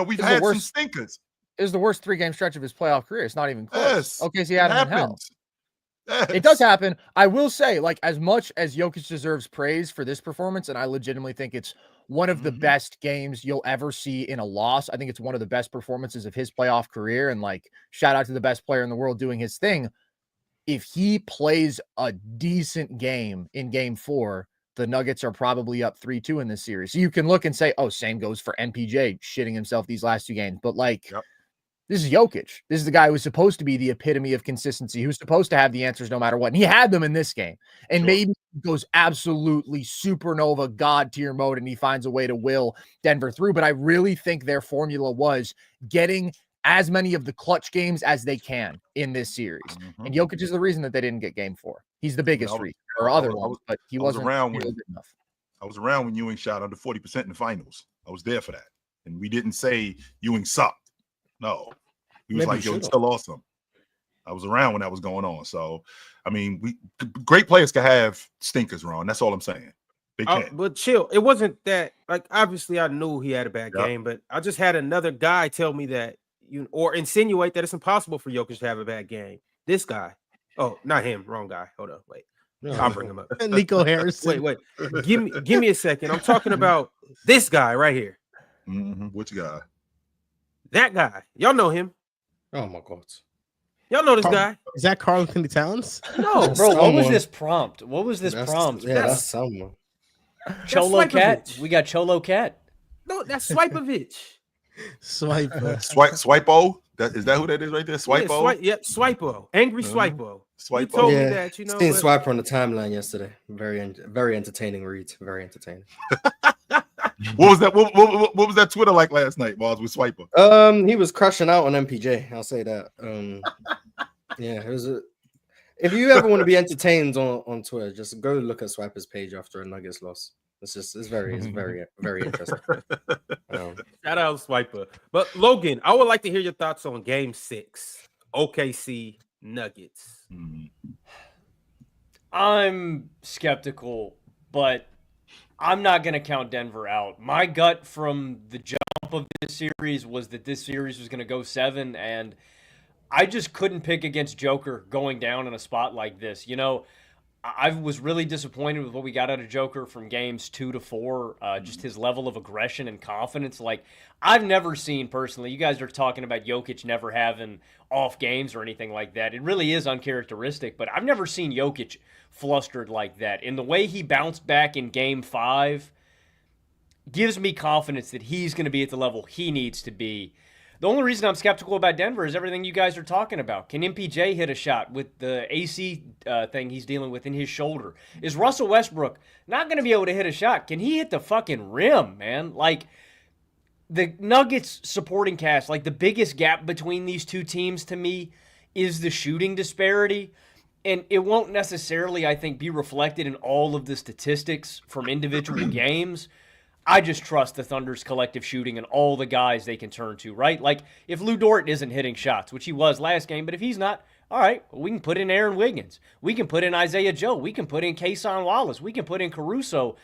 we've had some stinkers. It was the worst 3-game stretch of his playoff career. It's not even close. Yes, okay, so he had him in hell. Yes. It does happen. I will say, like, as much as Jokic deserves praise for this performance, and I legitimately think it's one of the best games you'll ever see in a loss. I think it's one of the best performances of his playoff career. And, like, shout out to the best player in the world doing his thing. If he plays a decent game in game 4, the Nuggets are probably up 3-2 in this series. So you can look and say, oh, same goes for MPJ shitting himself these last 2 games. But like, This is Jokic. This is the guy who's supposed to be the epitome of consistency, who's supposed to have the answers no matter what. And he had them in this game. And maybe he goes absolutely supernova God tier mode and he finds a way to will Denver through. But I really think their formula was getting as many of the clutch games as they can in this series. And Jokic is the reason that they didn't get game 4. He's the biggest reason. Or other ones, but he wasn't around good enough. I was around when Ewing shot under 40% in the finals. I was there for that. And we didn't say Ewing sucked. No. He was like, yo, he's still awesome. I was around when that was going on. So, I mean, great players can have stinkers, Ron. That's all I'm saying. They can. But chill. It wasn't that, like, obviously I knew he had a bad game, but I just had another guy tell me that or insinuate that it's impossible for Jokic to have a bad game. This guy. Oh, not him. Wrong guy. Hold on. Wait. I'll bring him up. Nico Harrison. Wait. Give me a second. I'm talking about this guy right here. Which guy? That guy. Y'all know him. Oh my God. Y'all know this guy. Is that Karl Anthony Towns? No, bro. What was this prompt? That's someone. Cholo Cat. We got Cholo Cat. No, that's Swipovich. Swipo. Is that who that is right there? Swipo. Yeah, Swipo. Angry Swipo. Swipo. He told me that. Seen Swiper on the timeline yesterday. Very entertaining read. Very entertaining. What was that? What was that Twitter like last night, Mars, with Swiper? He was crushing out on MPJ. I'll say that. Yeah, it was if you ever want to be entertained on Twitter, just go look at Swiper's page after a Nuggets loss. It's very interesting. Shout out Swiper. But Logan, I would like to hear your thoughts on Game 6, OKC Nuggets. I'm skeptical, but I'm not going to count Denver out. My gut from the jump of this series was that this series was going to go 7, and I just couldn't pick against Joker going down in a spot like this. I was really disappointed with what we got out of Joker from games 2 to 4, just his level of aggression and confidence. Like, I've never seen personally, you guys are talking about Jokic never having off games or anything like that. It really is uncharacteristic, but I've never seen Jokic flustered like that. And the way he bounced back in game 5 gives me confidence that he's going to be at the level he needs to be. The only reason I'm skeptical about Denver is everything you guys are talking about. Can MPJ hit a shot with the AC thing he's dealing with in his shoulder? Is Russell Westbrook not going to be able to hit a shot? Can he hit the fucking rim, man? Like, the Nuggets supporting cast, like, the biggest gap between these two teams to me is the shooting disparity. And it won't necessarily, I think, be reflected in all of the statistics from individual games. I just trust the Thunder's collective shooting and all the guys they can turn to, right? Like, if Lou Dort isn't hitting shots, which he was last game, but if he's not, all right, we can put in Aaron Wiggins. We can put in Isaiah Joe. We can put in Kason Wallace. We can put in Caruso.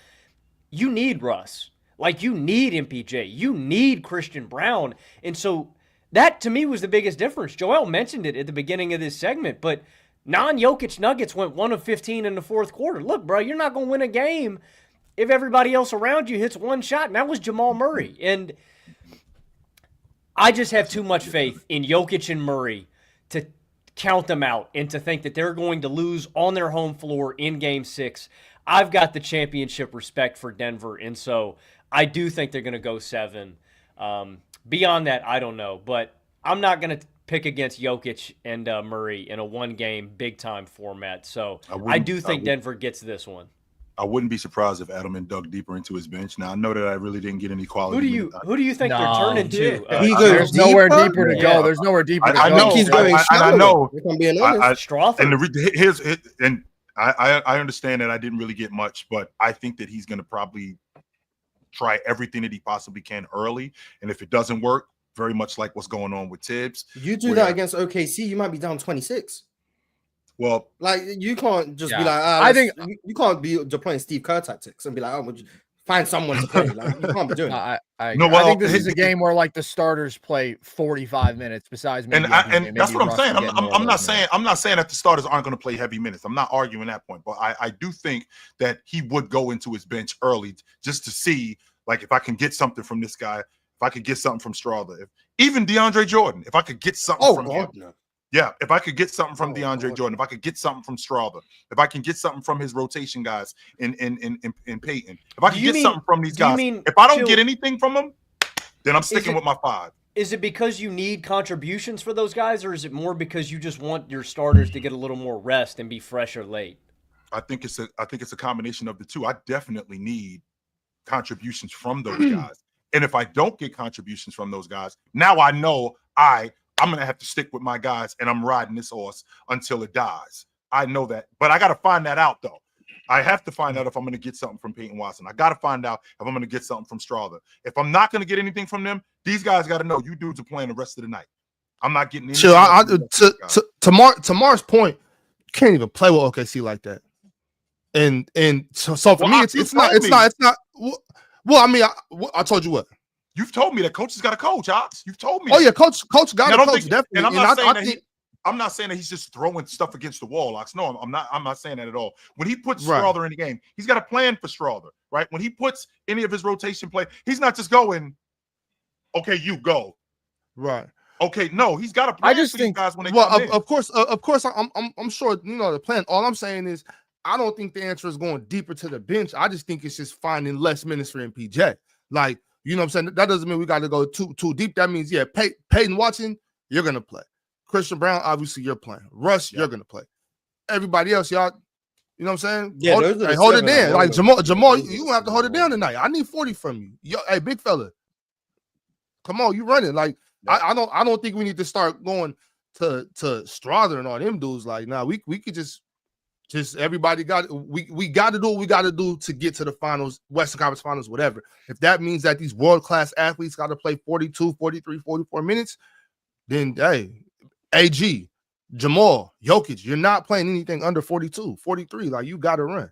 You need Russ. Like, you need MPJ. You need Christian Brown. And so that, to me, was the biggest difference. Joel mentioned it at the beginning of this segment, but non-Jokic Nuggets went 1 of 15 in the fourth quarter. Look, bro, you're not going to win a game if everybody else around you hits one shot, and that was Jamal Murray. And I just have too much faith in Jokic and Murray to count them out and to think that they're going to lose on their home floor in Game 6. I've got the championship respect for Denver, and so I do think they're going to go 7. Beyond that, I don't know, but I'm not going to pick against Jokic and Murray in a one-game big-time format. So I do think Denver gets this one. I wouldn't be surprised if Edelman dug deeper into his bench. Now I know that I really didn't get any quality. Who do you think they're turning to? There's nowhere deeper to go. There's nowhere deeper to go. I know he's going. I know. And I understand that I didn't really get much, but I think that he's going to probably try everything that he possibly can early, and if it doesn't work, very much like what's going on with Tibbs. You do that against OKC, you might be down 26. Well, like you can't just be like, I think you can't be deploying Steve Kerr tactics and be like, would you find someone to play? Like, you can't be doing that. I think this is a game where like the starters play 45 minutes. Besides, maybe and that's what I'm saying. I'm not saying that the starters aren't going to play heavy minutes. I'm not arguing that point, but I do think that he would go into his bench early just to see, like, if I can get something from this guy, if I could get something from Strawther, even DeAndre Jordan, if I could get something from him. No. Yeah, if I could get something from DeAndre Jordan, if I could get something from Strawther, if I can get something from his rotation guys in Peyton, if I can get something from these guys, if I don't get anything from them, then I'm sticking with my 5. Is it because you need contributions for those guys, or is it more because you just want your starters to get a little more rest and be fresher late? I think it's a combination of the two. I definitely need contributions from those guys, and if I don't get contributions from those guys, now I know I'm going to have to stick with my guys, and I'm riding this horse until it dies. I know that, but I got to find that out, though. I have to find out if I'm going to get something from Peyton Watson. I got to find out if I'm going to get something from Strawther. If I'm not going to get anything from them, these guys got to know you dudes are playing the rest of the night. I'm not getting anything. To Mar's point, you can't even play with OKC like that. And so for me, it's not. Well, I mean, I told you what. You've told me that coach has got a coach, Ox. You've told me. Oh yeah, coach got a coach, definitely. And I'm not saying that he's just throwing stuff against the wall, Ox. No, I'm not saying that at all. When he puts Strawther in the game, he's got a plan for Strawther, right? When he puts any of his rotation play, he's not just going, okay, you go. Right. Okay, no, he's got a plan for these guys when they come in. Of course, I'm sure the plan. All I'm saying is I don't think the answer is going deeper to the bench. I just think it's just finding less minutes for MPJ. Like, you know what I'm saying? That doesn't mean we got to go too deep. That means, Peyton Watson, you're going to play. Christian Brown, obviously, you're playing. Russ, you're going to play. Everybody else, y'all, you know what I'm saying? Yeah, hold it down. Like, Jamal, you going to have to hold it down tonight. I need 40 from you. Yo, hey, big fella. Come on, you running. Like, I don't think we need to start going to Strawther and all them dudes. Like, nah, we could just everybody we got to do what we got to do to get to the finals, Western Conference Finals, whatever. If that means that these world-class athletes got to play 42, 43, 44 minutes, then, hey, AG, Jamal, Jokic, you're not playing anything under 42, 43. Like, you got to run.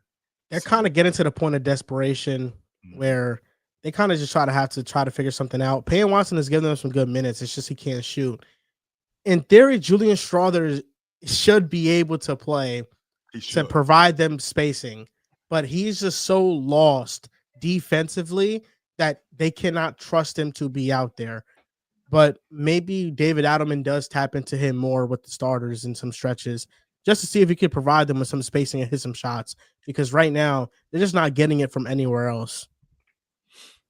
They're kind of getting to the point of desperation where they kind of just try to figure something out. Peyton Watson is giving them some good minutes. It's just he can't shoot. In theory, Julian Strawther should be able to play to provide them spacing, but he's just so lost defensively that they cannot trust him to be out there. But maybe David Adelman does tap into him more with the starters in some stretches just to see if he could provide them with some spacing and hit some shots, because right now they're just not getting it from anywhere else.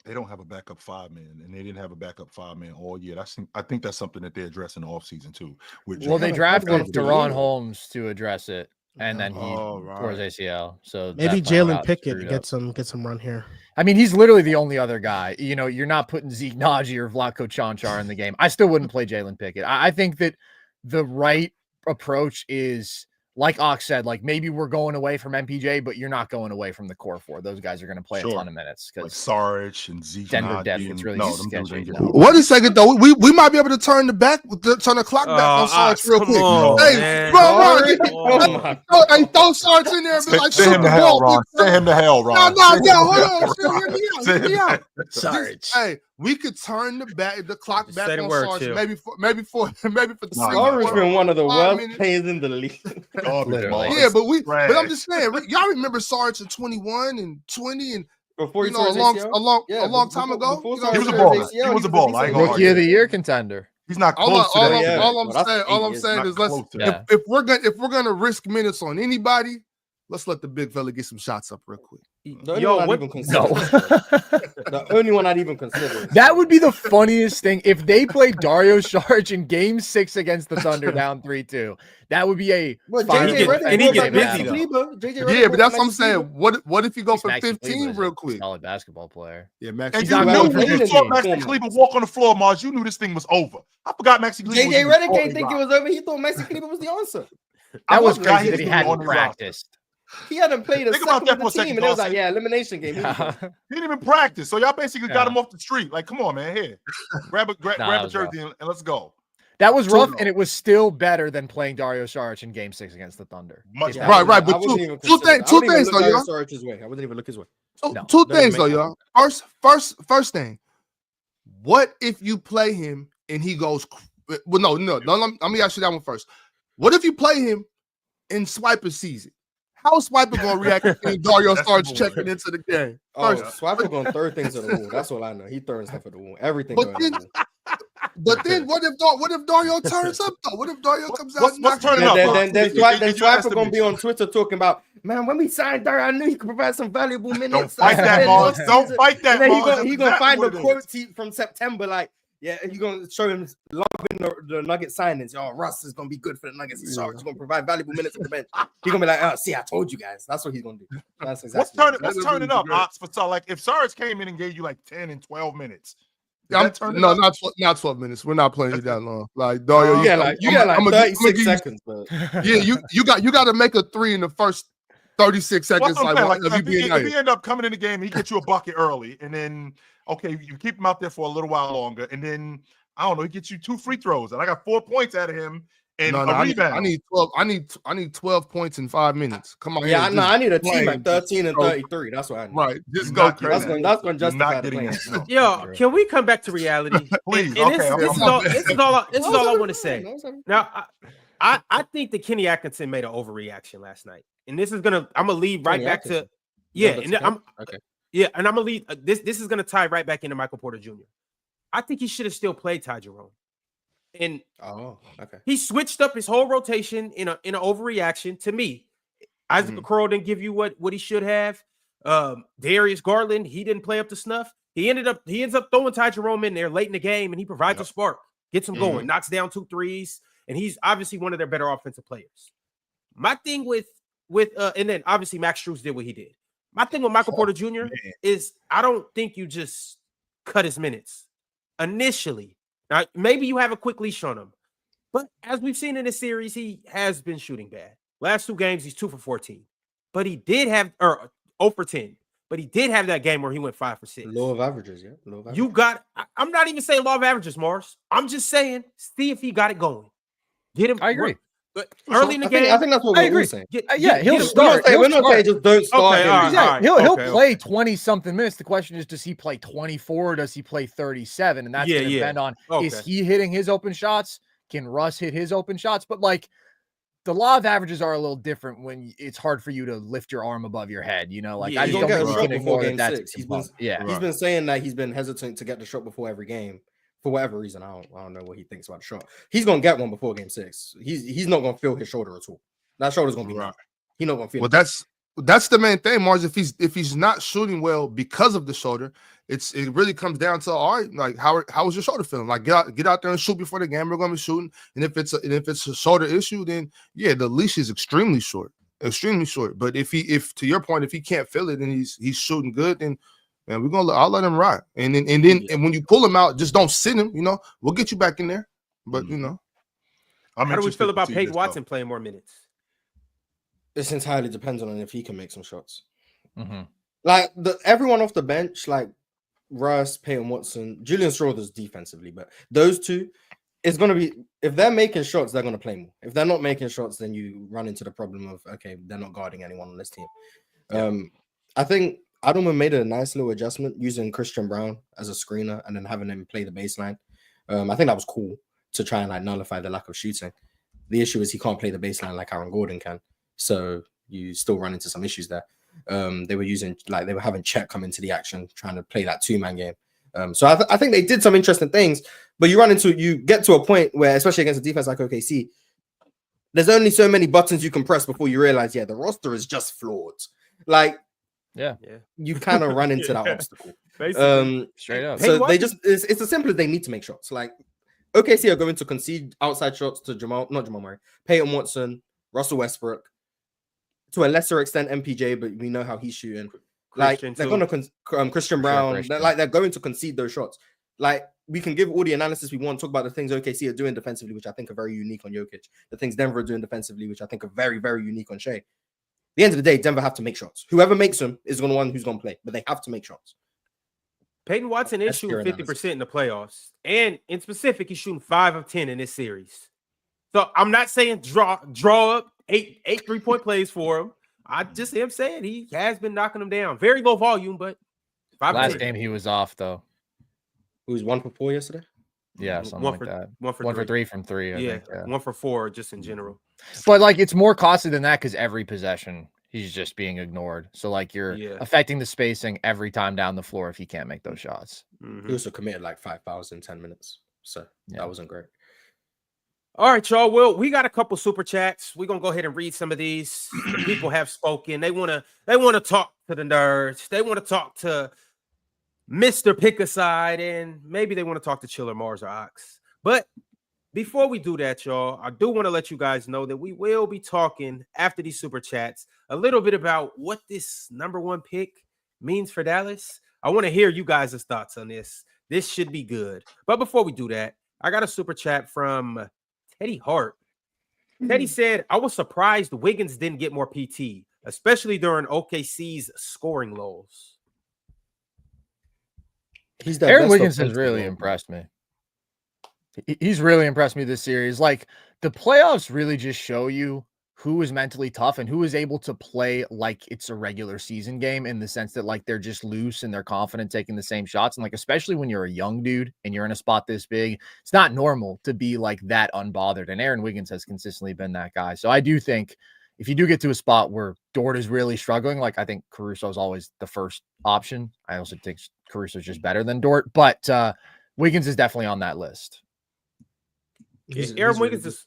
They don't have a backup 5-man, and they didn't have a backup 5-man all year. I think that's something that they address in the offseason too. Well, they drafted Deron Holmes to address it, and then he tore his ACL. So maybe Jalen Pickett get some run here. I mean, he's literally the only other guy. You know, you're not putting Zeke Naji or Vlatko Čančar in the game. I still wouldn't play Jalen Pickett. I think that the right approach is, like Ox said, like maybe we're going away from MPJ, but you're not going away from the core 4. Those guys are going to play a ton of minutes. Like Sarge and Zeke. Denver depth, it's really sketchy. What a second though. We might be able to turn the clock back on Sarge real quick. Hey, throw Sarge in there and be like, send him to hell, Ron. Send him to hell, Ron. Hold on. Hear me out. Sarge. Hey, we could turn the clock back on Sarge. Maybe for the Sarge has been one of the worst players in the league. Yeah, but I'm just saying, y'all remember Sarge in 21 and 20 and before a long time ago. He was a baller. He was a baller. Rookie of the year contender. He's not close to that. All I'm saying is if we're gonna risk minutes on anybody, let's let the big fella get some shots up real quick. The only one I'd even consider. That would be the funniest thing if they played Dario Saric in Game 6 against the Thunder down 3-2. That would be a Yeah, but that's what I'm saying. What if you go for 15 real quick? Solid basketball player. Yeah, Maxi. And you knew when you saw Maxi Kleber walk on the floor, Mars, you knew this thing was over. I forgot Maxi Kleber. JJ Redick didn't think it was over. He thought Maxi Kleber was the answer. That was crazy that he hadn't practiced. He hadn't played a Think about that second with for a the team, second, and it was Dawson. like, elimination game. He didn't even practice, so y'all basically got him off the street. Like, come on, man, here, grab a jersey and let's go. That was rough, and it was still better than playing Dario Saric in Game 6 against the Thunder. Right. But two things though, y'all. I wouldn't even look his way. Two things though, y'all. First thing, what if you play him and he goes? Well, no. Let me ask you that one first. What if you play him in Swiper season? How is Swiper going to react if Dario starts checking into the game? Swiper going to throw things at the wall. That's all I know. He throwing stuff at the wall. Everything. But then what if Dario turns up though? What if Dario comes out? What's turning up? Then Swiper going to be on Twitter talking about, man, when we signed Dario, I knew he could provide some valuable minutes. Don't fight that, Mars. Don't fight that, Mars. He's going to find the quote from September, like, yeah, you're going to show him loving the Nuggets signings. Oh, Russ is going to be good for the Nuggets. He's going to provide valuable minutes on the bench. He's going to be like, oh, see, I told you guys. That's what he's going to do. That's exactly What's turning up, Ox? So, like, if Saric came in and gave you like 10 and 12 minutes. Not 12 minutes. We're not playing you that long. Like, Dario, you got like 36 seconds. But... Yeah, you got to make a three in the first 36 seconds. If he end up coming in the game, he gets you a bucket early, and then okay, you keep him out there for a little while longer, and then I don't know, he gets you 2 free throws, and I got 4 points out of him and a rebound. I need 12 points in 5 minutes. Come on, I need a team at 13 and 33. That's what I need. Right, just go crazy. That's going to justify the plan. Yo, can we come back to reality? Please. This is all I want to say. Now, I think that Kenny Atkinson made an overreaction last night, and this is I'm gonna lead right back to and I'm gonna lead this is gonna tie right back into Michael Porter Jr. I think he should have still played Ty Jerome, and he switched up his whole rotation in an overreaction to me. Isaac Okoro didn't give you what he should have. Darius Garland, he didn't play up to snuff. He ends up throwing Ty Jerome in there late in the game, and he provides a spark, gets him going, knocks down 2 threes. And he's obviously one of their better offensive players. My thing with and then obviously Max Strus did what he did. My thing with Michael Porter Jr. is I don't think you just cut his minutes initially. Now, maybe you have a quick leash on him, but as we've seen in this series, he has been shooting bad. Last 2 games, he's 2 for 14, but he did have 0 for 10. But he did have that game where he went 5 for 6. Law of averages, I'm not even saying law of averages, Mars. I'm just saying, see if he got it going. Get him. I agree. But early in the game, I think that's what we're saying. He'll start. We're not saying just don't start. He'll play 20-something minutes. The question is, does he play 24 or does he play 37? And that's going to depend on, is he hitting his open shots? Can Russ hit his open shots? But like, the law of averages are a little different when it's hard for you to lift your arm above your head. You know, like I don't think you can ignore game that. 6. He's been saying that he's been hesitant to get the shot before every game. For whatever reason, I don't know what he thinks about the shot. He's gonna get one before game 6. He's not gonna feel his shoulder at all. That shoulder's gonna be right. He's not gonna feel. Well, that's the main thing, Mars. If he's not shooting well because of the shoulder, it really comes down to, all right, like how is your shoulder feeling? Like get out there and shoot before the game. We're gonna be shooting, and if it's a shoulder issue, then the leash is extremely short. But if to your point, if he can't feel it and he's shooting good, then. Man, I'll let him ride. And when you pull him out, just don't sit him, we'll get you back in there. But how do we feel about Peyton Watson playing more minutes? It's entirely depends on if he can make some shots. Like everyone off the bench, like Russ, Peyton Watson, Julian Schroeder's defensively, but those two, it's gonna be, if they're making shots, they're gonna play more. If they're not making shots, then you run into the problem of, okay, they're not guarding anyone on this team. I think Adelman made a nice little adjustment using Christian Brown as a screener and then having him play the baseline. I think that was cool to try and like nullify the lack of shooting. The issue is he can't play the baseline like Aaron Gordon can, so you still run into some issues there. They were having Chet come into the action, trying to play that 2-man game. So I think they did some interesting things, but you get to a point where, especially against a defense like OKC, There's only so many buttons you can press before you realize, the roster is just flawed. Like, you kind of run into that obstacle. Straight up. So it's as simple as they need to make shots. Like, OKC are going to concede outside shots to Jamal Murray, Peyton Watson, Russell Westbrook, to a lesser extent MPJ, but we know how he's shooting. Like, they're going to Christian Brown. They're going to concede those shots. Like, we can give all the analysis we want, talk about the things OKC are doing defensively, which I think are very unique on Jokic. The things Denver are doing defensively, which I think are very, very unique on Shea. At the end of the day, Denver have to make shots. Whoever makes them is the one who's going to play, but they have to make shots. Peyton Watson is shooting 50% in the playoffs. And in specific, he's shooting 5 of 10 in this series. So I'm not saying draw up eight 3-point plays for him. I just am saying he has been knocking them down. Very low volume, but 5 last game he was off, though. He was 1 for 4 yesterday? Yeah, something like that. 1 for 3 from 3. I think, 1 for 4 just in general. But like, it's more costly than that because every possession he's just being ignored. So like, you're affecting the spacing every time down the floor if he can't make those shots. He also committed like 5 fouls in 10 minutes, so that wasn't great. All right, y'all. Well, we got a couple super chats. We're gonna go ahead and read some of these. People have spoken. They wanna talk to the nerds. They want to talk to Mr. Pick a Side, and maybe they want to talk to Chiller, Mars, or Ox. But before we do that, y'all, I do want to let you guys know that we will be talking after these super chats a little bit about what this #1 pick means for Dallas. I want to hear you guys' thoughts on this. This should be good. But before we do that, I got a super chat from Teddy Hart. Teddy said, I was surprised Wiggins didn't get more PT, especially during OKC's scoring lows. Aaron Wiggins has really impressed me. He's really impressed me this series. Like, the playoffs really just show you who is mentally tough and who is able to play like it's a regular season game, in the sense that like they're just loose and they're confident taking the same shots. And like, especially when you're a young dude and you're in a spot this big, it's not normal to be like that unbothered. And Aaron Wiggins has consistently been that guy. So I do think if you do get to a spot where Dort is really struggling, like I think Caruso is always the first option. I also think Caruso is just better than Dort, but Wiggins is definitely on that list. Aaron Wiggins is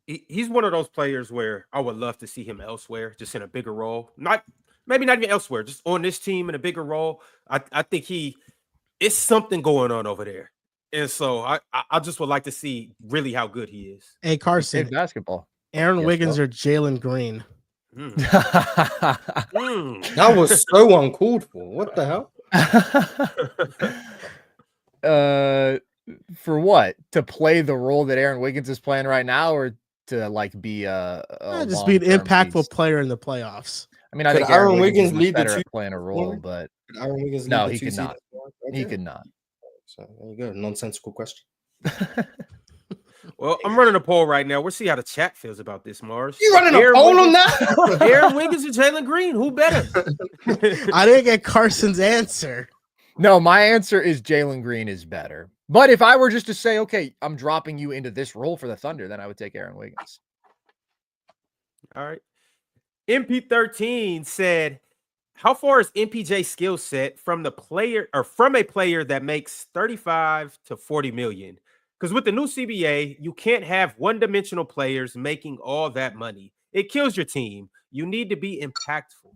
he's one of those players where I would love to see him elsewhere, just in a bigger role. Maybe not even elsewhere, just on this team in a bigger role. I think it's something going on over there. And so I just would like to see really how good he is. Hey, Carson. Basketball. Aaron Wiggins or Jalen Green? That was so uncalled for. What the hell? For what? To play the role that Aaron Wiggins is playing right now, or to like be just be an impactful player in the playoffs? I mean, I think Aaron Wiggins lead better at playing a role, but Aaron Wiggins no, he could not. He could not. So there you go. Nonsensical question. Well, I'm running a poll right now. We'll see how the chat feels about this, Mars. You running a poll on that? Aaron Wiggins or Jalen Green? Who better? I didn't get Carson's answer. No, my answer is Jalen Green is better. But if I were just to say, okay, I'm dropping you into this role for the Thunder, then I would take Aaron Wiggins. All right. MP13 said, how far is MPJ's skill set from a player that makes 35 to 40 million? Because with the new CBA, you can't have one-dimensional players making all that money. It kills your team. You need to be impactful.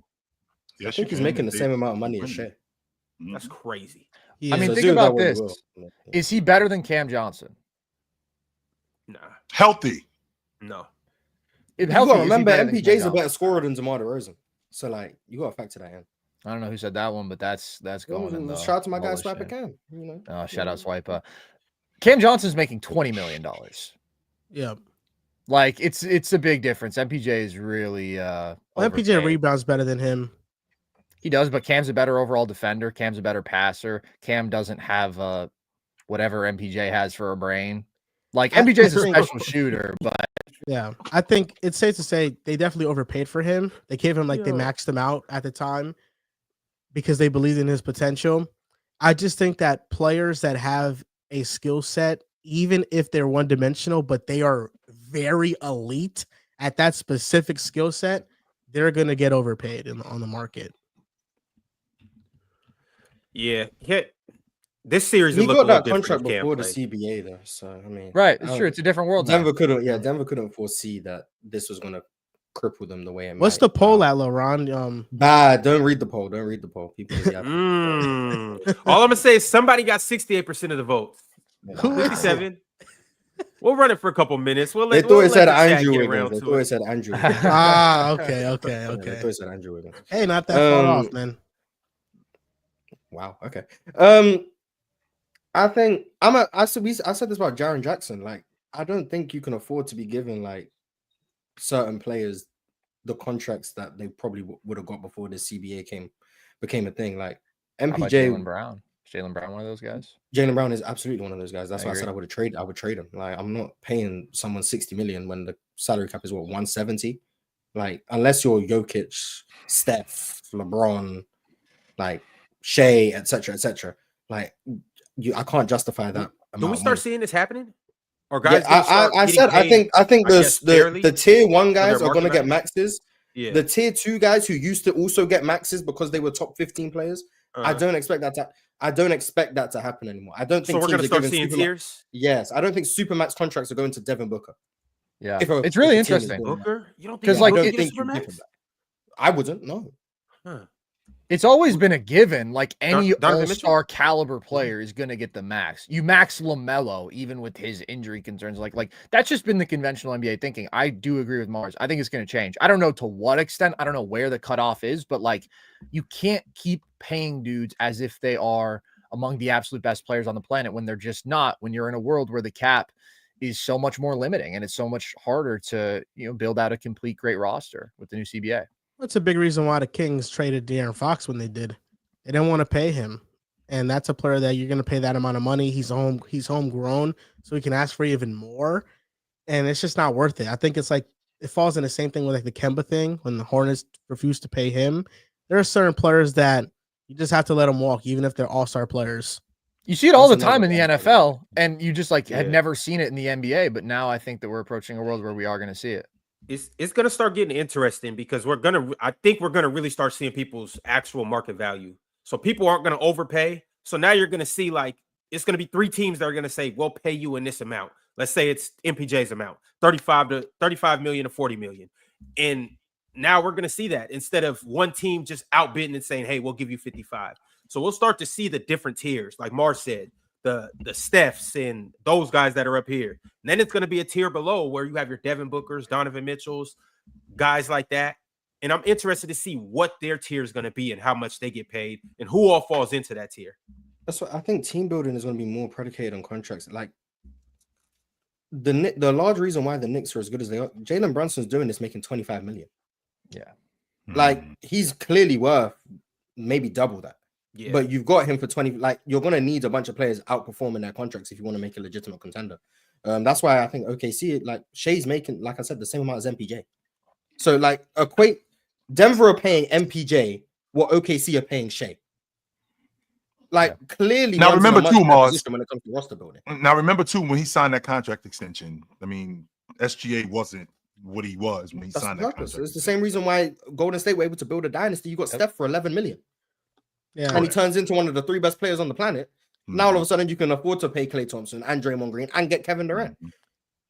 Yes, I think he's making the same amount of money as Shea. That's crazy. I mean, think about this. Is he better than Cam Johnson? Nah. Healthy? No. You gotta remember, MPJ's a better scorer than DeMar DeRozan. So, like, you gotta factor that in. I don't know who said that one, but that's going in. Shout out to my guy Swiper Cam. You know? Shout out Swiper. Cam Johnson's making $20 million. Yeah. Like, it's a big difference. MPJ is really MPJ rebounds better than him. He does, but Cam's a better overall defender. Cam's a better passer. Cam doesn't have whatever MPJ has for a brain. Like, MPJ's a special shooter, but yeah, I think it's safe to say they definitely overpaid for him. They gave him they maxed him out at the time because they believed in his potential. I just think that players that have a skill set, even if they're one-dimensional, but they are very elite at that specific skill set, they're going to get overpaid on the market. Yeah. This series He will look got a little that different contract if Cam before the plays. CBA though, so I mean, Right, it's true. It's a different world now. Denver couldn't foresee that this was gonna cripple them the way it What's might. the poll at, LeRon? Bad. Don't read the poll. Don't read the poll. People is yapping. All I'm gonna say is somebody got 68% of the votes. Who is 57. We'll run it for a couple minutes. They thought it said Andrew Wiggins. They thought it said Andrew Wiggins. Okay. Yeah, they Okay. thought it said Andrew Wiggins. Hey, not that far off, man. Wow. Okay. I think I said this about Jaren Jackson. Like, I don't think you can afford to be giving like certain players the contracts that they probably would have got before the CBA became a thing. Like MPJ, Jaylen Brown. Jaylen Brown, one of those guys. Jaylen Brown is absolutely one of those guys. That's why I agree. said I would trade him. Like, I'm not paying someone 60 million when the salary cap is 170. Like, unless you're Jokic, Steph, LeBron, like Shea, etc. Like, I can't justify that. Do we start seeing this happening? Or Yeah, I think the tier 1 guys are gonna get maxes. Yeah. The tier 2 guys who used to also get maxes because they were top 15 players. I don't expect that to happen anymore. I don't think so. We're gonna start seeing tiers. Yes, I don't think supermax contracts are going to Devin Booker. Yeah, it's really interesting. Booker, you don't think? Because like, I wouldn't. No. Huh. It's always been a given. Like any Donovan all-star caliber player is going to get the max. You max LaMelo, even with his injury concerns. Like that's just been the conventional NBA thinking. I do agree with Mars. I think it's going to change. I don't know to what extent. I don't know where the cutoff is, but like you can't keep paying dudes as if they are among the absolute best players on the planet when they're just not. When you're in a world where the cap is so much more limiting and it's so much harder to build out a complete great roster with the new CBA. That's a big reason why the Kings traded De'Aaron Fox when they did. They didn't want to pay him, and that's a player that you're going to pay that amount of money. He's homegrown, so he can ask for even more, and it's just not worth it. I think it's like it falls in the same thing with like the Kemba thing when the Hornets refused to pay him. There are certain players that you just have to let them walk, even if they're all-star players. You see it all the time in the NFL, and you just had never seen it in the NBA, but now I think that we're approaching a world where we are going to see it. It's going to start getting interesting because I think we're going to really start seeing people's actual market value. So people aren't going to overpay. So now you're going to see like it's going to be 3 teams that are going to say, we'll pay you in this amount. Let's say it's MPJ's amount, 35 million to 40 million. And now we're going to see that instead of one team just outbidding and saying, hey, we'll give you 55. So we'll start to see the different tiers. Like Mars said, the Stephs and those guys that are up here. And then it's going to be a tier below where you have your Devin Bookers, Donovan Mitchells, guys like that. And I'm interested to see what their tier is going to be and how much they get paid and who all falls into that tier. That's what I think. Team building is going to be more predicated on contracts. Like the large reason why the Knicks are as good as they are, Jalen Brunson's doing this making 25 million. Yeah. Like he's clearly worth maybe double that. Yeah. But you've got him for 20. Like you're going to need a bunch of players outperforming their contracts if you want to make a legitimate contender. That's why I think OKC, like Shea's making, like I said, the same amount as MPJ. So like equate Denver are paying MPJ what OKC are paying Shea. Like clearly. Now remember too, Mars, when it comes to roster building. Now remember too, when he signed that contract extension, I mean, SGA wasn't what he was when he signed that contract. It's the same reason why Golden State were able to build a dynasty. You got Steph for 11 million. Yeah. And he turns into one of the 3 best players on the planet. Now all of a sudden you can afford to pay Klay Thompson and Draymond Green and get Kevin Durant.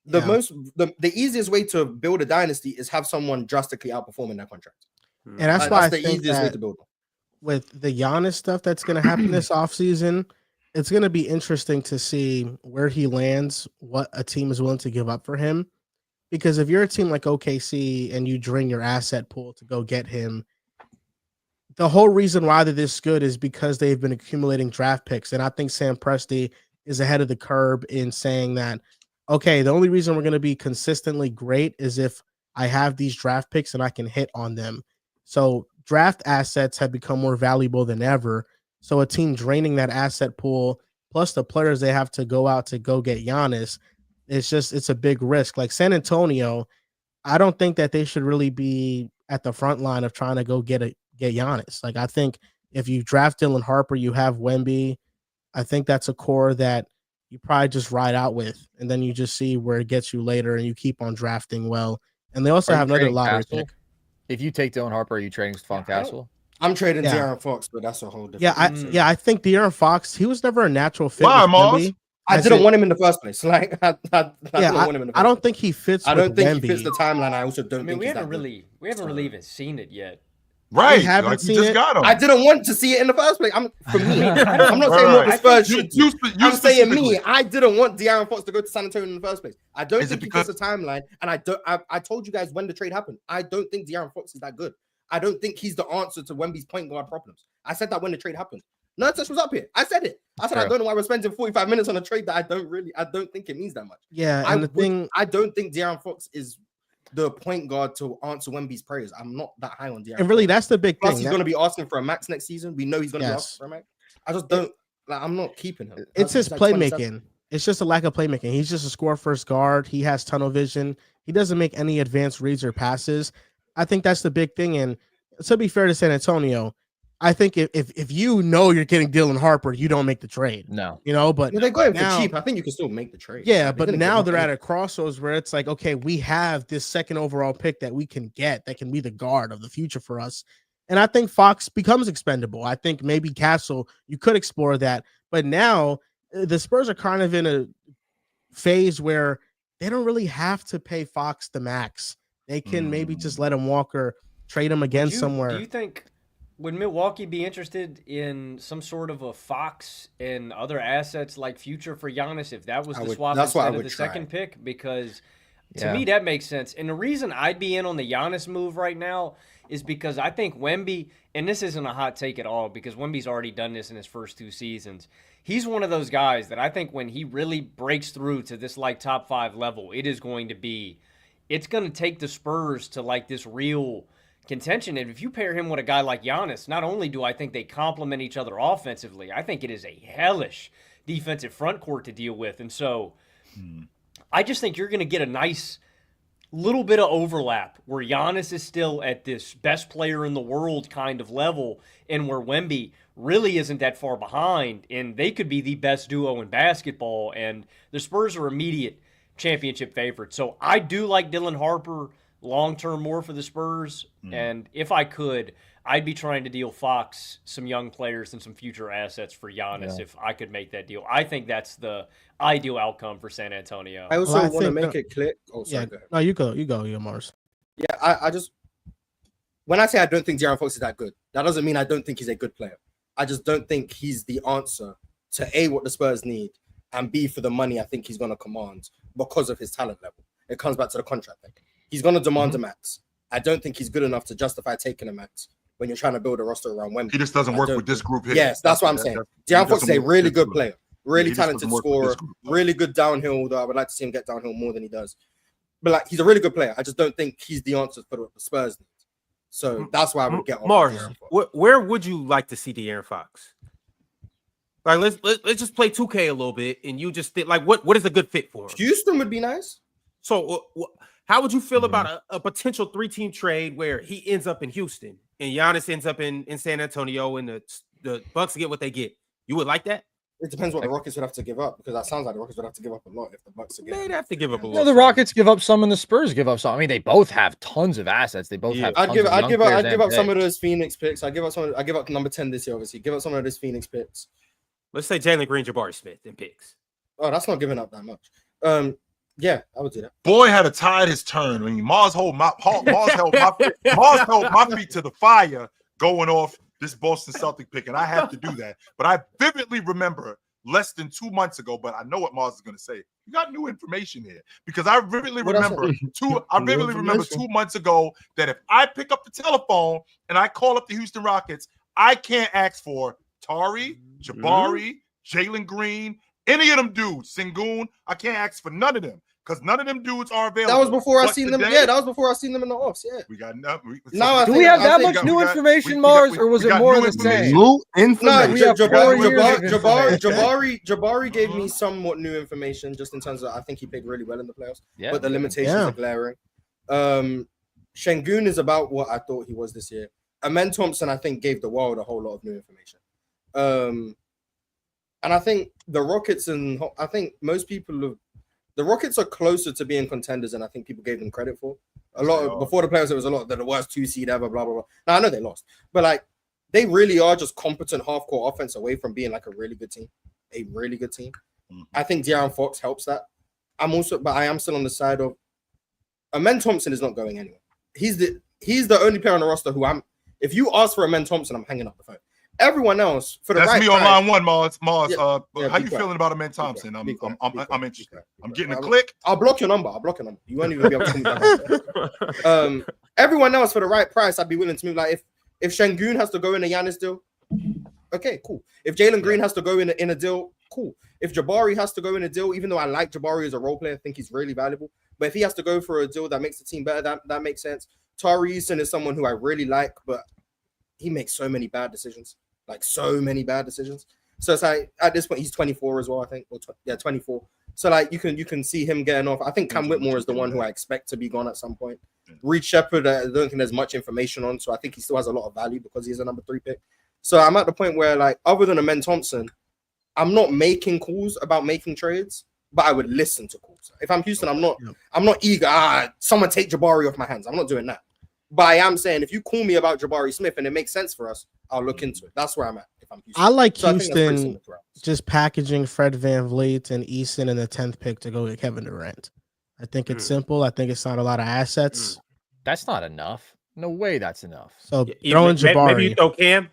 The easiest way to build a dynasty is have someone drastically outperforming their contract. And that's why the easiest way to build them. With the Giannis stuff that's going to happen this offseason, it's going to be interesting to see where he lands, what a team is willing to give up for him. Because if you're a team like OKC and you drain your asset pool to go get him, the whole reason why they're this good is because they've been accumulating draft picks. And I think Sam Presti is ahead of the curve in saying that, okay, the only reason we're going to be consistently great is if I have these draft picks and I can hit on them. So draft assets have become more valuable than ever. So a team draining that asset pool, plus the players they have to go out to go get Giannis, it's a big risk. Like San Antonio, I don't think that they should really be at the front line of trying to go get Giannis. Like I think if you draft Dylan Harper, you have Wemby. I think that's a core that you probably just ride out with, and then you just see where it gets you later, and you keep on drafting well. And they also have another lottery pick. If you take Dylan Harper, are you trading Stephon Castle? I'm trading De'Aaron Fox, but that's a whole different. I think De'Aaron Fox, he was never a natural fit. Why, Mars? I didn't want him in the first place. Like, I didn't want him in the first I don't think he fits. I don't think he fits the timeline. I also don't think we haven't really even seen it yet. Right, haven't seen it. Got him. I didn't want to see it in the first place. I'm not saying what the Spurs should do. I'm saying me. I didn't want De'Aaron Fox to go to San Antonio in the first place. I don't think he fits the timeline. And I told you guys when the trade happened. I don't think De'Aaron Fox is that good. I don't think he's the answer to Wemby's point guard problems. I said that when the trade happened. Nurkic was up here. I said it. I said I don't know why we're spending 45 minutes on a trade that I don't think it means that much. Yeah, and I don't think De'Aaron Fox is the point guard to answer Wemby's prayers. I'm not that high on De'Aaron. And really, that's the big thing. Plus, he's going to be asking for a max next season. We know he's going to be asking for a max. I just don't. Like, I'm not keeping him. It's his playmaking. It's just a lack of playmaking. He's just a score first guard. He has tunnel vision. He doesn't make any advanced reads or passes. I think that's the big thing. And to be fair to San Antonio, I think if you know you're getting Dylan Harper, you don't make the trade. No, but they're going for cheap. I think you can still make the trade. Yeah, but now they're at a crossroads where it's like, okay, we have this second overall pick that we can get that can be the guard of the future for us. And I think Fox becomes expendable. I think maybe Castle, you could explore that. But now the Spurs are kind of in a phase where they don't really have to pay Fox the max. They can maybe just let him walk or trade him again somewhere. Do you think, would Milwaukee be interested in some sort of a Fox and other assets like future for Giannis if that was the swap instead of the second pick? Because to me, that makes sense. And the reason I'd be in on the Giannis move right now is because I think Wemby, and this isn't a hot take at all because Wemby's already done this in his first 2 seasons. He's one of those guys that I think when he really breaks through to this like top 5 level, it's going to take the Spurs to like this real contention. And if you pair him with a guy like Giannis, not only do I think they complement each other offensively, I think it is a hellish defensive front court to deal with. And so I just think you're going to get a nice little bit of overlap where Giannis is still at this best player in the world kind of level and where Wemby really isn't that far behind, and they could be the best duo in basketball, and the Spurs are immediate championship favorites. So I do like Dylan Harper long-term more for the Spurs, and if I could, I'd be trying to deal Fox some young players and some future assets for Giannis if I could make that deal. I think that's the ideal outcome for San Antonio. I also want to make it clear. Oh, sorry, go ahead. No, you go, Mars. Yeah, I just, when I say I don't think De'Aaron Fox is that good, that doesn't mean I don't think he's a good player. I just don't think he's the answer to A, what the Spurs need, and B, for the money I think he's going to command because of his talent level. It comes back to the contract thing. He's going to demand a max. I don't think he's good enough to justify taking a max when you're trying to build a roster around Wemby. He just doesn't work with this group here. Yes, that's what I'm saying. De'Aaron Fox is a really good player, really talented scorer, really good downhill, although I would like to see him get downhill more than he does. But like, he's a really good player. I just don't think he's the answer for what the Spurs need. So that's why I would get on Mars. Where would you like to see De'Aaron Fox? Like, let's just play 2K a little bit, and you just think, like, what is a good fit for him? Houston would be nice. So, how would you feel about a potential 3-team trade where he ends up in Houston and Giannis ends up in San Antonio, and the Bucks get what they get? You would like that? It depends what the Rockets would have to give up, because that sounds like the Rockets would have to give up a lot if the Bucks again. They'd have to give up a lot. No, the Rockets give up some and the Spurs give up some. I mean, they both have tons of assets. They both have. I'd give up some of those Phoenix picks. I give up number 10 this year. Obviously, give up some of those Phoenix picks. Let's say Jalen Green, Jabari Smith, and picks. Oh, that's not giving up that much. Yeah, I would do that. Boy had to tide his turn. I mean, Mars held my feet to the fire going off this Boston Celtic pick, and I have to do that. But I vividly remember less than 2 months ago, but I know what Mars is going to say. You got new information here, because I vividly remember 2 months ago that if I pick up the telephone and I call up the Houston Rockets, I can't ask for Tari, Jabari, Jalen Green, any of them dudes, Sengun. I can't ask for none of them, because none of them dudes are available. That was before I seen them. Yeah, that was before I seen them in the offs. Yeah, we got nothing. Do we have that much new information, Mars, or was it more of the same? New information. Jabari gave me somewhat new information, just in terms of I think he played really well in the playoffs, but the limitations are glaring. Sengun is about what I thought he was this year. Amen Thompson, I think, gave the world a whole lot of new information. And I think the Rockets, and I think most people the Rockets are closer to being contenders than I think people gave them credit for. Before the playoffs, it was a lot. They're the worst 2 seed ever, blah, blah, blah. Now, I know they lost, but like, they really are just competent half-court offense away from being like a really good team. I think De'Aaron Fox helps that. I am still on the side of Amen Thompson is not going anywhere. He's the only player on the roster who if you ask for Amen Thompson, I'm hanging up the phone. Everyone else for the That's right me on price, line one, Mars. Yeah, How you feeling about Amen Thompson? I'm interested. I'm getting a click. I'll block your number. You won't even be able to call me back. Everyone else for the right price, I'd be willing to move. Like if Şengün has to go in a Giannis deal, okay, cool. If Jalen Green has to go in a deal, cool. If Jabari has to go in a deal, even though I like Jabari as a role player, I think he's really valuable. But if he has to go for a deal that makes the team better, that makes sense. Tari Eason is someone who I really like, but he makes so many bad decisions. So it's like at this point he's 24 as well, I think. 24. So like you can see him getting off. I think Cam Whitmore is the one who I expect to be gone at some point. Reed Shepherd, I don't think there's much information on, so I think he still has a lot of value because he's a number 3 pick. So I'm at the point where, like, other than Amen Thompson, I'm not making calls about making trades, but I would listen to calls. If I'm Houston, I'm not eager. Someone take Jabari off my hands. I'm not doing that. But I am saying if you call me about Jabari Smith and it makes sense for us, I'll look into it. That's where I'm at. If I'm Houston, I like Houston just packaging Fred VanVleet and Eason in the 10th pick to go get Kevin Durant. I think it's simple. I think it's not a lot of assets. That's not enough. No way that's enough. So throwing Jabari. Maybe you throw Cam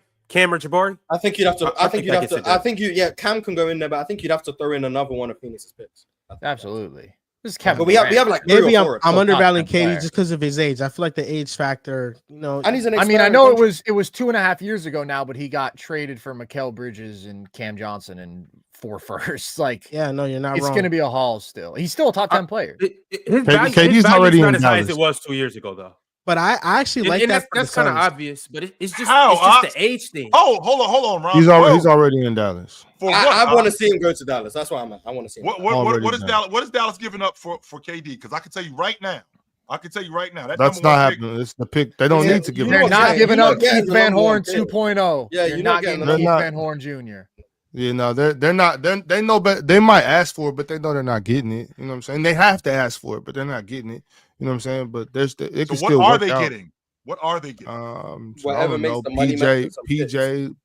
or Jabari. I think you'd have to. Cam can go in there, but I think you'd have to throw in another one of Phoenix's picks. Absolutely. This is Kevin. But we have like maybe I'm undervaluing KD just because of his age. I feel like the age factor, And he's I know it was 2.5 years ago now, but he got traded for Mikal Bridges and Cam Johnson and 4 firsts. Like, yeah, no, you're not it's wrong. going to be a haul still. He's still a top 10 player. His value's already not as high as it was 2 years ago, though. But I actually like that. That's kind of obvious, but it's just the age thing. Oh, hold on, Ron. He's already in Dallas. I want to see him go to Dallas. That's why I'm at. I want to see him. What is Dallas giving up for KD? Because I can tell you right now. That's not happening. It's the pick. They don't need to give. They're not giving up Keith Van Horn 2.0. Yeah, you're not getting Keith Van Horn Jr. You know, they're not. They know, but they might ask for it, but they know they're not getting it. You know what I'm saying? They have to ask for it, but they're not getting it. You know what I'm saying? But what are they getting? What are they getting? Whatever makes the money.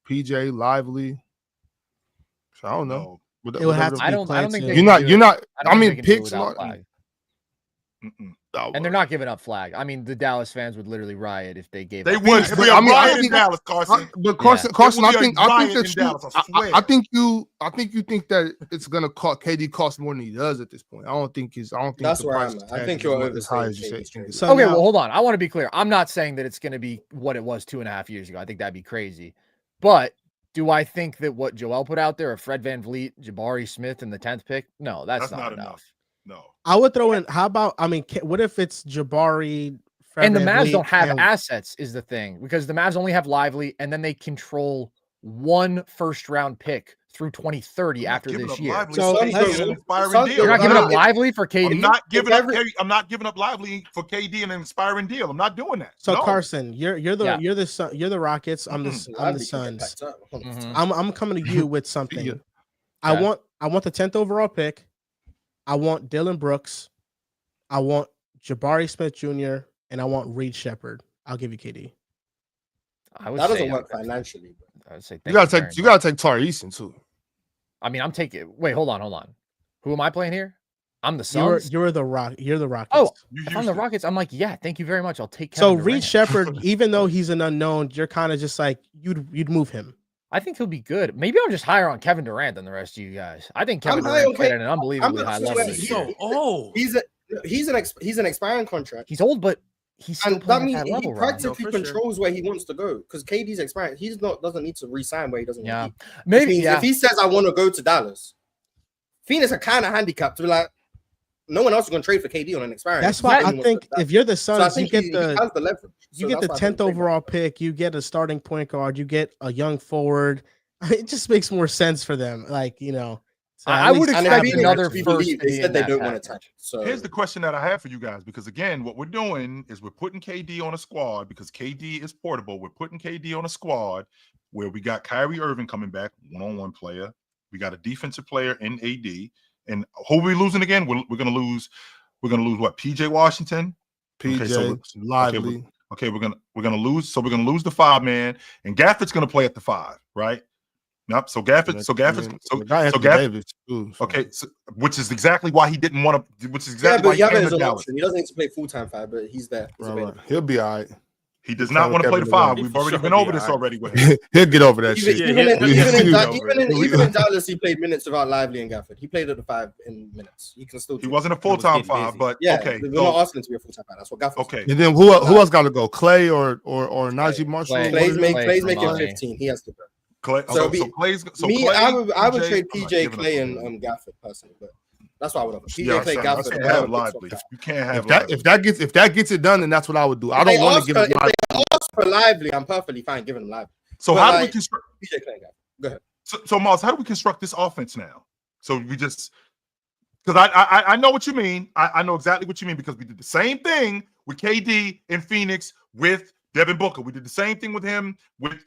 PJ Lively. So I don't know. It would have to be. I don't think you're not. I mean, picks. And they're not giving up Flagg. I mean, the Dallas fans would literally riot if they gave. They would. I think Dallas, Carson. But Carson, I think you think that it's gonna cost KD cost more than he does at this point. I don't think that's where I'm at. I think you're over as high as you say. So okay, well, hold on. I want to be clear. I'm not saying that it's gonna be what it was 2.5 years ago. I think that'd be crazy. But do I think that what Joel put out there of Fred VanVleet, Jabari Smith in the 10th pick? No, that's not enough. No, I would throw in. How about? I mean, what if it's Jabari? Fred and the VanVleet, Mavs don't have assets, is the thing, because the Mavs only have Lively, and then they control 1 first-round pick through 2030 after this year. So you're not giving up Lively for KD. I'm not giving up Lively for KD and an expiring deal. I'm not doing that. So Carson, you're the Rockets. I'm the Suns. I'm coming to you with something. I want the 10th overall pick. I want Dylan Brooks. I want Jabari Smith Jr. and I want Reed Shepherd. I'll give you KD. That doesn't work financially. I would say you gotta take Tari Eason too. I mean, I'm taking. Wait, hold on. Who am I playing here? I'm the Suns. You're the Rockets. Oh, if I'm the Rockets, I'm like, yeah, thank you very much. I'll take. Kevin Durant. Reed Shepherd, even though he's an unknown, you're kind of just like you'd move him. I think he'll be good. Maybe I'm just higher on Kevin Durant than the rest of you guys. I think Kevin Durant played at an unbelievably high level. He's an expiring contract. He's old, but he's still playing at that level. He practically controls where he wants to go because KD's expiring. Doesn't need to re-sign where he doesn't. Yeah, maybe if he says I want to go to Dallas, Phoenix are kind of handicapped to be like, no one else is going to trade for KD on an expiring. That's why I think if you're the Suns, you get the leverage. You get the 10th overall pick. You get a starting point guard. You get a young forward. It just makes more sense for them. Like, you know, so I would expect another first. They said they don't want to touch it. So here's the question that I have for you guys, because again, what we're doing is we're putting KD on a squad because KD is portable. We're putting KD on a squad where we got Kyrie Irving coming back, one-on-one player. We got a defensive player in AD, and who are we losing again? We're gonna lose what? PJ Washington, PJ Lively. Okay, we're gonna lose. So we're gonna lose the 5-man, and Gafford's gonna play at the 5, right? Yep. So Gafford's Davis too, so. Okay, so, which is exactly why he didn't want to. Which is exactly but why he Yaba came is to an Dallas. option. He doesn't need to play full-time 5, but he's there. He's Right. He'll be all right. He does not want to play the 5. We've already been over this already with him. He'll get over that shit. Even in Dallas, he played minutes without Lively and Gafford. He played at the 5 in minutes. He can still. He wasn't a full-time 5, but okay. We're not asking him to be a full-time 5. That's what Gafford. Okay. And then who else got to go? Clay or Najee Marshall? Clay's making 15. He has to go. Clay. So Clay's. I would trade PJ, Clay, and Gafford personally, but that's why I would have. PJ, Clay, Gafford. You can't have Lively. You can't have if that gets it done, then that's what I would do. I don't want to give him Lively. If they ask for Lively, I'm perfectly fine giving him Lively. So how do we construct PJ, Clay, Gafford? Go ahead. So Miles, how do we construct this offense now? So we just because I know what you mean. I know exactly what you mean because we did the same thing with KD in Phoenix with Devin Booker. We did the same thing with him with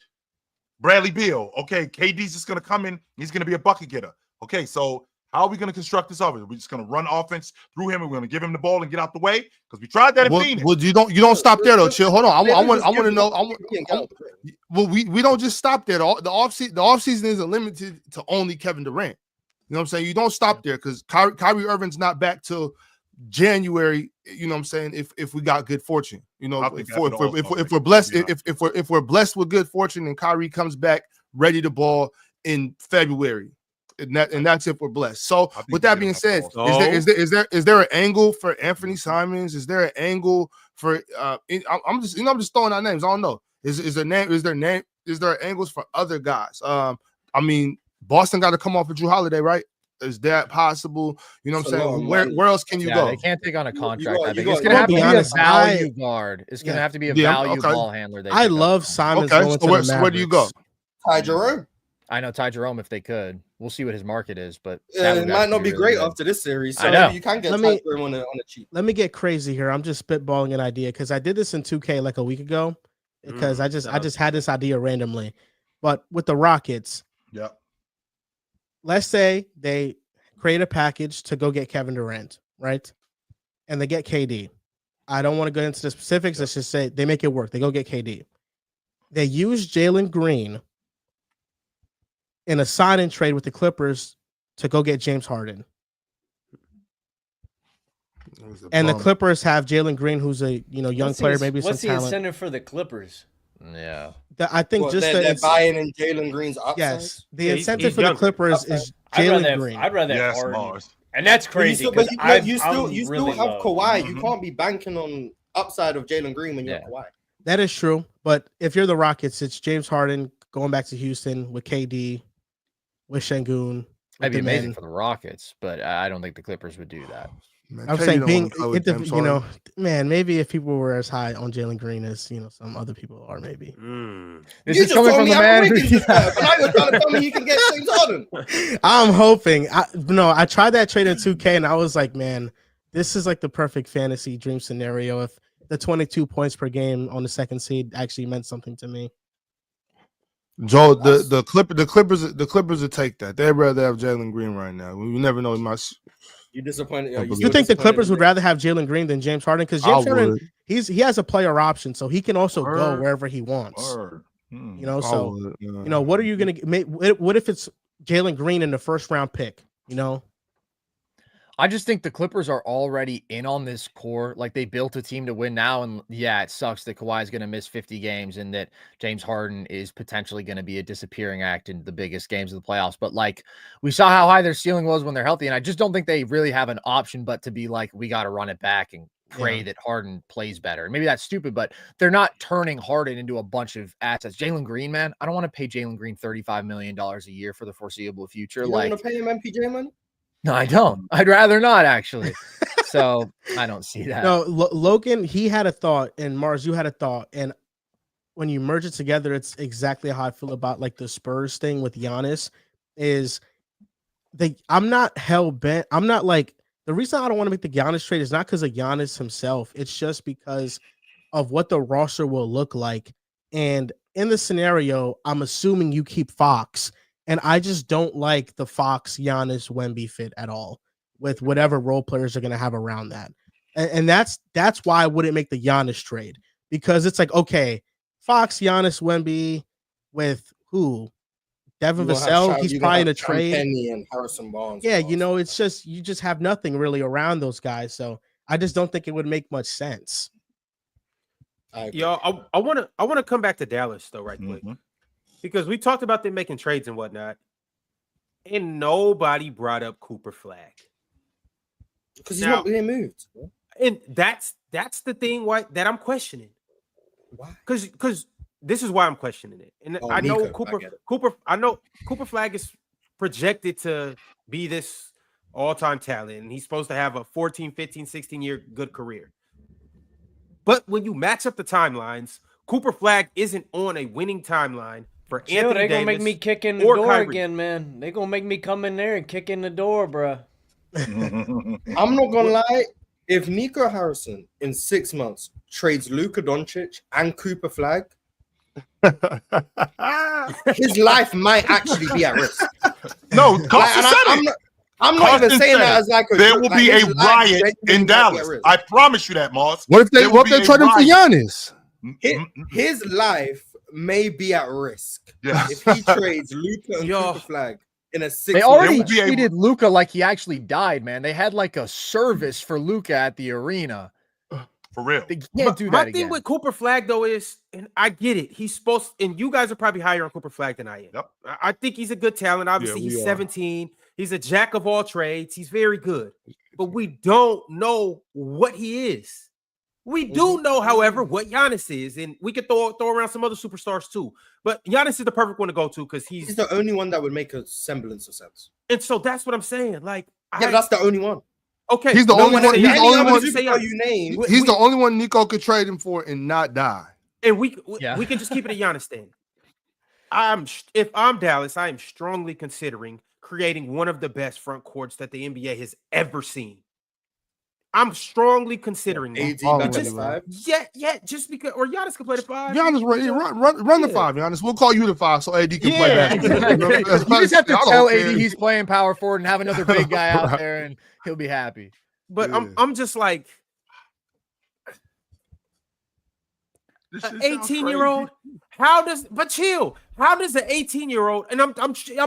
Bradley Beal. Okay, KD's just going to come in. He's going to be a bucket getter. Okay, so how are we going to construct this offense? We're just going to run offense through him. And we're going to give him the ball and get out the way because we tried that in Phoenix. Well, you don't stop there though. Chill. Hold on. I want to know. Well, we don't just stop there. The offseason isn't limited to only Kevin Durant. You know what I'm saying? You don't stop there because Kyrie Irving's not back till January. You know what I'm saying? If we got good fortune, you know, if we're blessed, if we're blessed with good fortune, and Kyrie comes back ready to ball in February, and that's if we're blessed. So with that being said, is there an angle for Anthony Simons? Is there an angle for I'm just throwing out names. I don't know. Is there angles for other guys? I mean, Boston got to come off of Drew Holiday, right? Is that possible? You know what I'm saying? Where else can you go? They can't take on a contract. I think it's going to have to be a value guard. It's going to have to be a value ball handler. I love Simons. Okay, so where do you go? Ty Jerome. I know Ty Jerome if they could. We'll see what his market is, but it might not be great after this series. So I know. You can get Ty Jerome on the cheap. Let me get crazy here. I'm just spitballing an idea because I did this in 2K like a week ago because I just had this idea randomly. But with the Rockets, let's say they create a package to go get Kevin Durant, right? And they get KD. I don't want to go into the specifics. Let's just say they make it work. They go get KD. They use Jalen Green in a sign-in trade with the Clippers to go get James Harden. And the Clippers have Jalen Green, who's a young player, maybe some talent. What's the incentive for the Clippers? Yeah. I think they're buying in Jalen Green's upside. Yes, the incentive for the Clippers is Jalen Green. I'd rather have Harden. And that's crazy. But you still have Kawhi. You can't be banking on upside of Jalen Green when you have Kawhi. That is true. But if you're the Rockets, it's James Harden going back to Houston with KD, with Şengün. That'd be amazing for the Rockets, but I don't think the Clippers would do that. Man, I'm saying maybe if people were as high on Jalen Green as some other people are, maybe. This is coming from the man. Now you're trying to tell me he can get James Harden. I'm hoping. I tried that trade in 2K and I was like, man, this is like the perfect fantasy dream scenario. If the 22 points per game on the second seed actually meant something to me. Joe, the Clippers would take that. They'd rather have Jalen Green right now. We never know. You disappointed? You think the Clippers would rather have Jalen Green than James Harden? Because James Harden, he has a player option, so he can also go wherever he wants. What are you going to make? What if it's Jalen Green in the first round pick? I just think the Clippers are already in on this core. Like, they built a team to win now. And it sucks that Kawhi is going to miss 50 games and that James Harden is potentially going to be a disappearing act in the biggest games of the playoffs. But like, we saw how high their ceiling was when they're healthy. And I just don't think they really have an option but to be like, we got to run it back and pray that Harden plays better. And maybe that's stupid, but they're not turning Harden into a bunch of assets. Jalen Green, man, I don't want to pay Jalen Green $35 million a year for the foreseeable future. You don't want to pay him MPJ money? No, I don't. I'd rather not, actually. So I don't see that. No, Logan, he had a thought, and Mars, you had a thought, and when you merge it together, it's exactly how I feel about like the Spurs thing with Giannis. I'm not hell bent. I'm not like, the reason I don't want to make the Giannis trade is not because of Giannis himself. It's just because of what the roster will look like. And in the scenario, I'm assuming you keep Fox. And I just don't like the Fox, Giannis, Wemby fit at all with whatever role players are going to have around that. And that's why I wouldn't make the Giannis trade, because it's like, okay, Fox, Giannis, Wemby with who? Devin Vassell, he's probably in a trade. Penny and Harrison Barnes. Yeah, it's just you just have nothing really around those guys. So I just don't think it would make much sense. Yo, I want to come back to Dallas though, right quick, because we talked about them making trades and whatnot, and nobody brought up Cooper Flagg because he's not being moved. And that's the thing that I'm questioning. Why? Because this is why I'm questioning it. And I know Cooper Flagg is projected to be this all-time talent, and he's supposed to have a 14, 15, 16-year good career. But when you match up the timelines, Cooper Flagg isn't on a winning timeline for Anthony Davis. They're going to make me kick in the door again, man. They're going to make me come in there and kick in the door, bro. I'm not going to lie. If Nico Harrison in 6 months trades Luka Doncic and Cooper Flagg, his life might actually be at risk. No, Carson said it. I'm not even saying that as like there will be a riot in Dallas. I promise you that, Mars. What if they trade him for Giannis? His life may be at risk if he trades Luka and Cooper Flagg in a 6 months. They already treated Luka like he actually died, man. They had like a service for Luka at the arena. For real. They can't do that My again. thing with Cooper Flagg, though, is, and I get it, he's supposed, and you guys are probably higher on Cooper Flagg than I am. Yep. I think he's a good talent. Obviously, he's 17. He's a jack of all trades. He's very good. But we don't know what he is. We do know, however, what Giannis is. And we could throw around some other superstars, too. But Giannis is the perfect one to go to because he's the only one that would make a semblance of sense. And so that's what I'm saying. Like, that's the only one. Okay, he's the only one. He's the only one you name. He's the only one Nico could trade him for and not die. And we can just keep it a Giannis thing. If I'm Dallas, I am strongly considering creating one of the best front courts that the NBA has ever seen. I'm strongly considering that. Just because, or Giannis can play the 5. Giannis, run the 5, Giannis. We'll call you the 5 so AD can play back. You just have to tell AD he's playing power forward and have another big guy out there, and he'll be happy. But I'm just like, an 18-year-old. How does an 18-year-old? And I'm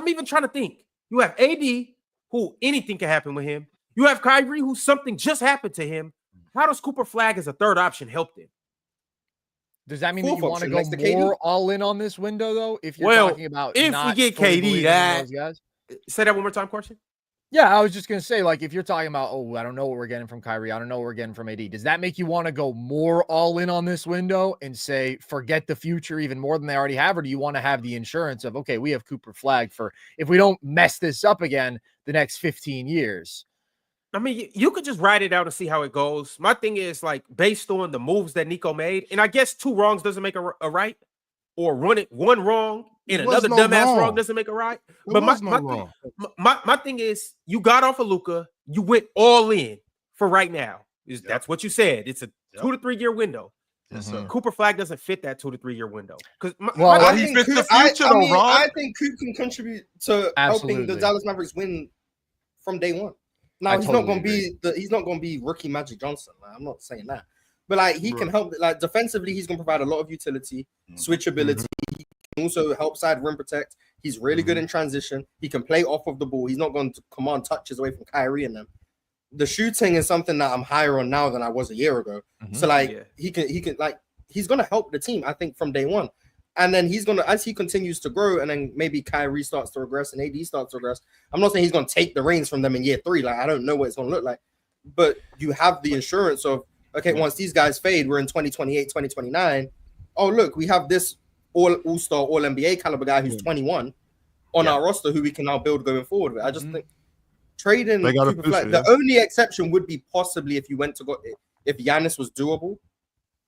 even trying to think. You have AD, who anything can happen with him. You have Kyrie, who something just happened to him. How does Cooper Flagg as a third option help them? Does that mean that you want to go more all in on this window, though? If you're talking about if we get KD, guys. Say that one more time, question. Yeah, I was just going to say, like, if you're talking about, I don't know what we're getting from Kyrie, I don't know what we're getting from AD, does that make you want to go more all in on this window and say, forget the future even more than they already have? Or do you want to have the insurance of, okay, we have Cooper Flagg for if we don't mess this up again the next 15 years? I mean, you could just ride it out and see how it goes. My thing is, like, based on the moves that Nico made, and I guess 2 wrongs doesn't make a right, or one wrong and another dumbass wrong doesn't make a right. But my thing is, you got off of Luka, you went all in for right now. That's what you said. It's a 2 to 3 year window. Yes, sir. Cooper Flagg doesn't fit that 2 to 3 year window. Because he fits the future, Ron. I think Coop can contribute to helping the Dallas Mavericks win from day one. Now he's not going to be rookie Magic Johnson. Like, I'm not saying that, but like he can help. Like defensively, he's going to provide a lot of utility, switchability. He can also help side rim protect. He's really good in transition. He can play off of the ball. He's not going to command touches away from Kyrie and them. The shooting is something that I'm higher on now than I was a year ago. So like he can like he's going to help the team. I think from day one. And then he's going to, as he continues to grow, and then maybe Kyrie starts to regress and AD starts to regress. I'm not saying he's going to take the reins from them in year 3. Like, I don't know what it's going to look like. But you have the assurance of, okay, once these guys fade, we're in 2028, 2029. Oh, look, we have this all-star, all-NBA caliber guy who's 21 on our roster who we can now build going forward with. I just think trading Cooper Flagg, the only exception would be possibly if you went to go, if Giannis was doable.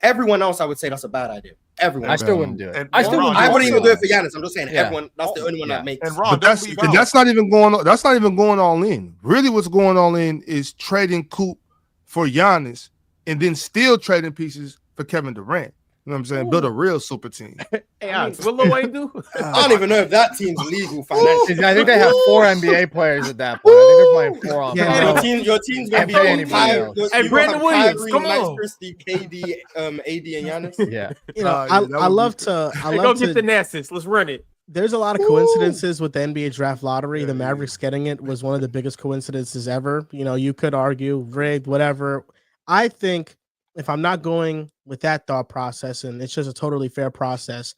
Everyone else, I would say that's a bad idea. Everyone. I still wouldn't do it. I wouldn't even do it for Giannis. I'm just saying everyone. That's the only one that makes. And Ron, that's not even going. That's not even going all in. Really, what's going all in is trading Coop for Giannis, and then still trading pieces for Kevin Durant. You know what I'm saying? Build a real super team. Hey, Alex, what Lil Wayne do? I don't even know if that team's legal financially. I think they have 4 NBA players at that point. I think they're playing 4 on. Yeah, Your team's gonna Can't be pay on anybody Kyrie. else. Hey, Brandon Williams, come Max on. Christie, KD, AD, and Giannis. Yeah. You know, yeah, that I would love be- to. I Hey, go love get to. the Nassus. Let's run it. There's a lot of coincidences with the NBA draft lottery. The Yeah, Mavericks getting it was one of the biggest coincidences ever. You know, you could argue rigged, whatever. I think if I'm not going with that thought process, and it's just a totally fair process,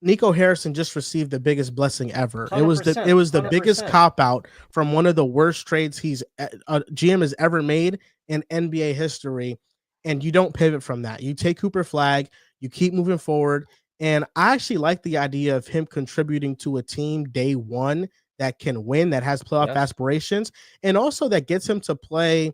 Nico Harrison just received the biggest blessing ever. It was the 100%. biggest cop out from one of the worst trades GM has ever made in NBA history, and you don't pivot from that. You take Cooper Flagg, you keep moving forward, and I actually like the idea of him contributing to a team day one that can win, that has playoff aspirations, and also that gets him to play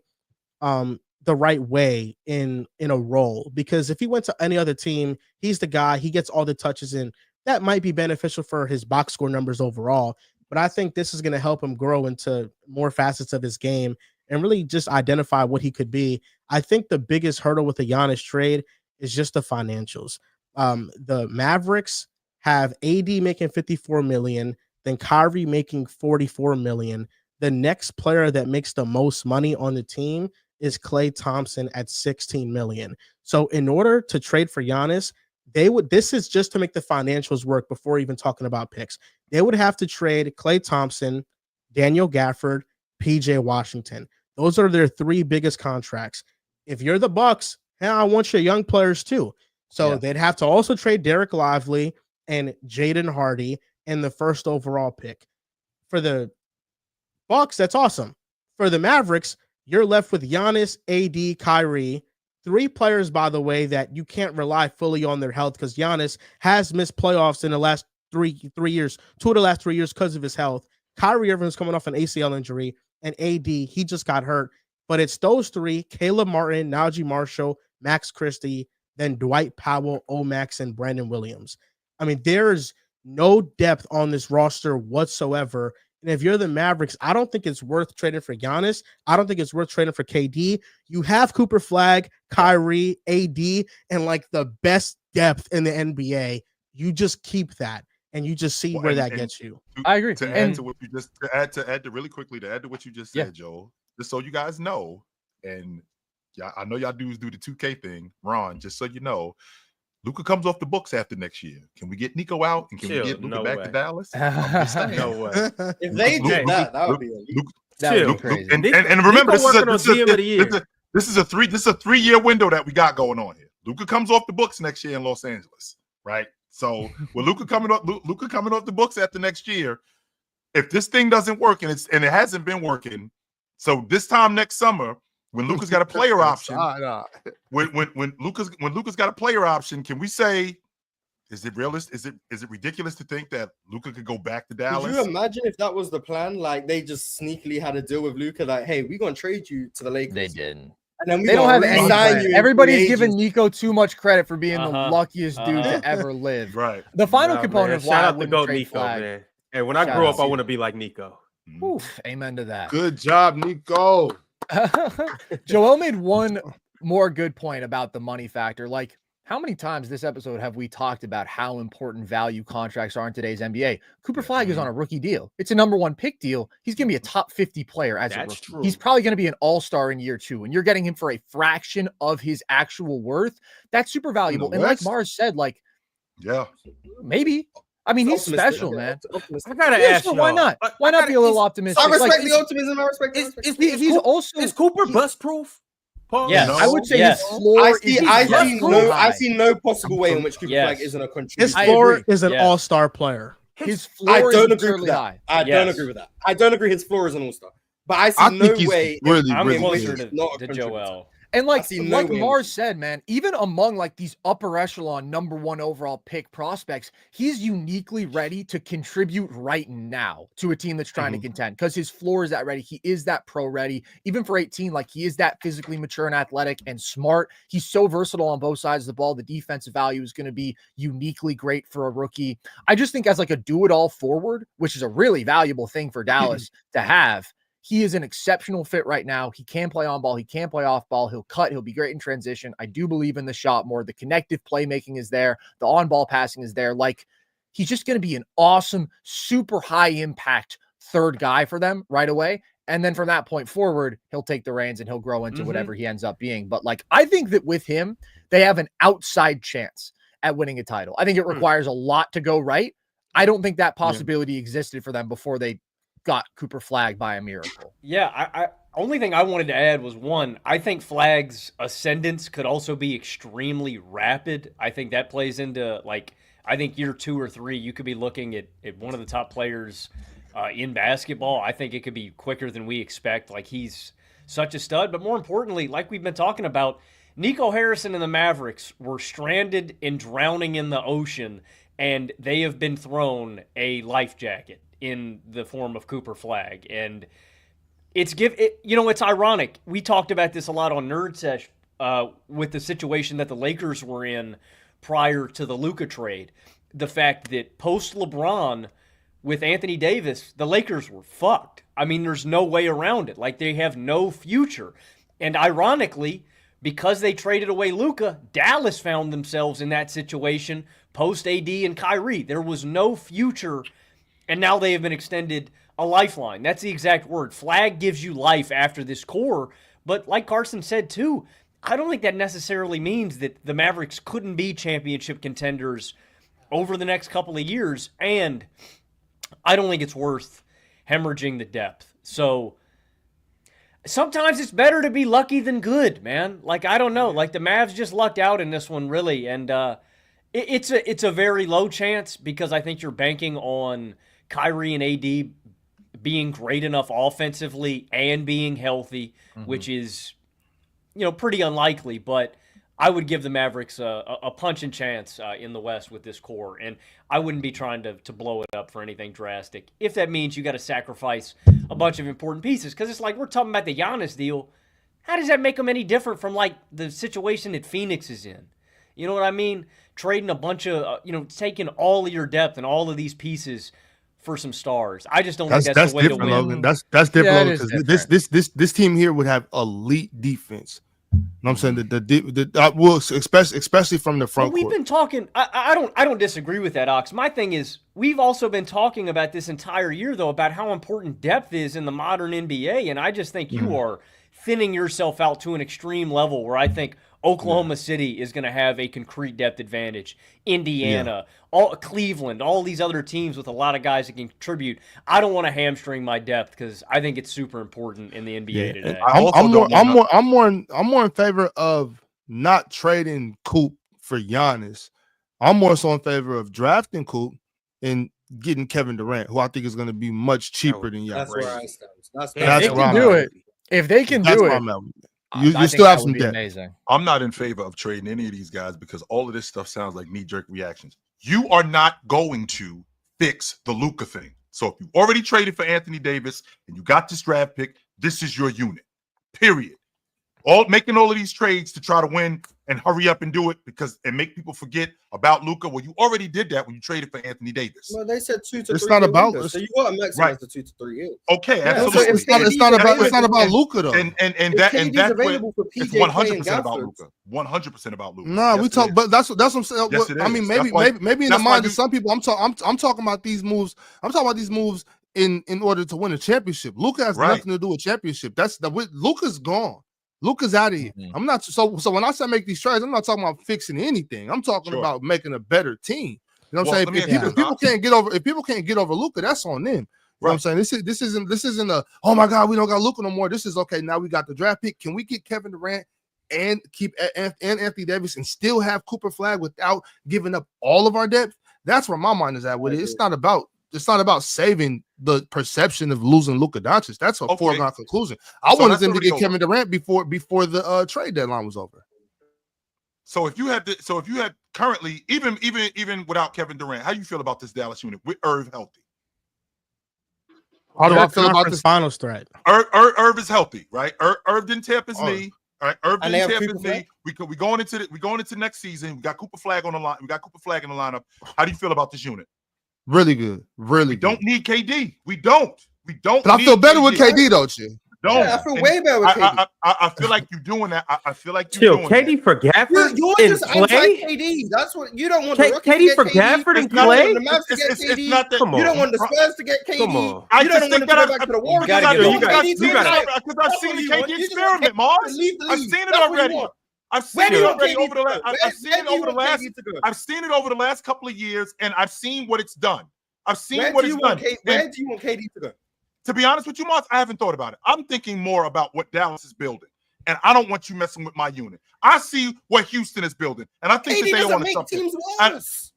the right way in a role. Because if he went to any other team, he's the guy, he gets all the touches, and that might be beneficial for his box score numbers overall. But I think this is going to help him grow into more facets of his game and really just identify what he could be. I think the biggest hurdle with the Giannis trade is just the financials. The Mavericks have AD making $54 million, then Kyrie making $44 million. The next player that makes the most money on the team is Klay Thompson at $16 million. So in order to trade for Giannis, this is just to make the financials work before even talking about picks. They would have to trade Klay Thompson, Daniel Gafford, PJ Washington. Those are their 3 biggest contracts. If you're the Bucks, hey, I want your young players too. So they'd have to also trade Derek Lively and Jaden Hardy and the first overall pick. For the Bucks, that's awesome. For the Mavericks, you're left with Giannis, AD, Kyrie, 3 players, by the way, that you can't rely fully on their health because Giannis has missed playoffs in the last 3 years, 2 of the last 3 years because of his health. Kyrie Irving's coming off an ACL injury, and AD, he just got hurt. But it's those 3, Caleb Martin, Najee Marshall, Max Christie, then Dwight Powell, Omax, and Brandon Williams. I mean, there's no depth on this roster whatsoever. And if you're the Mavericks, I don't think it's worth trading for Giannis. I don't think it's worth trading for KD. You have Cooper Flagg, Kyrie, AD, and like the best depth in the NBA. You just keep that, and you just see where that gets you. I agree. To add to what you just to add to really quickly to add to what you just said, Joel, just so you guys know, and I know y'all dudes do the 2K thing, Ron. Just so you know, Luka comes off the books after next year. Can we get Nico out and can we get Luka back to Dallas? No way. If they did that would be crazy. And remember, this is a 3-year window that we got going on here. Luka comes off the books next year in Los Angeles, right? So with Luka coming off the books after next year, if this thing doesn't work and it hasn't been working, so this time next summer, when Luka's got a player option, when Luka's got a player option, can we say, is it realistic? Is it ridiculous to think that Luka could go back to Dallas? Could you imagine if that was the plan? Like they just sneakily had a deal with Luka, like, hey, we're gonna trade you to the Lakers. They didn't. And then They don't have any plan. you. Everybody's giving Nico too much credit for being the luckiest dude to ever live. Right. The final component of why shout I out to wouldn't Go trade Nico, Flagg. man. Hey, when I Shout grow out up, I to want to be like Nico. Oof, amen to that. Good job, Nico. Joel made one more good point about the money factor. Like, how many times this episode have we talked about how important value contracts are in today's NBA? Cooper Flagg is on a rookie deal. It's a number 1 pick deal. He's going to be a top 50 player as a rookie. True. He's probably going to be an all-star in year 2, and you're getting him for a fraction of his actual worth. That's super valuable. And like Mars said, like, maybe. I mean, he's special, man. I gotta ask you, why not? Why not be a little optimistic? I respect the optimism. I respect. Is Cooper bust proof? Yes. I would say his floor I see no possible way in which Cooper Flagg isn't a contributor. His floor is an all-star player. His floor I don't is agree with that. high. I don't agree with that. I don't agree his floor is an all-star. But I see no way. I'm closer to Joel. And like Mars said, man, even among like these upper echelon number 1 overall pick prospects, he's uniquely ready to contribute right now to a team that's trying to contend because his floor is that ready. He is that pro ready. Even for 18, like he is that physically mature and athletic and smart. He's so versatile on both sides of the ball. The defensive value is going to be uniquely great for a rookie. I just think as like a do-it-all forward, which is a really valuable thing for Dallas to have, He is an exceptional fit right now. He can play on ball. He can play off ball. He'll cut. He'll be great in transition. I do believe in the shot more. The connective playmaking is there. The on ball passing is there. Like, he's just going to be an awesome, super high impact third guy for them right away. And then from that point forward, he'll take the reins and he'll grow into whatever he ends up being. But like, I think that with him, they have an outside chance at winning a title. I think it requires a lot to go right. I don't think that possibility existed for them before they got Cooper Flagg by a miracle. Yeah, I only thing I wanted to add was one, I think Flagg's ascendance could also be extremely rapid. I think that plays into, like, I think year 2 or 3, you could be looking at one of the top players in basketball. I think it could be quicker than we expect. Like, he's such a stud. But more importantly, like we've been talking about, Nico Harrison and the Mavericks were stranded and drowning in the ocean, and they have been thrown a life jacket in the form of Cooper Flagg. And it's ironic. We talked about this a lot on Nerd Sesh with the situation that the Lakers were in prior to the Luka trade. The fact that post LeBron with Anthony Davis, the Lakers were fucked. I mean, there's no way around it. Like, they have no future. And ironically, because they traded away Luka, Dallas found themselves in that situation post AD and Kyrie. There was no future, and now they have been extended a lifeline. That's the exact word. Flagg gives you life after this core, but like Carson said too, I don't think that necessarily means that the Mavericks couldn't be championship contenders over the next couple of years, and I don't think it's worth hemorrhaging the depth. So sometimes it's better to be lucky than good, man. Like, I don't know. Like, the Mavs just lucked out in this one, really. And it's a very low chance because I think you're banking on Kyrie and AD being great enough offensively and being healthy, which is, pretty unlikely. But I would give the Mavericks a punching chance in the West with this core. And I wouldn't be trying to blow it up for anything drastic. If that means you got to sacrifice a bunch of important pieces. Because it's like we're talking about the Giannis deal. How does that make them any different from, like, the situation that Phoenix is in? You know what I mean? Trading a bunch of, taking all of your depth and all of these pieces for some stars. I just don't think that's the way to win. Logan. That's different, because this team here would have elite defense. You know what I'm saying? Especially from the front. We've been talking. I don't disagree with that, Ox. My thing is, we've also been talking about this entire year, though, about how important depth is in the modern NBA, and I just think you are thinning yourself out to an extreme level where I think Oklahoma City is going to have a concrete depth advantage. Indiana, Cleveland, all these other teams with a lot of guys that can contribute. I don't want to hamstring my depth because I think it's super important in the NBA today. I'm more in favor of not trading Coop for Giannis. I'm more so in favor of drafting Coop and getting Kevin Durant, who I think is going to be much cheaper than Giannis. That's where I stand. That's where I'm at. If they can do it, you still have some depth. Amazing. I'm not in favor of trading any of these guys because all of this stuff sounds like knee-jerk reactions. You are not going to fix the Luka thing. So if you already traded for Anthony Davis and you got this draft pick, this is your unit. Period. Making all of these trades to try to win and hurry up and do it and make people forget about Luka. Well, you already did that when you traded for Anthony Davis. Well, they said 2 to 3 It's not about windows, so you got to maximize the 2 to 3 years. Okay, absolutely. It's not about Luka though. And that's it's 100% about Luka. 100% about Luka. No, we talk, but that's what I'm saying. Yes, I mean, maybe in the mind of some people, I'm talking about these moves. I'm talking about these moves in order to win a championship. Luka has nothing to do with championship. Luka's gone. Luka's out of here. I'm not so when I say make these trades, I'm not talking about fixing anything. I'm talking about making a better team. You know what I'm saying? If people can't get over Luka, that's on them. You know what I'm saying? This isn't a, oh my God, we don't got Luka no more. This is okay. Now we got the draft pick. Can we get Kevin Durant and keep and Anthony Davis and still have Cooper Flagg without giving up all of our depth? That's where my mind is at with it. It's not about saving the perception of losing Luka Doncic. That's a foregone conclusion. I wanted them to get Kevin Durant before the trade deadline was over. So if you had currently, even without Kevin Durant, how do you feel about this Dallas unit with Irv healthy? How do I feel about this finals threat? Irv is healthy, right? Irv didn't tap his knee. All right, Irv didn't tap his knee. We going into next season. We got Cooper Flagg on the line. We got Cooper Flagg in the lineup. How do you feel about this unit? Really good. Really good. We don't need KD. We don't. We don't. But I feel better with KD though, Chill. Don't. Yeah, I feel way better with KD. I feel like you're doing that. I feel like you're doing KD that. for Gafford You're and just Clay. anti-KD. That's what you don't want. The Rockets KD to get for KD. Gafford and You don't Clay. want the Mavs to get It's KD. not that. Come on. You don't want the Spurs to get KD. Come on. I You don't just want to think go that back to the Warriors. gotta because give it- I've seen the KD experiment, Mars. I've seen it already. I've seen it already over the last. I've seen it over the last. I've seen it over the last couple of years, and I've seen what it's done. I've seen what it's done. Where do you want KD to go? To be honest with you, Mars, I haven't thought about it. I'm thinking more about what Dallas is building, and I don't want you messing with my unit. I see what Houston is building, and I think KD that they doesn't want make something. teams worse.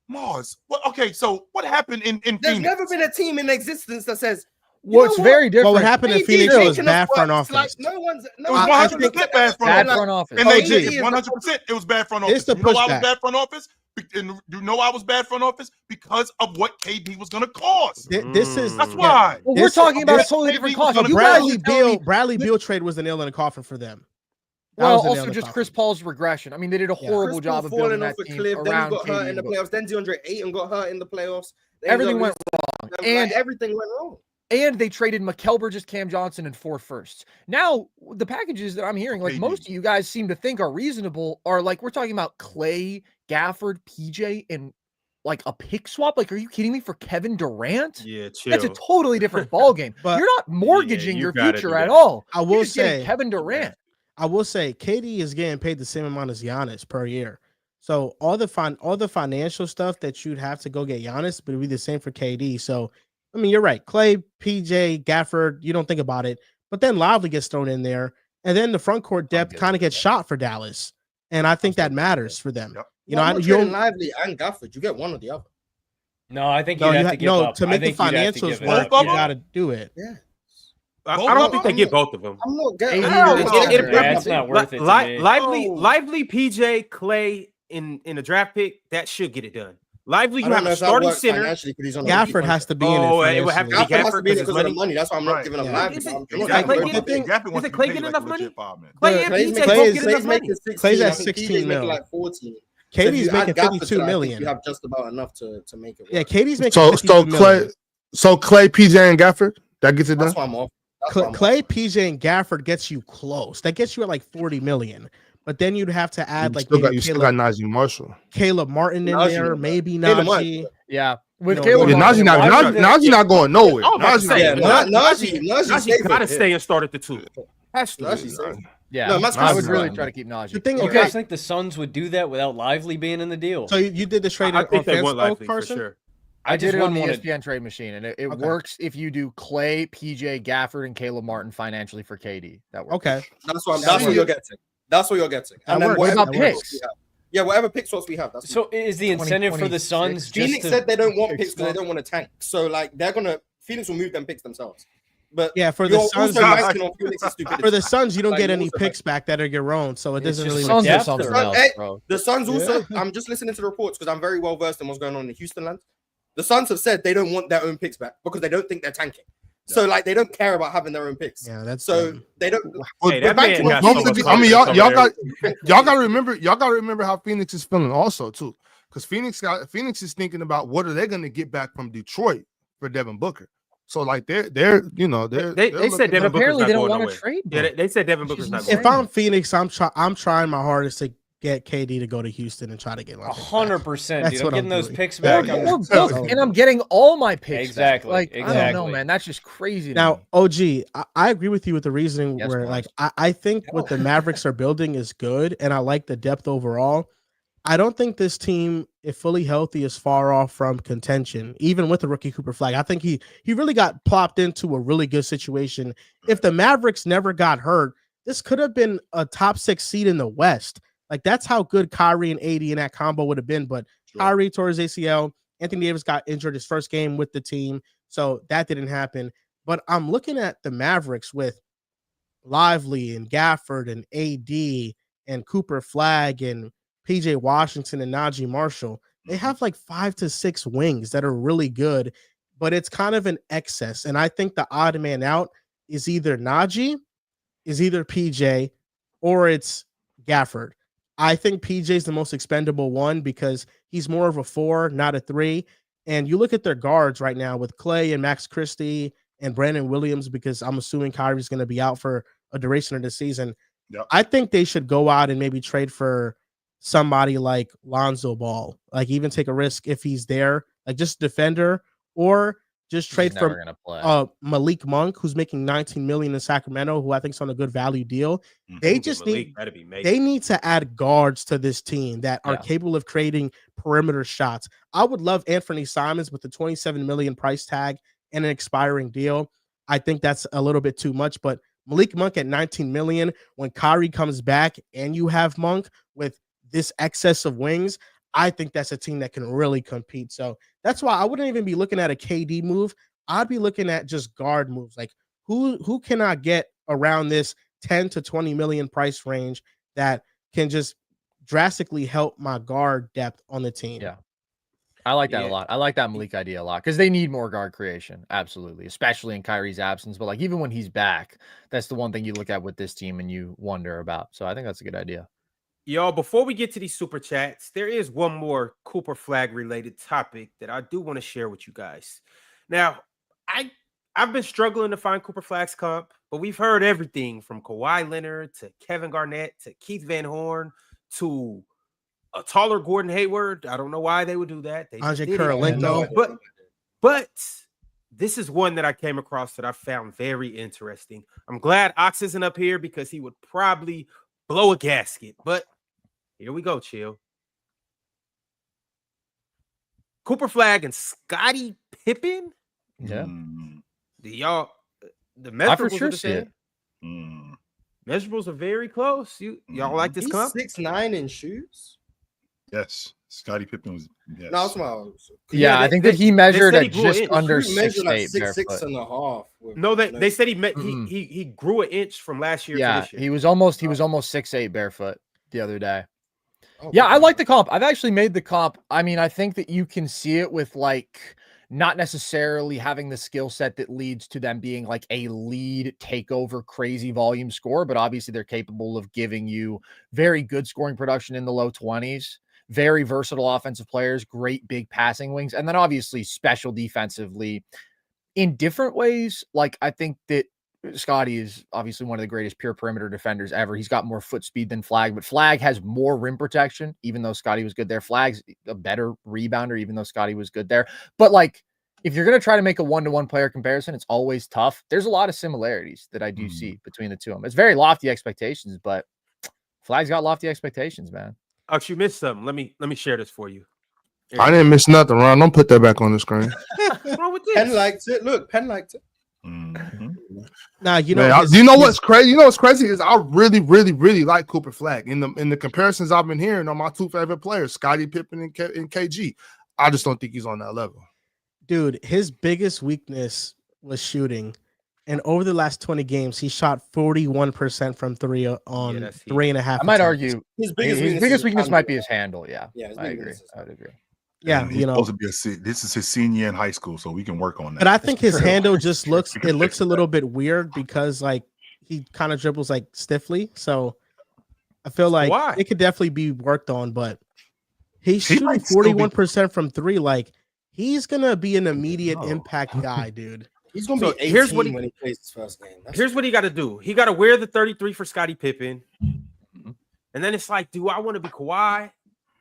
Mars, well, okay, so what happened in There's Phoenix? never been a team in existence that says, What's very different. Well, what happened in KD Phoenix was making bad us front worse. office. Like, no one's. It was 100% bad front office. And they OG. did 100%. It was bad front office. Here's the You know why I was pushback. bad front office? And you know I was bad front office because of what KD was going to cost. This is That's why. Well, we're This- talking about a this- totally different KD was cost. gonna You be guys Bradley are telling me- Bradley Beal trade was the nail in the coffin for them. That Well, was the nail also in the just coffin. Chris Paul's regression. I mean, they did a horrible Chris Paul job of building falling that off a team cliff. Then he around got hurt KD. in the playoffs. Then DeAndre Ayton got hurt in the playoffs. They Everything ended up went wrong. losing. And Everything went wrong. And they traded Mikal Bridges, Cam Johnson, and 4 firsts. Now, the packages that I'm hearing, like KD. most of you guys seem to think are reasonable, are like we're talking about Clay, Gafford, PJ, and like a pick swap. Like, are you kidding me? For Kevin Durant? Yeah, chill. That's a totally different ballgame. But- You're not mortgaging you your gotta future do at that. all. I You're will just getting say, Kevin Durant. KD is getting paid the same amount as Giannis per year. So all the financial stuff that you'd have to go get Giannis, but it'd be the same for KD. So I mean, you're right. Clay, PJ, Gafford, you don't think about it, but then Lively gets thrown in there, and then the front court depth kind of gets shot for Dallas, and I think that matters for them. Yep. You know, I'm not you trading don't. Lively and Gafford. You get one or the other. No, I think No, you'd you have to give up. to I make the think you'd have to financials give it work, up, you yeah. got to do it. Yeah. I Both don't of think them? they get both of them. I'm not getting. Hell, It's not worth it to me. Lively, PJ, Clay in a draft pick, that should get it done. Lively, you have a starting center. Gafford has to be in it. Oh, it would have to be financially. Gafford has to be in it Gafford because of the money. That's why I'm not Right. giving up Yeah. Lively. Is it- I'm is not it giving Clay up getting- Lively. Gafford wants it to Clay pay getting like enough a legit money? 5 man. Clay No, and Clay's PJ making- both Clay's- get enough Clay's money. making 16. Clay's at I think 16 PJ's making mil. like 14. KD's If you add making Gafford to 52 that, I think million. you have just about enough to make it work. Yeah, KD's making So 52 million. Clay, PJ, and Gafford. That gets it done. That's why I'm off. That's why I'm Clay, off. PJ, and Gafford gets you close. That gets you at like 40 million. But then you'd have to add like You still got Najee Marshall. Caleb Martin in Najee there, not maybe Caleb Najee. Martin. Yeah. With No, Caleb Yeah, Martin, Najee not going nowhere. I was about to Najee say, not going Najee nowhere. Najee gotta safe. stay and start at the 2. Has to. Najee safe. yeah. No, Matt's I would Cousins really is try fine. to keep Najee. The thing You is, guys think the Suns would do that without Lively being in the deal? so you did the trade I on think they Fanspo, want Lively for Carson? sure. I just did it on the wouldn't wanna- ESPN trade machine, and it Okay. works if you do Clay, PJ, Gafford, and Caleb Martin financially for KD. That works. Okay. That's what you're getting. That's what you're getting. That And then works. What whatever about picks picks? we have. Yeah, whatever pick swaps we have. That's So is the incentive for the Suns just Phoenix to, said they don't want picks because they don't want to tank. So like Phoenix will move them picks themselves. But Yeah, for the you're Suns, also banking on Phoenix's stupidity. for the Suns, you don't Like, get you any also picks back that are your own, so it It's doesn't just really Suns make are depth something or- else, Hey, bro. The Suns also, I'm just listening to the reports because I'm very well versed in what's going on in Houston land. The Suns have said they don't want their own picks back because they don't think they're tanking. So like they don't care about having their own picks. Yeah, that's So they don't. Hey, that man got Don't so forget- much I mean, confidence y'all over got to remember how Phoenix is feeling also too, because Phoenix is thinking about what are they going to get back from Detroit for Devin Booker. So like they're They looking said Devin at- Booker's Apparently, not they don't going want nowhere. to trade. Yeah, they said Devin Booker's not going If nowhere. I'm Phoenix, I'm trying my hardest to get KD to go to Houston and try to get my picks back. 100%, That's dude. I'm what getting I'm those doing. picks Or, back. Yeah. I'm- both, and I'm getting all my picks. Exactly, Back. Like I don't know, exactly. man. That's just crazy. to Now, me. OG, I agree with you with the reasoning Yes, where, Mars. like, I think what the Mavericks are building is good, and I like the depth overall. I don't think this team, if fully healthy, is far off from contention, even with the rookie Cooper Flagg. I think he really got plopped into a really good situation. If the Mavericks never got hurt, this could have been a top 6 seed in the West. Like, that's how good Kyrie and AD in that combo would have been. But Kyrie tore his ACL. Anthony Davis got injured his first game with the team, so that didn't happen. But I'm looking at the Mavericks with Lively and Gafford and AD and Cooper Flagg and PJ Washington and Najee Marshall. They have like 5 to 6 wings that are really good, but it's kind of an excess. And I think the odd man out is either Najee, is either PJ, or it's Gafford. I think PJ is the most expendable one because he's more of a 4, not a 3. And you look at their guards right now with Clay and Max Christie and Brandon Williams, because I'm assuming Kyrie's going to be out for a duration of the season. Yep. I think they should go out and maybe trade for somebody like Lonzo Ball, like even take a risk if he's there, like just defender, or just trade for Malik Monk, who's making $19 million in Sacramento, who I think is on a good value deal. They just need to add guards to this team that are capable of creating perimeter shots. I would love Anthony Simons with the $27 million price tag and an expiring deal. I think that's a little bit too much, but Malik Monk at $19 million, when Kyrie comes back and you have Monk with this excess of wings, I think that's a team that can really compete. So that's why I wouldn't even be looking at a KD move. I'd be looking at just guard moves. Like who can I get around this 10 to 20 million price range that can just drastically help my guard depth on the team? Yeah. I like that a lot. I like that Malik idea a lot because they need more guard creation. Absolutely. Especially in Kyrie's absence. But like even when he's back, that's the one thing you look at with this team and you wonder about. So I think that's a good idea. Y'all, before we get to these super chats, there is one more Cooper Flagg related topic that I do want to share with you guys. Now, I've been struggling to find Cooper Flagg's comp, but we've heard everything from Kawhi Leonard to Kevin Garnett to Keith Van Horn to a taller Gordon Hayward. I don't know why they would do that. They Andre Kirilenko. But this is one that I came across that I found very interesting. I'm glad Ox isn't up here because he would probably blow a gasket. But here we go, chill. Cooper Flagg and Scottie Pippen. Yeah. The measurables sure are the same. Measurables are very close. Y'all like this comp? 6'9" in shoes. Yes, Scottie Pippen was. Yes. No, small. Yeah, I think that he measured at just under 6'8", like 6'6.5". No, they said he grew an inch from last year. Yeah, to this year. he was almost 6'8" barefoot the other day. Yeah, I like the comp. I've actually made the comp. I mean, I think that you can see it with like not necessarily having the skill set that leads to them being like a lead takeover crazy volume score, but obviously they're capable of giving you very good scoring production in the low 20s, very versatile offensive players, great big passing wings, and then obviously special defensively in different ways. Like I think that Scottie is obviously one of the greatest pure perimeter defenders ever. He's got more foot speed than Flagg, but Flagg has more rim protection, even though Scottie was good there. Flagg's a better rebounder, even though Scottie was good there. But like, if you're going to try to make a one-to-one player comparison, it's always tough. There's a lot of similarities that I do see between the two of them. It's very lofty expectations, but Flagg's got lofty expectations, man. Oh, you missed something. Let me share this for you. I didn't miss nothing, Ron. Don't put that back on the screen. What's wrong with this? Penn liked it. Look, Penn liked it. Now you know. Man, you know what's crazy? You know what's crazy is I really, really, really like Cooper Flagg in the comparisons I've been hearing on my two favorite players, Scottie Pippen and KG. I just don't think he's on that level. Dude, his biggest weakness was shooting, and over the last 20 games, he shot 41% from three on 3.5. I might argue his biggest weakness might be his handle. Yeah, I agree. I would agree. Yeah, he's supposed to be this is his senior in high school, so we can work on that. But I think his handle just looks a little bit weird because like he kind of dribbles like stiffly. So I feel like it could definitely be worked on. But he's shooting 41% from three. Like he's gonna be an immediate impact guy, dude. He's gonna be 18 when he plays his first game. Here's what he got to do. He got to wear the 33 for Scottie Pippen, and then it's like, do I want to be Kawhi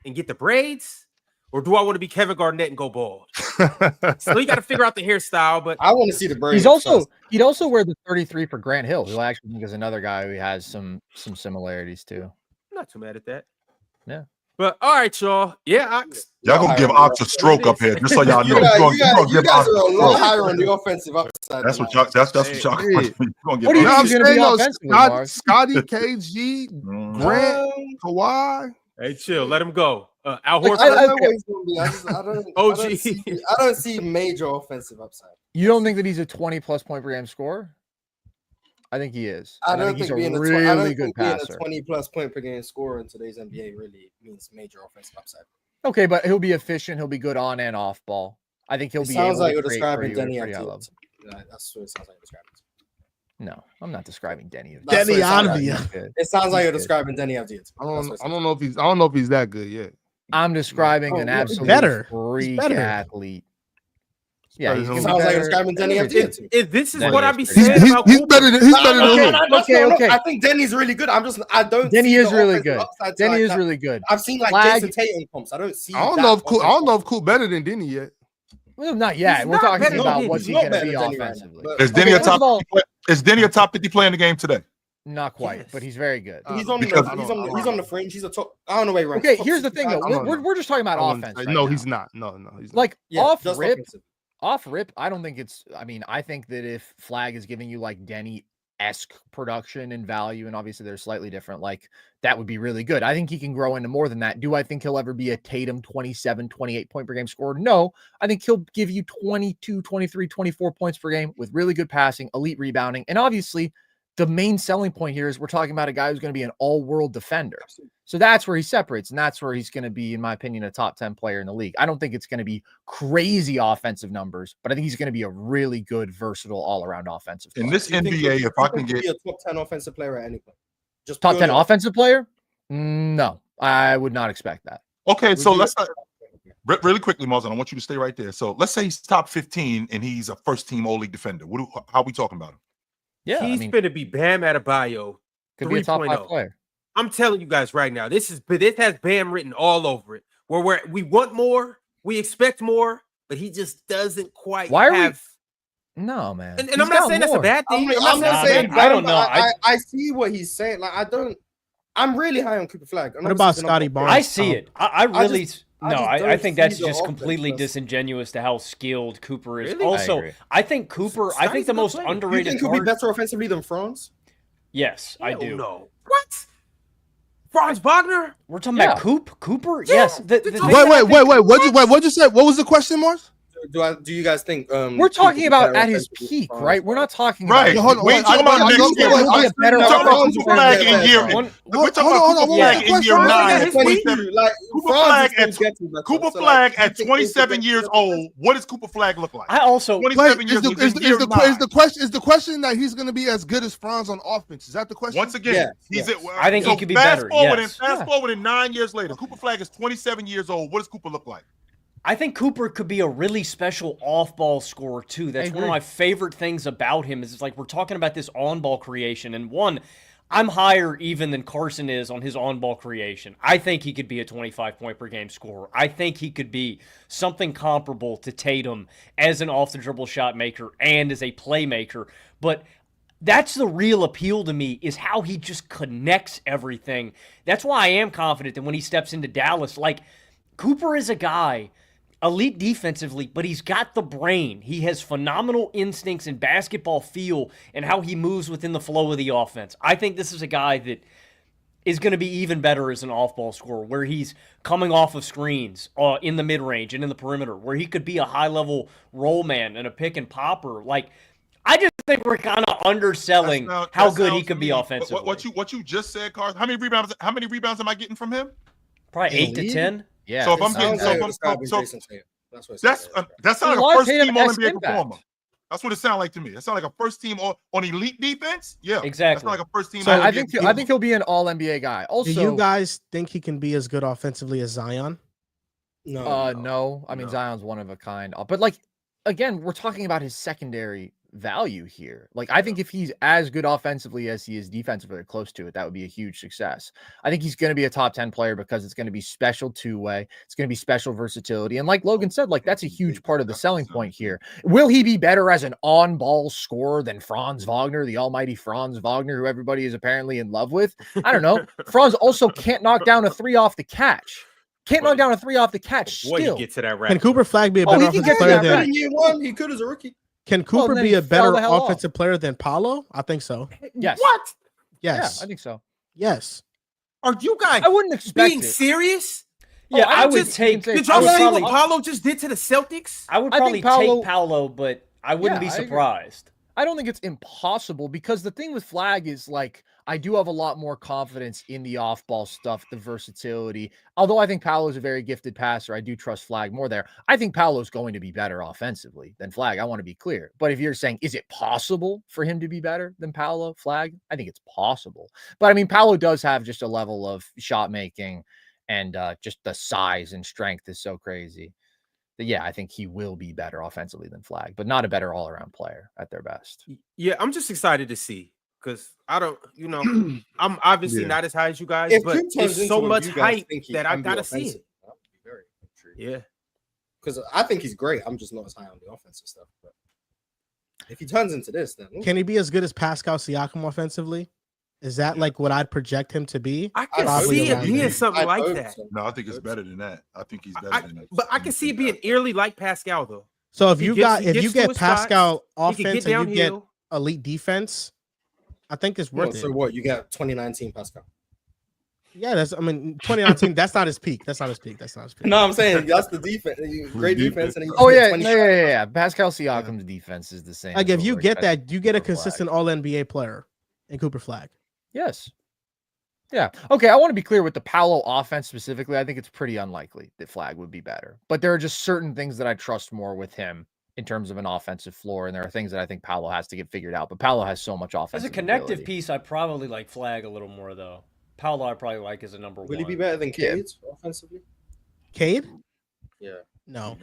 and get the braids? Or do I want to be Kevin Garnett and go bald? So you got to figure out the hairstyle. But I want to see the braids. He'd also wear the 33 for Grant Hill, who I actually think is another guy who has some similarities too. I'm not too mad at that. Yeah. But all right, y'all. Yeah, Ox. Y'all gonna give Ox a stroke up here, just so y'all know. You guys are a lot higher on the offensive upside. That's what y'all. That's what y'all. What do you think is going to be offensively, Scottie, KG, Grant, Kawhi. Hey, chill. Let him go. Al Horford. I don't see major offensive upside. You don't think that he's a 20+ point per game scorer? I think he is. I don't think he's being a really good passer. Being a 20+ point per game scorer in today's NBA really means major offensive upside. Okay, but he'll be efficient. He'll be good on and off ball. I think he'll be. Sounds able like to you're describing Denny Denny Avdija. That's what it sounds like you're describing. No, I'm not describing Denny. Denny Avdija. It sounds like you're describing Denny Avdija. I don't know if he's that good yet. I'm describing an absolute freak athlete. Yeah, He's he's sounds like a guy with Denny at tier 2. If this is Denny what I is be pretty saying He's about he's Cooper. better than Luke. Okay. I think Denny's really good. I don't. Denny see is the really offensive good. upside to Denny like is that. really good. I've seen like Flagg- Jason Tatum comps. I don't see. I don't that know if offensive Cool better than Denny yet. Well, not yet. He's We're not talking better about than what's he Denny. going to He's be not better than Denny offensively. right now, Is Denny Okay, a first of top? all- Is Denny a top 50 player in the game today? Not quite, Yes. but he's very good. He's on Because- he's on the fringe. He's a top. I don't know where he ranks. Okay, Top here's the thing, 65. though. We're just talking about offense. Right No, now. he's not. No, he's not. Like Yeah, off just rip, offensive. I don't think it's. I mean, I think that if Flagg is giving you like Denny-esque production and value, and obviously they're slightly different, like that would be really good. I think he can grow into more than that. Do I think he'll ever be a Tatum 27, 28 point per game scorer? No. I think he'll give you 22, 23, 24 points per game with really good passing, elite rebounding, and obviously the main selling point here is we're talking about a guy who's going to be an all-world defender. So that's where he separates, and that's where he's going to be, in my opinion, a top 10 player in the league. I don't think it's going to be crazy offensive numbers, but I think he's going to be a really good, versatile, all-around offensive player. In this Do you think NBA, he'll- if I do you can think he'll get be a top 10 offensive player at any point, just Top 10 purely- offensive player? No, I would not expect that. okay, so you- let's really quickly, Marlon. I want you to stay right there. So let's say he's top 15 and he's a first-team All-League defender. How are we talking about him? Yeah, He's I mean, going to be Bam Adebayo could be a top 5 3.0. player. I'm telling you guys right now, this has Bam written all over it. Where we want more, we expect more, but he just doesn't quite Why are we- have. No, man. And He's I'm not got saying that's a more. bad thing. I'm not saying I don't know. I see what he's saying. Like I'm really high on Cooper Flagg. What about Scotty Barnes? I see it. I really I just I don't think that's see the just offense completely that's- disingenuous to how skilled Cooper is. Really? Also, agree. I think Cooper. I think Scotty's the a good most player. You underrated think he'll be part. better offensively than Franz? Yes, I do. No. What? Franz Wagner? We're talking Yeah. about Cooper. Yeah. Yes. The thing that I Wait. think- What'd you say? What was the question, Mars? Do you guys think? We're talking about at his peak, right? We're not talking Right. about Yeah, hold on, We ain't talking about next year. He'll be a better We're talking about offensive Cooper Flagg player. in year. One- We're talking hold about on, Cooper what was Flagg the in year question? 9 at His peak. 27. Like Cooper Franz Flagg is gonna at get to that, Cooper so, like, Flagg you at think 27 he'll years get- old. What does Cooper Flagg look like? I also 27 years Is old. He's in year 9. the question that he's going to be as good as Franz on offense? Is that the question? Once again, Yes, he's yes. I think he could be better, yes. Fast forward in 9 years later. Cooper Flagg is 27 years old. What does Cooper look like? I think Cooper could be a really special off-ball scorer too. That's one of agree. my favorite things about him is it's like we're talking about this on-ball creation. And one, I'm higher even than Carson is on his on-ball creation. I think he could be a 25-point-per-game scorer. I think he could be something comparable to Tatum as an off-the-dribble shot maker and as a playmaker. But that's the real appeal to me is how he just connects everything. That's why I am confident that when he steps into Dallas, like Cooper is a guy elite defensively, but he's got the brain. He has phenomenal instincts and basketball feel and how he moves within the flow of the offense. I think this is a guy that is going to be even better as an off-ball scorer, where he's coming off of screens in the mid-range and in the perimeter, where he could be a high-level roll man and a pick and popper. Like, I just think we're kind of underselling how good he could be offensively. What you just said, Carl. How many rebounds am I getting from him? Probably 8 to 10. Yeah. So if I'm getting that sounds like a first team All NBA performer. That's what it sounds like to me. It sounds like a first team on elite defense. Yeah, exactly. That's like a first team. So I think he'll be an All NBA guy. Also, do you guys think he can be as good offensively as Zion? No. I mean, Zion's one of a kind. But like, again, we're talking about his secondary value here. Like, I think if he's as good offensively as he is defensively or close to it, that would be a huge success. I think he's going to be a top 10 player because it's going to be special two-way. It's going to be special versatility. And like Logan said, like that's a huge part of the selling point here. Will he be better as an on-ball scorer than Franz Wagner, the almighty Franz Wagner, who everybody is apparently in love with? I don't know. Franz also can't knock down a three off the catch. Can't knock down a three off the catch. Boy, Still. you get to that Can Cooper Flagg be a better offensive player than? In year 1, he could as a rookie. Can Cooper then be he a fell better the hell off. offensive player than Paolo? I think so. Yes. What? Yes. Yeah, I think so. Yes. Are you guys I wouldn't expect being it. serious? Yeah, I I would just take. say Did I y'all would see probably- what Paolo just did to the Celtics? I would I probably think take Paolo, but I wouldn't Yeah, be I agree. surprised. I don't think it's impossible because the thing with Flagg is like I do have a lot more confidence in the off-ball stuff, the versatility. Although I think Paolo's a very gifted passer, I do trust Flagg more there. I think Paolo's going to be better offensively than Flagg. I want to be clear. But if you're saying, is it possible for him to be better than Paolo, Flagg? I think it's possible. But I mean, Paolo does have just a level of shot making and just the size and strength is so crazy yeah, I think he will be better offensively than Flagg, but not a better all-around player at their best. Yeah, I'm just excited to see because I don't, I'm obviously not as high as you guys, If but Coop turns it's into so what much you guys hype think he that I can be gotta see offensive, it. that would be very intriguing. Yeah, Because I think he's great. I'm just not as high on the offensive stuff. But if he turns into this, then Can he be as good as Pascal Siakam offensively? Is that like what I'd project him to be? I can Probably see it around being there. something I'd like hope that. so. No, I think it's better than that. I think he's better than that. But I can see it being eerily like Pascal though. So if He you gets- got he if you gets to get his spots, Pascal He can offense get and you get downhill. elite defense, I think it's worth So it. what? You get 2019 Pascal. Yeah, 2019. That's not his peak. That's not his peak. No, I'm saying that's the defense. Great defense. And then you Oh get yeah, 20 yeah. Pascal Siakam's defense is the same. Like as if what you we're get expecting that, you get a from Flagg. consistent All NBA player in Cooper Flagg. Yes. Yeah. Okay. I want to be clear with the Paolo offense specifically. I think it's pretty unlikely that Flagg would be better, but there are just certain things that I trust more with him in terms of an offensive floor, and there are things that I think Paolo has to get figured out. But Paolo has so much offensive. As a connective ability. piece, I probably like Flagg a little more though. Paolo, I probably like as a number Will one. he be better than Cade offensively? Cade? Yeah. No.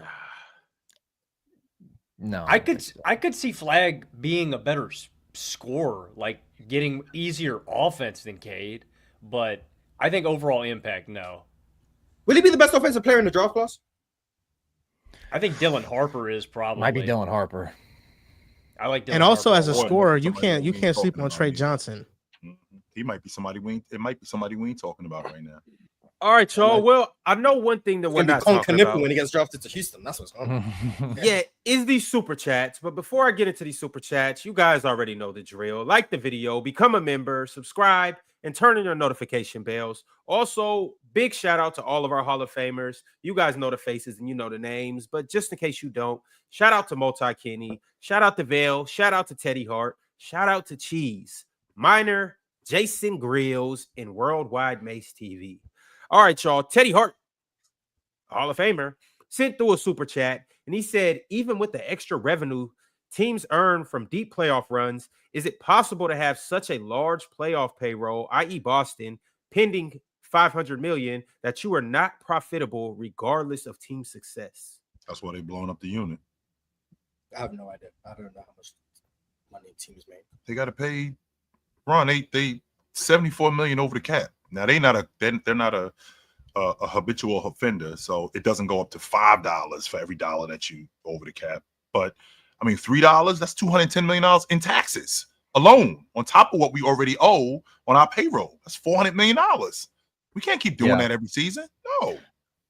No, I don't think so. could see Flagg being a better scorer, like getting easier offense than Cade, but I think overall impact, no. Will he be the best offensive player in the draft class? I think Dylan Harper is probably. Might be Dylan Harper. I like Dylan And also Harper as a Boy, scorer, you somebody can't we ain't sleep talking on about Trey either. Johnson. He might be somebody it might be somebody we ain't talking about right now. All right, y'all. Well, I know one thing that He's we're gonna not be Con talking Knippel about. when he gets drafted to Houston. That's what's going on. Yeah, is these super chats. But before I get into these super chats, you guys already know the drill. Like the video, become a member, subscribe, and turn on your notification bells. Also, big shout out to all of our Hall of Famers. You guys know the faces and you know the names, but just in case you don't, shout out to Multi Kenny, shout out to Vale, shout out to Teddy Hart, shout out to Cheese, Minor, Jason Grills, and Worldwide Mace TV. All right, y'all. Teddy Hart, Hall of Famer, sent through a super chat, and he said, even with the extra revenue teams earn from deep playoff runs, is it possible to have such a large playoff payroll, i.e. Boston, pending $500 million, that you are not profitable regardless of team success? That's why they blowing up the unit. I have no idea. I don't know how much money teams make. They got to pay Ron. They $74 million over the cap. Now they're not a habitual offender, so it doesn't go up to $5 for every dollar that you over the cap. But I mean, $3, that's $210 million in taxes alone, on top of what we already owe on our payroll. That's $400 million. We can't keep doing that every season. No.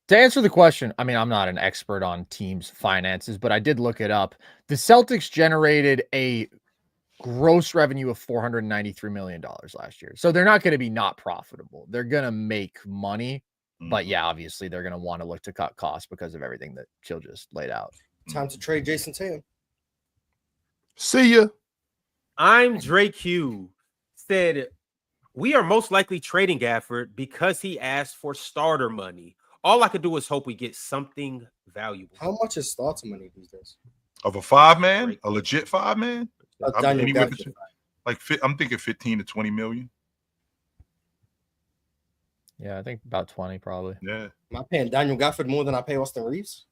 To answer the question, I mean, I'm not an expert on teams' finances, but I did look it up. The Celtics generated a gross revenue of $493 million last year. So they're not going to be not profitable. They're going to make money. But yeah, obviously they're going to want to look to cut costs because of everything that Chill just laid out. Time to trade Jason Tatum. See ya. I'm Drake Hugh. Said, we are most likely trading Gafford because he asked for starter money. All I could do is hope we get something valuable. How much is starter money these days? Of a 5-man, a legit 5-man? Daniel Gafford. I'm thinking 15 to 20 million. Yeah, I think about 20 probably. Yeah. Am I paying Daniel Gafford more than I pay Austin Reeves?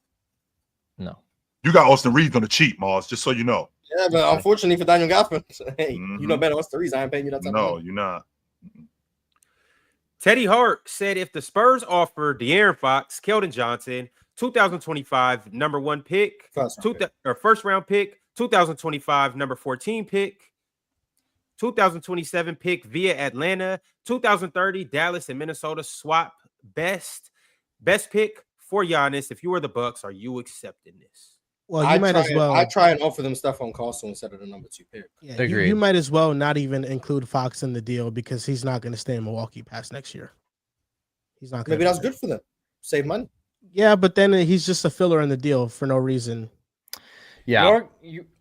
No. You got Austin Reeves on the cheap, Mars, just so you know. Yeah, but unfortunately for Daniel Gafford, hey, you know better Austin Reeves. I ain't paying you that type of money. You're not. Teddy Hart said, if the Spurs offer De'Aaron Fox, Keldon Johnson, 2025 number 1 pick, first round pick, 2025 number 14 pick, 2027 pick via Atlanta, 2030 Dallas and Minnesota swap best pick for Giannis. If you were the Bucks, are you accepting this? Well, you might as well. I try and offer them stuff on Castle instead of the number 2 pick. Yeah, you might as well not even include Fox in the deal because he's not going to stay in Milwaukee past next year. He's not. Maybe that's good for them. Save money. Yeah, but then he's just a filler in the deal for no reason. Yeah.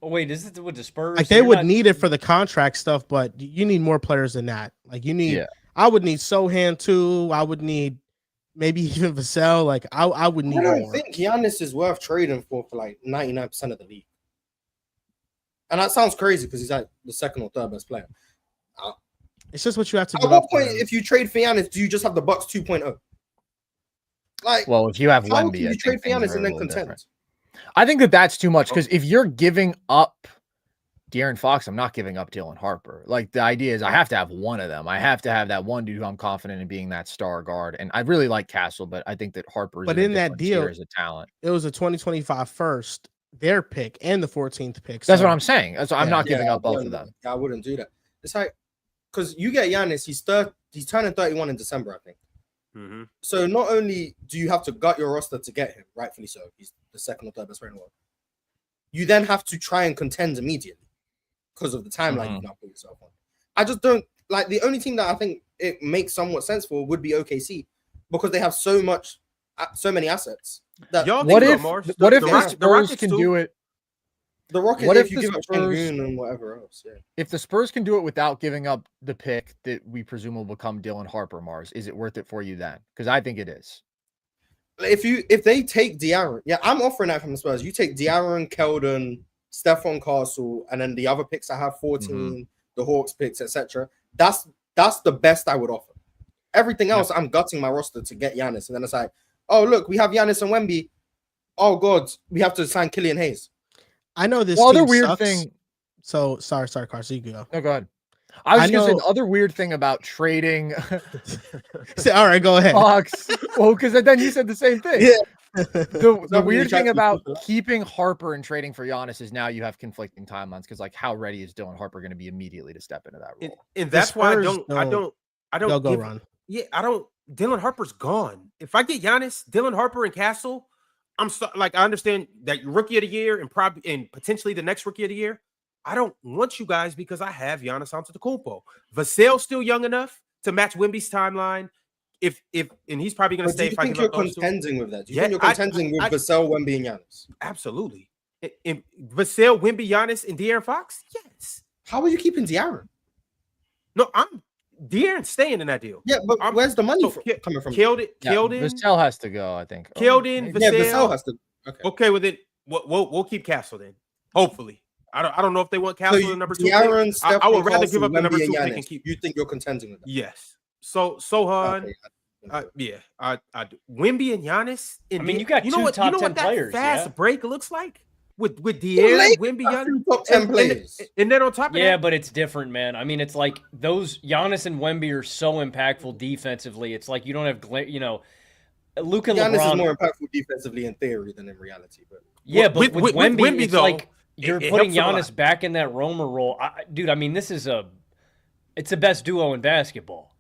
Wait, is it with the Spurs? Like they would need it for the contract stuff, but you need more players than that. Like you need. Yeah. I would need Sohan too. I would need maybe even Vassell. Like I would need. I don't think Giannis is worth trading for like 99% of the league. And that sounds crazy because he's like the second or third best player. It's just what you have to. At what point, if you trade for Giannis, do you just have the Bucks 2.0? Like, well, if you have how Wemby, can you trade for Giannis and then contend? I think that that's too much because if you're giving up De'Aaron Fox, I'm not giving up Dylan Harper. Like the idea is I have to have one of them. I have to have that one dude who I'm confident in being that star guard. And I really like Castle, but I think that Harper is in that deal as a talent. It was a 2025 first, their pick, and the 14th pick. That's what I'm saying. So I'm not giving up both of them. I wouldn't do that. It's like because you get Giannis, he's turning 31 in December, I think. Mm-hmm. So not only do you have to gut your roster to get him, rightfully so, he's the second or third best player in the world. You then have to try and contend immediately because of the timeline you've now put yourself on. I just don't like the only team that I think it makes somewhat sense for would be OKC because they have so many assets. That what if the Spurs can do it? The Rockets, what if you give up Şengün and whatever else? Yeah. If the Spurs can do it without giving up the pick that we presume will become Dylan Harper, Mars, is it worth it for you then? Because I think it is. If they take De'Aaron, I'm offering that from the Spurs. You take De'Aaron, Keldon, Stephon Castle, and then the other picks I have 14, the Hawks picks, etc. That's the best I would offer. Everything else, I'm gutting my roster to get Giannis, and then it's like, oh look, we have Giannis and Wemby. Oh god, we have to sign Killian Hayes. I know this. Other weird thing. So sorry, Carson, you can go. No, go ahead. I was going to say the other weird thing about trading. All right, go ahead. Fox. Well, because then you said the same thing. Yeah. The weird thing about keeping Harper and trading for Giannis is now you have conflicting timelines because like how ready is Dylan Harper going to be immediately to step into that role? And that's why I don't go run. Yeah, Dylan Harper's gone. If I get Giannis, Dylan Harper, and Castle, I understand that rookie of the year and potentially the next rookie of the year. I don't want you guys because I have Giannis Antetokounmpo. Vassell's still young enough to match Wemby's timeline. If he's probably going to stay. Do you think you're contending with that? Do you think you're contending with Vassell, Wemby, and Giannis? Absolutely. In Vassell, Wemby, Giannis, and De'Aaron Fox. Yes. How are you keeping De'Aaron? No, De'Aaron's staying in that deal. Yeah, but where's the money coming from? Keldon. Vassell has to go, I think. Keldon, Vassell. Yeah, Vassell has to. Okay, well then we'll keep Castle then. Hopefully. I don't know if they want Castle in number 2. I would rather give up the number 2 they can keep. You think you're contending with that? Yes. So Sohan, I do. Wemby and Giannis. And you got two top 10 players. Fast break looks like with De'Aaron, Wemby, Giannis, top 10 players. And then on top of that, yeah, but it's different, man. I mean, it's like those Giannis and Wemby are so impactful defensively. It's like you don't have Luke and Giannis LeBron is more impactful defensively in theory than in reality. But but with Wemby, it's though, like you're putting Giannis back in that roamer role. Dude, I mean, this is it's the best duo in basketball.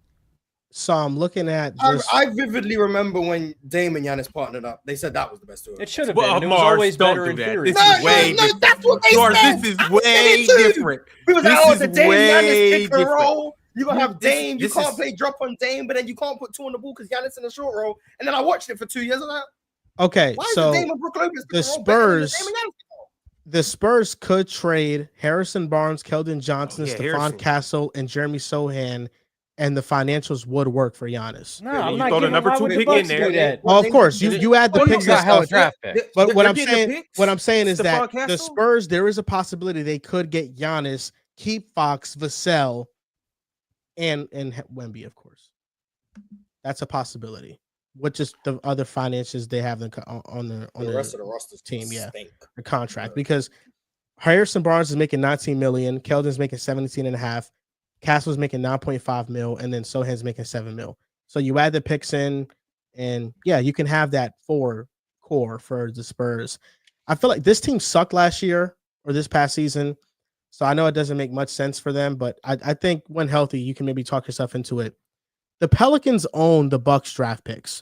So I'm looking at I vividly remember when Dame and Giannis partnered up. They said that was the best duo. It should have been. It was always better in theory. This is way different. That's what they said. This is way different. We was like, the Dame Giannis pick and roll. You're going to have Dame. You can't play drop on Dame, but then you can't put 2 on the ball because Giannis in the short roll. And then I watched it for 2 years. And okay, so the Spurs could trade Harrison Barnes, Keldon Johnson, Stephon Castle, and Jeremy Sohan, and the financials would work for Giannis. No, I'm not throw the number 2 pick in there. Well, of course, you add the picks and stuff. Draft pick. But what I'm saying is that the Spurs, there is a possibility they could get Giannis, keep Fox, Vassell, and Wemby, of course. That's a possibility. What just the other finances they have on the rest of the roster team, the contract, because Harrison Barnes is making 19 million, Keldon's making 17.5, Castle's making 9.5 mil, and then Sohan's making 7 mil. So you add the picks in, and you can have that 4 core for the Spurs. I feel like this team sucked last year or this past season, so I know it doesn't make much sense for them, but I think when healthy, you can maybe talk yourself into it. The Pelicans own the Bucks draft picks.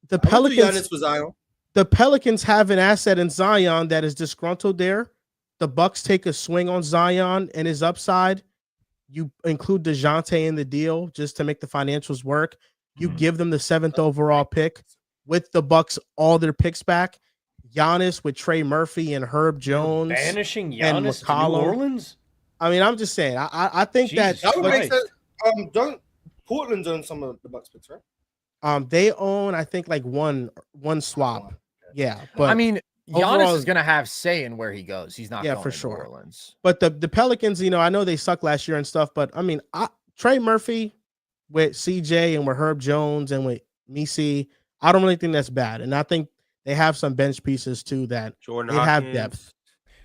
The Pelicans have an asset in Zion that is disgruntled there. The Bucks take a swing on Zion and his upside. You include DeJounte in the deal just to make the financials work. You give them the 7th overall pick with the Bucks, all their picks back. Giannis with Trey Murphy and Herb Jones. Banishing Giannis to New Orleans? I mean, I'm just saying. I think that would make sense. Don't Portland own some of the Bucks picks, right? They own, I think, like one swap. Yeah, but I mean, Giannis is going to have say in where he goes. He's not going for to sure. New Orleans. But the Pelicans, I know they sucked last year and stuff, but I mean, Trey Murphy with CJ and with Herb Jones and with Misi, I don't really think that's bad. And I think they have some bench pieces too that Jordan they have Hawkins. depth.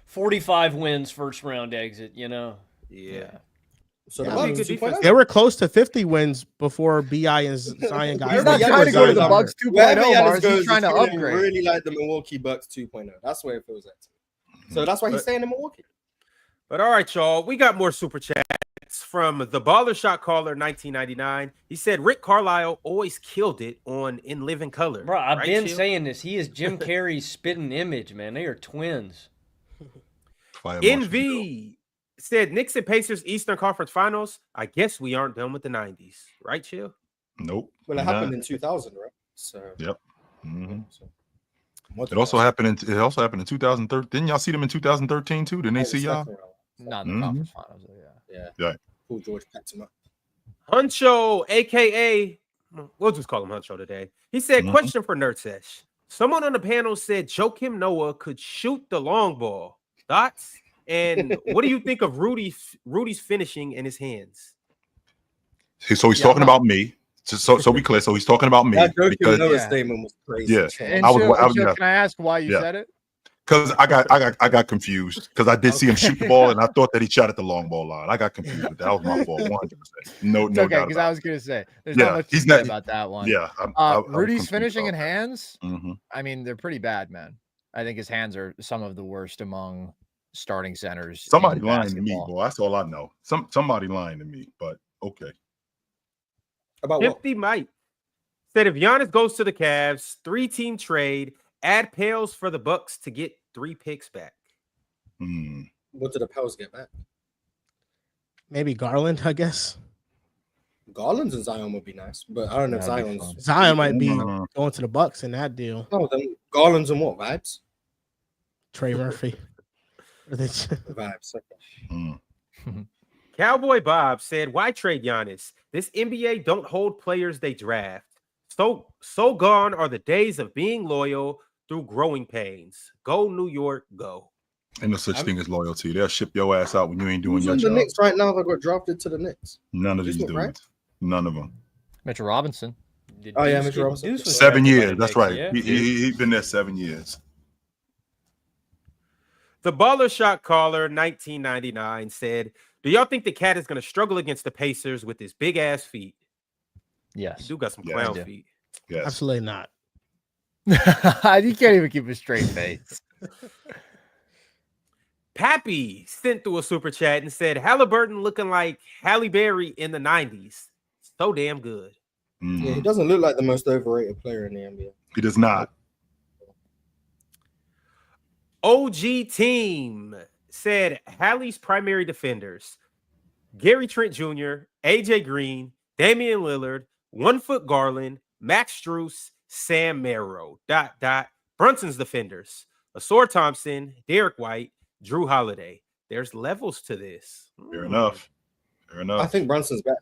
45 wins, first round exit. Yeah. So Yeah, the I Bucks mean, good 2.0. defense. They were close to 50 wins before BI and Zion got He's hurt. not Yeah, trying to go to the Zion Bucks 2.0, Wherever Giannis Mars. goes, He's trying to it's feeling upgrade. really like the Milwaukee Bucks 2.0. That's where it feels like to me. So that's why he's staying in Milwaukee. But all right, y'all, we got more super chats from the Baller Shot Caller 1999. He said Rick Carlisle always killed it on In Living Color. Bro, I've Right, been Chill? saying this. He is Jim Carrey's spitting image, man. They are twins. Fire Marshal Bill. NV said Knicks and Pacers Eastern Conference Finals. I guess we aren't done with the 90s. Right, Chill? Nope. Well, it we're happened not. in 2000, right? So Yep. Mhm. so- It also happened in 2013. Didn't y'all see them in 2013 too? Didn't they see y'all? Not in the Mhm. conference finals. Yeah. Yeah. Paul George packed him up. Huncho, aka, we'll just call him Huncho today. He said, Mhm. question for Nerd Sesh. Someone on the panel said Joakim Noah could shoot the long ball. Thoughts? And what do you think of Rudy's finishing in his hands? So he's Yeah, talking I'm not- about me. So be clear. So he's talking about me That Joakim because Noah Yeah. statement was crazy. Yeah. And I was- Chill, I was- yeah. can I ask why you Yeah. said it? I got confused because I did see him shoot the ball and I thought that he shot at the long ball line. I got confused, but that was my fault. 100%. No It's doubt okay, because about I it. was going to say, there's Yeah, not much to he's say not- about that one. Yeah. I was Rudy's confused finishing in about hands. that. Mhm. I mean, they're pretty bad, man. I think his hands are some of the worst among starting centers. Somebody in lying to me, basketball. boy. That's all I know. Somebody lying to me, but okay. About what? 50 Mike said if Giannis goes to the Cavs, 3-team trade, add Pales for the Bucks to get 3 picks back. Hmm. What did the Pels get back? Maybe Garland, I guess. Garland's and Zion would be nice, but I don't know if That'd be Zion's. Zion might be Mhm. going to the Bucks in that deal. No, then Garland's and what vibes? Trey Murphy. Vibes. Okay. Hmm. Cowboy Bob said, why trade Giannis? This NBA don't hold players they draft. So gone are the days of being loyal through growing pains. Go New York, go. Ain't no such thing as loyalty. They'll ship your ass out when you ain't doing Who's your on the job. Knicks right now that got drafted to the Knicks? None of Just these what, right? dudes. None of them. Mitchell Robinson. Oh, yeah, Mitchell Robinson. Deuce was 7 drafted by years. the That's Knicks, right. yeah. He's been there 7 years. The Baller Shot Caller 1999 said, do y'all think the cat is going to struggle against the Pacers with his big ass feet? He Yes. do got some Yeah, clown I do. feet. Yes. Absolutely not. You can't even keep a straight face. Pappy sent through a super chat and said, Halliburton looking like Halle Berry in the 90s. So damn good. Mhm. Yeah, he doesn't look like the most overrated player in the NBA. He does not. OG Team said Hallie's primary defenders, Gary Trent Jr., AJ Green, Damian Lillard, 1 Foot Garland, Max Strus, Sam Merrill, ... Brunson's defenders, Asor Thompson, Derek White, Drew Holiday. There's levels to this. Fair enough. Fair enough. I think Brunson's better.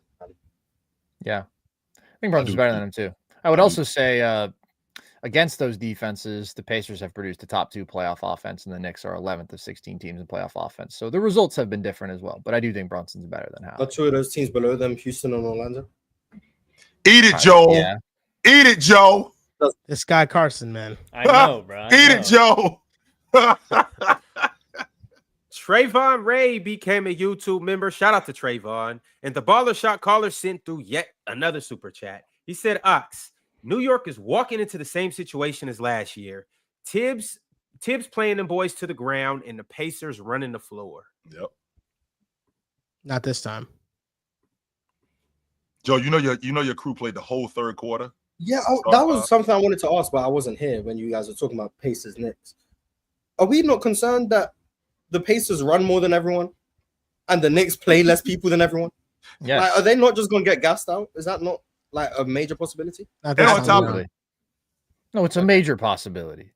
Yeah. I think Brunson's do better too. than him, too. I would I do also say against those defenses, the Pacers have produced a top 2 playoff offense, and the Knicks are 11th of 16 teams in playoff offense. So the results have been different as well. But I do think Brunson's better than Are Howard. 2 of those teams below them, Houston and Orlando? Eat it, Joe. Yeah. Eat it, Joe. This guy Carson, man. I know, bro. I Eat know. it, Joe. Trayvon Ray became a YouTube member. Shout out to Trayvon. And the Baller Shot Caller sent through yet another super chat. He said, Ox, New York is walking into the same situation as last year. Tibbs playing them boys to the ground and the Pacers running the floor. Yep. Not this time. Joe, you know your crew played the whole third quarter. Yeah, that was something I wanted to ask, but I wasn't here when you guys were talking about Pacers Knicks. Are we not concerned that the Pacers run more than everyone and the Knicks play less people than everyone? Yes. Like, are they not just going to get gassed out? Is that not like a major possibility? Not And this on time, top no. of Absolutely. No, it's a major possibility.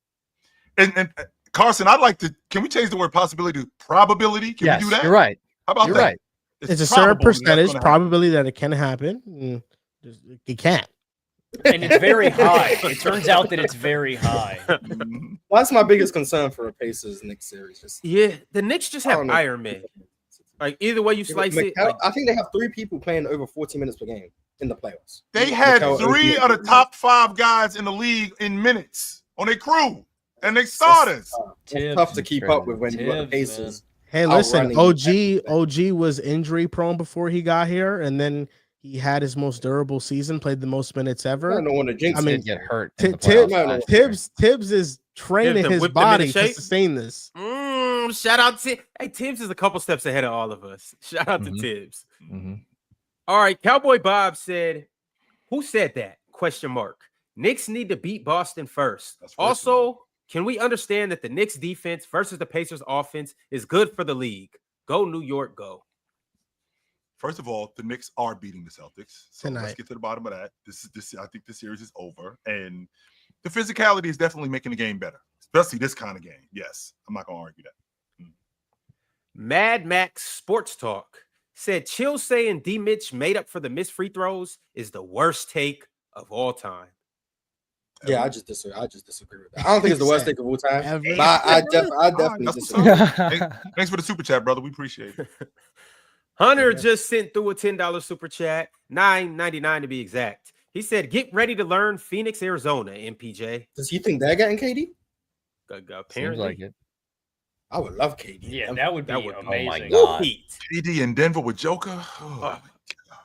And Carson, I'd like to. Can we change the word possibility to probability? Can Yes, we do that? you're right. How about You're that? right. It's a certain probable that that's percentage gonna happen. probability that it can happen. It can't. And it's very high. It turns out that it's very high. Mhm. Well, that's my biggest concern for a Pacers Knicks series. Just Yeah, the Knicks just I have don't know. Iron Man. Like either way you slice it. Mikal- like, I think they have 3 people playing over 40 minutes per game in the playoffs. They had Mikal 3 Obi- of the top 5 guys in the league in minutes on their crew and they starters. It's tough to keep up with when you got the Pacers. Hey, listen, OG was injury prone before he got here, and then he had his most durable season, played the most minutes ever. I don't want to jinx. I mean, get hurt. Tibbs is training his body to sustain this. Shout out to Tibbs is a couple steps ahead of all of us. Shout out to Tibbs. All right, Cowboy Bob said, "Who said that?" ? Knicks need to beat Boston first. Also, can we understand that the Knicks defense versus the Pacers offense is good for the league? Go New York, go. First of all, the Knicks are beating the Celtics. So Tonight. Let's get to the bottom of that. This I think the series is over. And the physicality is definitely making the game better, especially this kind of game. Yes, I'm not going to argue that. Mad Max Sports Talk said, Chill saying D. Mitch made up for the missed free throws is the worst take of all time. Yeah, I just disagree with that. I don't think it's the worst take of all time. But I definitely disagree. Thanks for the super chat, brother. We appreciate it. Hunter just sent through a $10 super chat, $9.99 to be exact. He said, "Get ready to learn Phoenix, Arizona." MPJ. Does he think they're getting KD? Apparently, seems like it. I would love KD. Yeah, that would be amazing. Oh my God. KD in Denver with Joker. Oh,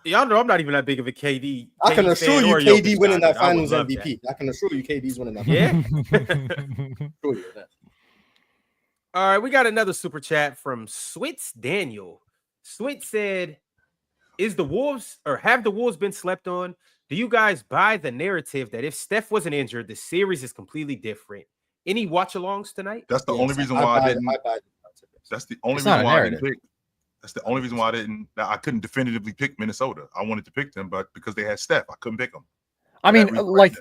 y'all know I'm not even that big of a KD. I can assure you KD winning that I finals MVP. I can assure you KD's winning that. Yeah. All right, we got another super chat from Switz Daniel. Switz said, "Is the Wolves or have the Wolves been slept on? Do you guys buy the narrative that if Steph wasn't injured, the series is completely different? Any watch-alongs tonight?" That's the only reason why I didn't. That's the only reason why I didn't pick. That's the only reason why I couldn't definitively pick Minnesota. I wanted to pick them, but because they had Steph, I couldn't pick them. I mean, like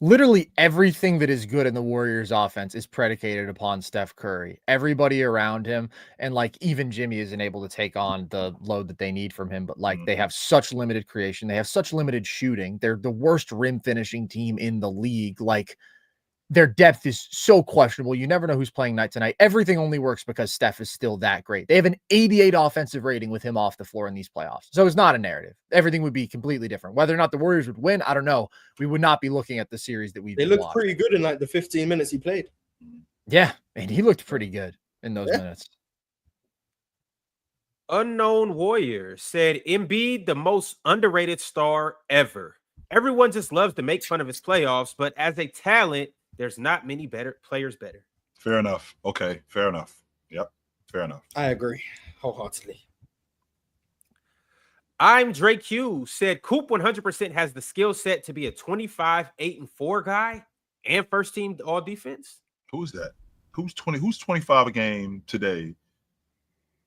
literally everything that is good in the Warriors offense is predicated upon Steph Curry. Everybody around him, and like even Jimmy isn't able to take on the load that they need from him. But like they have such limited creation, they have such limited shooting. They're the worst rim finishing team in the league. Like their depth is so questionable. You never know who's playing night to night. Everything only works because Steph is still that great. They have an 88 offensive rating with him off the floor in these playoffs. So it's not a narrative. Everything would be completely different. Whether or not the Warriors would win, I don't know. We would not be looking at the series that They looked pretty good in like the 15 minutes he played. Yeah, and he looked pretty good in those minutes. Unknown Warrior said, "Embiid, the most underrated star ever. Everyone just loves to make fun of his playoffs, but as a talent, there's not many players better." Fair enough. Okay, fair enough. Yep, fair enough. I agree wholeheartedly. I'm Drake Hughes said, "Coop 100% has the skill set to be a 25, 8-4 guy and first team all defense." Who's that? Who's 25 a game today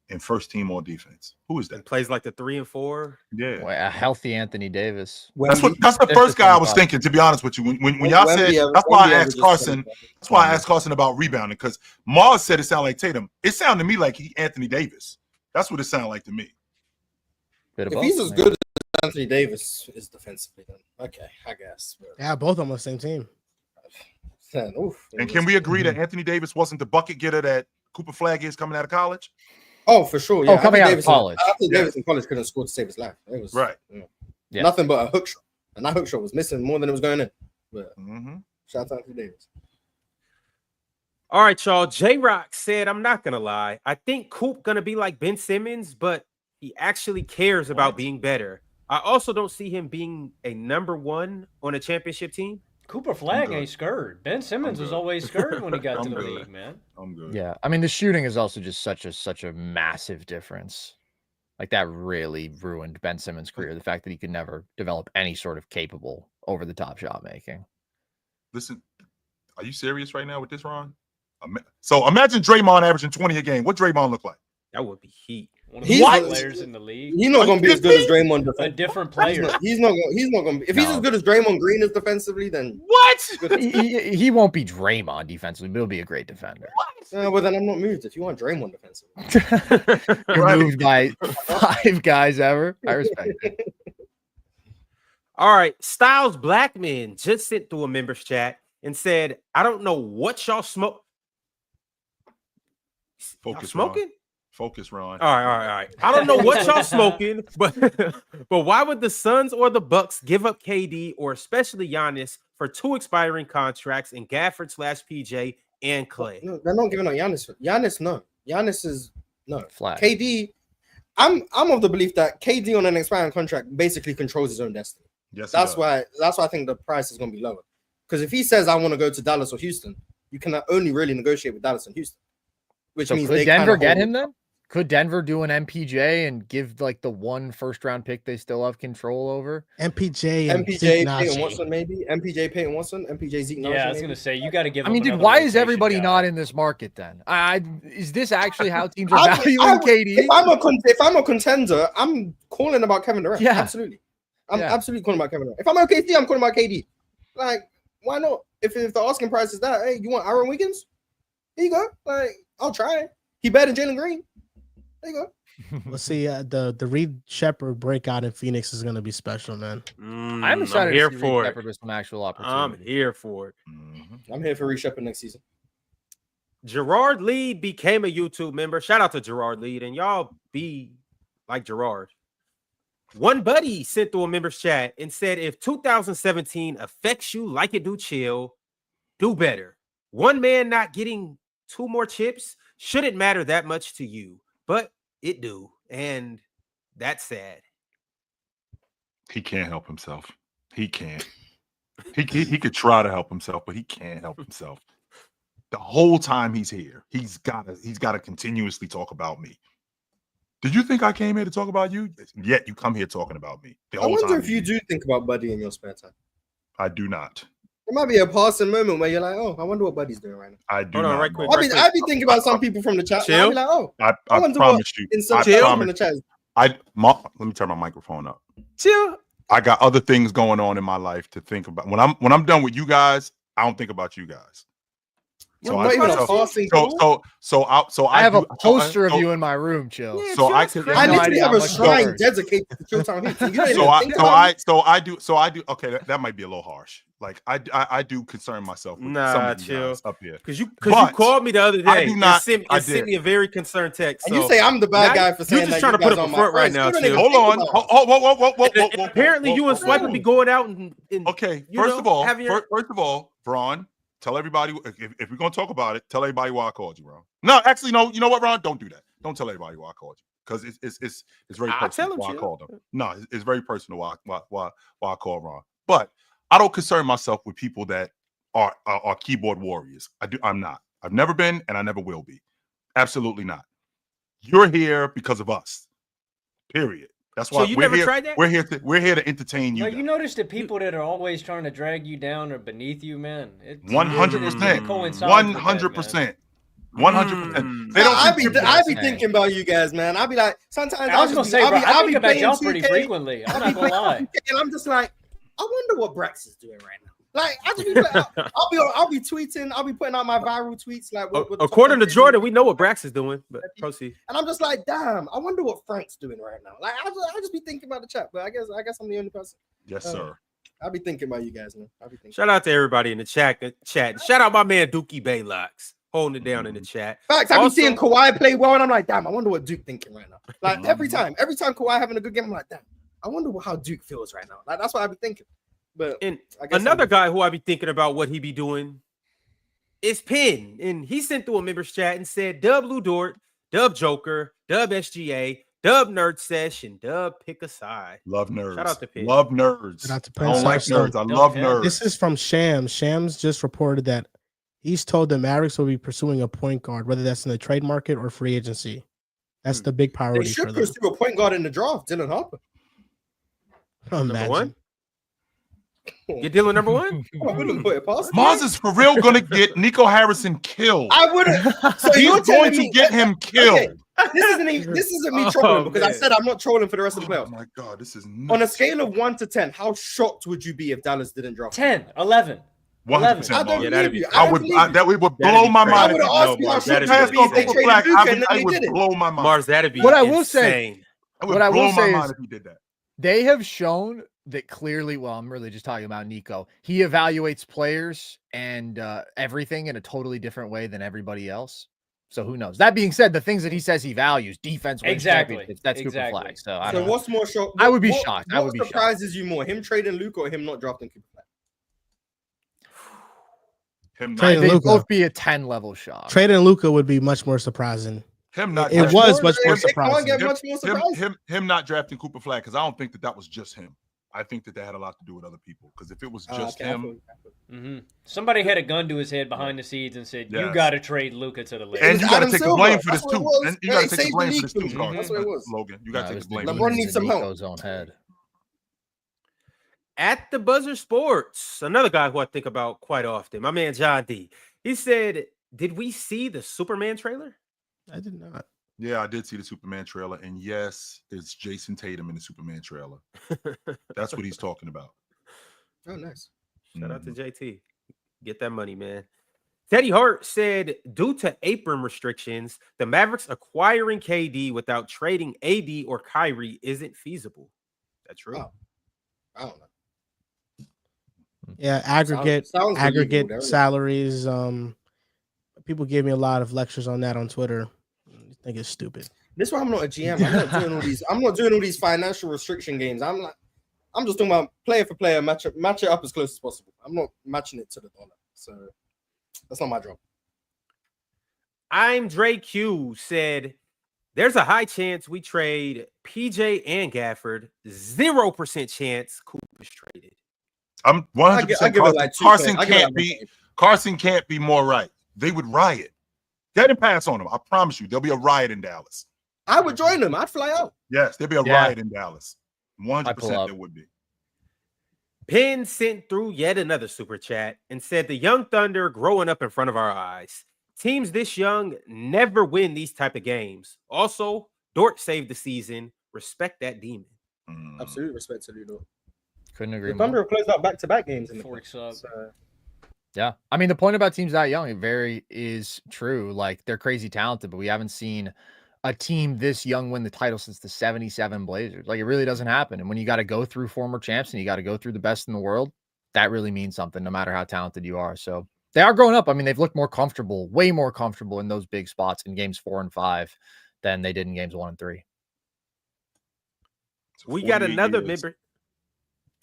in first team all defense? Who is that? And plays like the 3 and 4. Yeah, Boy, a healthy Anthony Davis. That's the first guy I was thinking. To be honest with you, when y'all said that's why I asked Carson. That's why I asked Carson about rebounding, because Mars said it sounded like Tatum. It sounded to me like Anthony Davis. That's what it sounded like to me. If he's as good as Anthony Davis is defensively, then okay, I guess. Yeah, both on the same team. And can we agree that Anthony Davis wasn't the bucket getter that Cooper Flagg is coming out of college? Oh, for sure. Yeah. Coming out of college. Davis in college couldn't score to save his life. It was right. Nothing but a hook shot. And that hook shot was missing more than it was going in. But shout out to Anthony Davis. All right, y'all. J-Rock said, "I'm not going to lie. I think Coop going to be like Ben Simmons, but he actually cares about being better. I also don't see him being a number one on a championship team." Cooper Flagg ain't scared. Ben Simmons was always scared when he got to the league, man. I'm good. Yeah, I mean the shooting is also just such a massive difference. Like that really ruined Ben Simmons' career. The fact that he could never develop any sort of capable over the top shot making. Listen, are you serious right now with this, Ron? So imagine Draymond averaging 20 a game. What Draymond look like? That would be heat. One of the best players in the league. He's not going to be as good as Draymond. A different player. He's not going to be. If he's as good as Draymond Green is defensively, then what? He won't be Draymond defensively, but he'll be a great defender. Well, then I'm not moved. If you want Draymond defensively, you're moved by 5 guys ever. I respect it. All right, Styles Blackman just sent through a members chat and said, "I don't know what y'all smoke." Smoking? Focus, Ron. All right. I don't know what y'all smoking, but why would the Suns or the Bucks give up KD or especially Giannis for 2 expiring contracts in Gafford/PJ and Clay. No, they're not giving up Giannis. Giannis, no. Giannis is no. Flat. KD, I'm of the belief that KD on an expiring contract basically controls his own destiny. Yes, That's why I think the price is going to be lower. Because if he says I want to go to Dallas or Houston, you can only really negotiate with Dallas and Houston. Which means could they Denver get him then? Could Denver do an MPJ and give like the 1 first-round pick they still have control over? MPJ Peyton Watson, maybe. MPJ Peyton Watson, MPJ Zeke. Yeah, I was gonna say you got to give. I mean, dude, why is everybody not in this market then? Is this actually how teams are valuing KD? If I'm a contender, I'm calling about Kevin Durant. Yeah, absolutely. I'm absolutely calling about Kevin Durant. If I'm OKC, I'm calling about KD. Like, why not? If the asking price is that, hey, you want Aaron Wiggins? Here you go. Like, I'll try. He better than Jalen Green. There you go. Let's see. The Reed Shepard breakout in Phoenix is going to be special, man. I'm excited to see Reed Shepard with some actual opportunity. I'm here for it. I'm here for Reed Shepard next season. Gerard Lead became a YouTube member. Shout out to Gerard Lead, and y'all be like Gerard. One buddy sent through a members chat and said, if 2017 affects you like it do Chill, do better. One man not getting 2 more chips shouldn't matter that much to you, but it do, and that's sad. He can't help himself. He can't. He could try to help himself, but he can't help himself. The whole time he's here, he's got to continuously talk about me. Did you think I came here to talk about you? Yet you come here talking about me. I wonder if you do think about Buddy in your spare time. I do not. It might be a passing moment where you're like, oh, I wonder what Buddy's doing right now. I do not. Right quick. I'd be thinking about some people from the chat. Chill. I'd be like, oh, I promise you. In some I chill promise from the chat. Let me turn my microphone up. Chill. I got other things going on in my life to think about. When I'm done with you guys, I don't think about you guys. So I have a poster of you in my room, Chill. Yeah, so I Chill's could. I no literally idea have how a much shrine work. dedicated to Showtime Heat. So I do. Okay, that might be a little harsh. Like I do concern myself with some of you Chill. guys up here. Because you called me the other day. I do not. Sent me a very concerned text. And you say I'm the bad guy for saying you're just that. trying to put up a front right now. Chill. Hold on. Whoa. Apparently, you and Swipe would be going out and okay. First of all, Vron, tell everybody if we're gonna talk about it. Tell everybody why I called you, Ron. No, actually, no. You know what, Ron? Don't do that. Don't tell everybody why I called you because it's very personal why I called them. No, it's very personal why I called Ron. But I don't concern myself with people that are keyboard warriors. I'm not. I've never been, and I never will be. Absolutely not. You're here because of us. Period. That's why you never tried that? We're here to entertain you. No, you notice that people that are always trying to drag you down or beneath you, man. 100%. 100%. 100%. They don't. I be thinking about you guys, man. I'll be like, sometimes I was gonna say, bro, I think about y'all pretty frequently. I'm not gonna lie. And I'm just like, I wonder what Brax is doing right now. Like, I'll be tweeting, I'll be putting out my viral tweets. Like, according to Jordan, we know what Brax is doing. But proceed. And I'm just like, damn, I wonder what Frank's doing right now. Like, I just be thinking about the chat, but I guess I'm the only person. Yes, sir. I'll be thinking about you guys, man. Shout out to everybody in the chat. Shout out my man Dookie Baylocks holding it down in the chat. Facts. I've been seeing Kawhi play well, and I'm like, damn, I wonder what Duke thinking right now. Like every time Kawhi having a good game, I'm like, damn, I wonder how Duke feels right now. Like that's what I've been thinking. But and another guy who I be thinking about what he be doing is Penn, and he sent through a members chat and said, "Dub Lou Dort, Dub Joker, Dub SGA, Dub Nerd Sesh, and Dub Pick a Side." Love nerds. Shout out to Penn. Love nerds. Shout out to I don't like nerds. I love nerds. This is from Shams. Shams just reported that he's told the Mavericks will be pursuing a point guard, whether that's in the trade market or free agency. That's the big priority. They should pursue a point guard in the draft, Dylan Harper. Number one. Get Dylan number one. I wouldn't put it past Mars is for real going to get Nico Harrison killed. I wouldn't. So he's going to get him killed. Okay. This isn't me trolling because I said I'm not trolling for the rest of the playoffs. Oh my God, this is nuts. On a scale of 1 to 10. How shocked would you be if Dallas didn't draft 10, 11. 100%. I don't believe you. That would blow my mind. I would have asked you how shocked Passed you on would be if they Cooper traded Flagg. Luka and then I they would did it. blow my mind. Mars, that'd be what I insane. will say. What I will say is, if he did that. They have shown that clearly. Well, I'm really just talking about Nico. He evaluates players and everything in a totally different way than everybody else. So who knows? That being said, the things that he says he values, defense, exactly. That's Cooper Flagg. So what's more shocked? I would be shocked. What surprises you more, him trading Luka or him not drafting Cooper Flagg? They'd both be a 10 level shot. Trading Luka would be much more surprising. Him not. It was much more surprising. Him not drafting Cooper Flagg, because I don't think that was just him. I think that had a lot to do with other people. Because if it was just him, somebody had a gun to his head behind the scenes and said, "You got to trade Luka to the Lakers." And you got to take the blame for this too. And you got to take the blame for this too, Carl. That's what it was. Logan, you got to take the blame. LeBron needs some help. Own head. At the Buzzer Sports, another guy who I think about quite often, my man John D. He said, "Did we see the Superman trailer?" I did not. Yeah, I did see the Superman trailer, and yes, it's Jason Tatum in the Superman trailer. That's what he's talking about. Oh, nice. Shout out to JT. Get that money, man. Teddy Hart said, due to apron restrictions, the Mavericks acquiring KD without trading AD or Kyrie isn't feasible. That's true. Oh. I don't know. Yeah, aggregate sounds illegal, salaries. People gave me a lot of lectures on that on Twitter. I think it's stupid. This is why I'm not a GM. I'm not doing all these financial restriction games. I'm just talking about player for player, match it up as close as possible. I'm not matching it to the dollar. So that's not my job. I'm Dre Q said, there's a high chance we trade PJ and Gafford. 0% chance Cooper's traded. I'm 100%. Carson Carson can't be more right. They would riot. Get a pass on them. I promise you, there'll be a riot in Dallas. I would join them. I'd fly out. Yes, there'll be a riot in Dallas. 100% there would be. Penn sent through yet another super chat and said the Young Thunder growing up in front of our eyes. Teams this young never win these type of games. Also, Dort saved the season. Respect that demon. Absolutely respect to you, Dort. Couldn't agree more. The Thunder have closed out back-to-back games in the Forks up. Yeah, I mean, the point about teams that young is true. Like, they're crazy talented, but we haven't seen a team this young win the title since the 77 Blazers. Like, it really doesn't happen. And when you got to go through former champs and you got to go through the best in the world, that really means something, no matter how talented you are. So they are growing up. I mean, they've looked more comfortable, way more comfortable in those big spots in games 4 and 5 than they did in games 1 and 3. We got another member.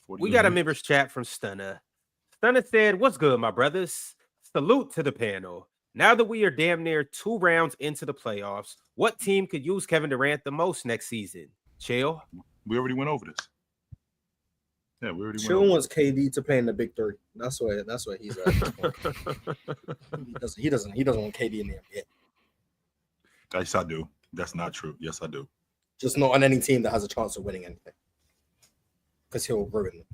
We got a members chat from Stunner. Stunner said, what's good, my brothers? Salute to the panel. Now that we are damn near 2 rounds into the playoffs, what team could use Kevin Durant the most next season? Chill. We already went over this. Yeah, we already Chill wants KD to play in the Big 3. That's where he's at. he doesn't want KD in there yet. Yes, I do. That's not true. Yes, I do. Just not on any team that has a chance of winning anything. Because he'll ruin them.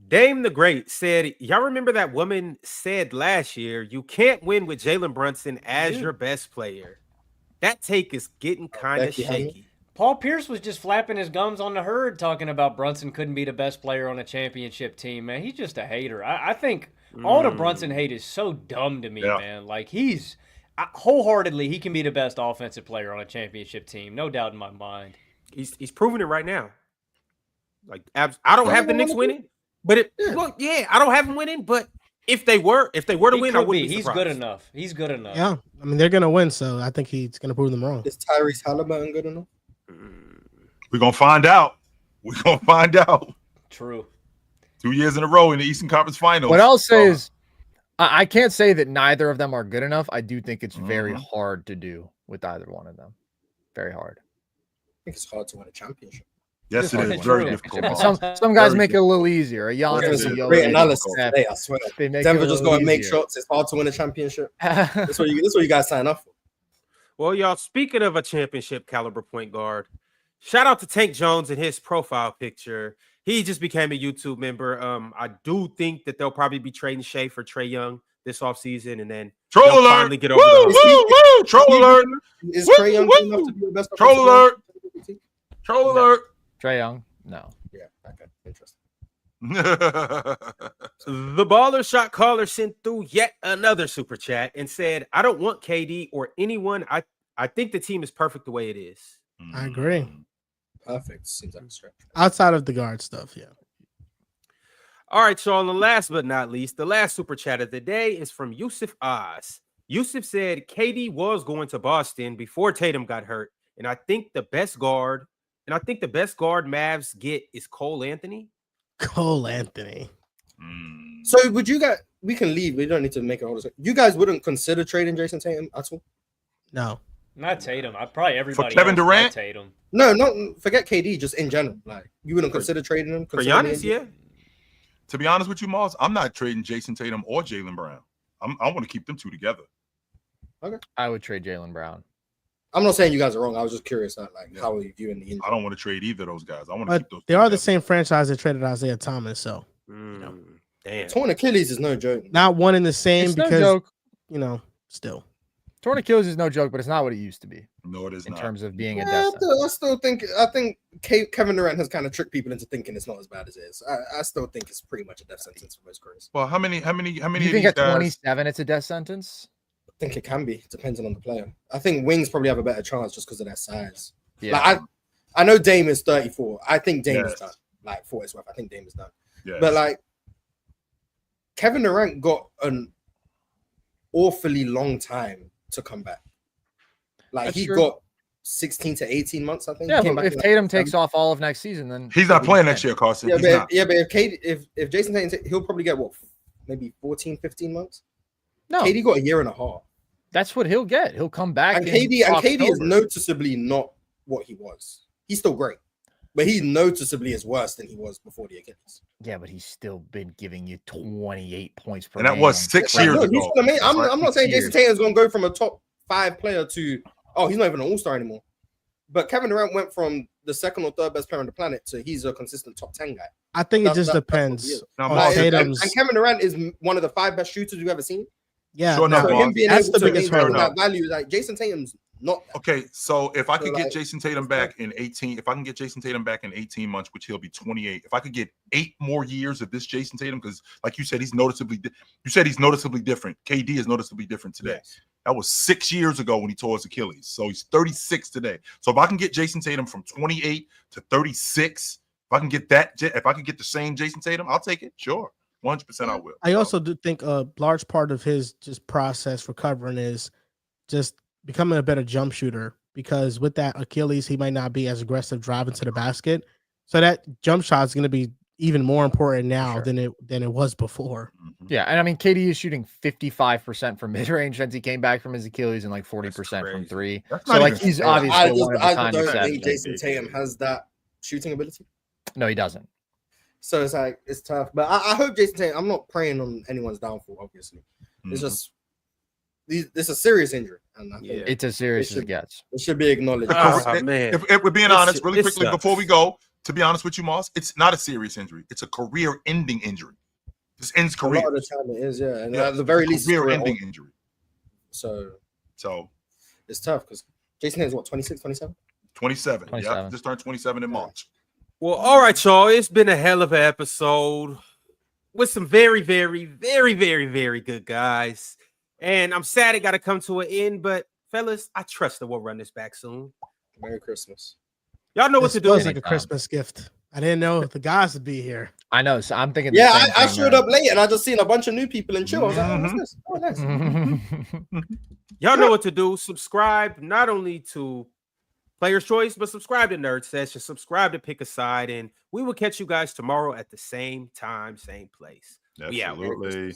Dame the Great said, y'all remember that woman said last year, you can't win with Jalen Brunson as your best player. That take is getting kind of shaky. Paul Pierce was just flapping his gums on the herd talking about Brunson couldn't be the best player on a championship team, man. He's just a hater. I think all the Brunson hate is so dumb to me, man. Like, wholeheartedly, he can be the best offensive player on a championship team. No doubt in my mind. He's proving it right now. Like, I don't have the Knicks winning. But I don't have them winning. But if they were to win, I wouldn't be He's good enough. He's good enough. Yeah, I mean they're gonna win, so I think he's gonna prove them wrong. Is Tyrese Halliburton good enough? We're gonna find out. True. 2 years in a row in the Eastern Conference Finals. What I'll say is, I can't say that neither of them are good enough. I do think it's very hard to do with either one of them. Very hard. I think it's hard to win a championship. Yes, it is very difficult. Some guys make it a little easier. Great analysis today, I swear. Denver just got to make shots. It's hard to win a championship. That's what you guys sign up for. Well, y'all, speaking of a championship caliber point guard, shout out to Tank Jones and his profile picture. He just became a YouTube member. I do think that they'll probably be trading Shea for Trae Young this offseason, and then Troll alert. Finally get over the Troll alert. Is Trae Young good enough to be the best? Troll alert. Troll alert. Trae Young? No. Yeah, okay. Interesting. The baller shot caller sent through yet another super chat and said, I don't want KD or anyone. I think the team is perfect the way it is. I agree. Perfect. Seems like a stretch. Outside of the guard stuff, yeah. All right, y'all. And last but not least, the last super chat of the day is from Yusuf Oz. Yusuf said KD was going to Boston before Tatum got hurt. And I think the best guard Mavs get is Cole Anthony. Cole Anthony. So would you we can leave. We don't need to make it all this. You guys wouldn't consider trading Jason Tatum at all? No. Not Tatum. I probably everybody. For Kevin else, Durant? not Tatum. No, forget KD. Just in general, like you wouldn't consider trading him For Giannis, yeah. To be honest with you, Mars, I'm not trading Jason Tatum or Jaylen Brown. I want to keep them two together. Okay. I would trade Jaylen Brown. I'm not saying you guys are wrong. I was just curious how are you viewing the injury? I don't want to trade either of those guys. I want to keep those. They are the same franchise that traded Isaiah Thomas, so Damn. Torn Achilles is no joke. not one and the same It's because no joke. Still. Torn Achilles is no joke, but it's not what it used to be. No, it is in not. terms of being a Yeah, death sentence. I think Kevin Durant has kind of tricked people into thinking it's not as bad as it is. I still think it's pretty much a death sentence for most careers. Well, how many? You of think these at guys? 27 it's a death sentence? I think it can be, depending on the player. I think wings probably have a better chance just because of their size. Yeah. Like I know Dame is 34. I think Dame is done. Like for its worth, I think Dame is done. Yes. But like Kevin Durant got an awfully long time to come back. Like That's he true. got 16 to 18 months, I think. Yeah, Came but back if in, Tatum like, takes off all of next season, then He's not playing next year, Carson. Yeah, He's but not. if Jason Tatum, he'll probably get what, maybe 14, 15 months. no, KD got a year and a half. that's what he'll get. He'll come back. And in KD is October. noticeably not what he was. He's still great, but he noticeably is worse than he was before the Achilles. Yeah, but he's still been giving you 28 points per And that game. was 6 Like, years no, ago. I'm not saying Jason years. Tatum's going to go from a top 5 player to, he's not even an all-star anymore. But Kevin Durant went from the second or third best player on the planet to he's a consistent top 10 guy. I think it just That's what depends. he is. Now, on Mars, Tatum's. And Kevin Durant is one of the 5 best shooters you've ever seen. Yeah, Sure now, enough, So him being that's able the to biggest maintain hurdle. that value, like Jason Tatum's not that. Okay, so if I could get like, Jason Tatum back in 18, if I can get Jason Tatum back in 18 months, which he'll be 28, if I could get 8 more years of this Jason Tatum, because like you said, he's noticeably different. KD is noticeably different today. Yes. That was 6 years ago when he tore his Achilles. So he's 36 today. So if I can get Jason Tatum from 28 to 36, if I can get the same Jason Tatum, I'll take it. Sure. 100% I will. I also do think a large part of his just process recovering is just becoming a better jump shooter, because with that Achilles, he might not be as aggressive driving to the basket. So that jump shot is going to be even more important now than it was before. Yeah, and I mean, KD is shooting 55% from mid-range since he came back from his Achilles and like 40% from 3. So like he's obviously one of the I kind don't of think Jason Tatum has that shooting ability. No, he doesn't. So it's like it's tough. But I hope Jason Tatum. I'm not praying on anyone's downfall, obviously. It's just it's a serious injury, and I think It's as serious as it gets. it should be acknowledged. Man. If we're being honest, really it quickly sucks. before we go, to be honest with you, Moss, it's not a serious injury. It's a career-ending injury. This ends A career. lot of the time it is, yeah. And Yeah, at the very least, it's career-ending career. injury. So So it's tough because Jason Tatum's what, 26, 27? 27. Yeah, 27. just turned 27 in March. Well, all right, y'all. It's been a hell of an episode with some very, very, very, very, very good guys. And I'm sad it got to come to an end, but fellas, I trust that we'll run this back soon. Merry Christmas. Y'all know what This to do. was like a Anytime. Christmas gift. I didn't know the guys would be here. I know, so I'm thinking. the Yeah, same I thing, showed man. up late and I just seen a bunch of new people in chill. I was like, oh, what's this? Oh, nice. Y'all know what to do. Subscribe not only to Player's Choice, but subscribe to Nerd Session. Subscribe to Pick a Side, and we will catch you guys tomorrow at the same time, same place. We out. Absolutely.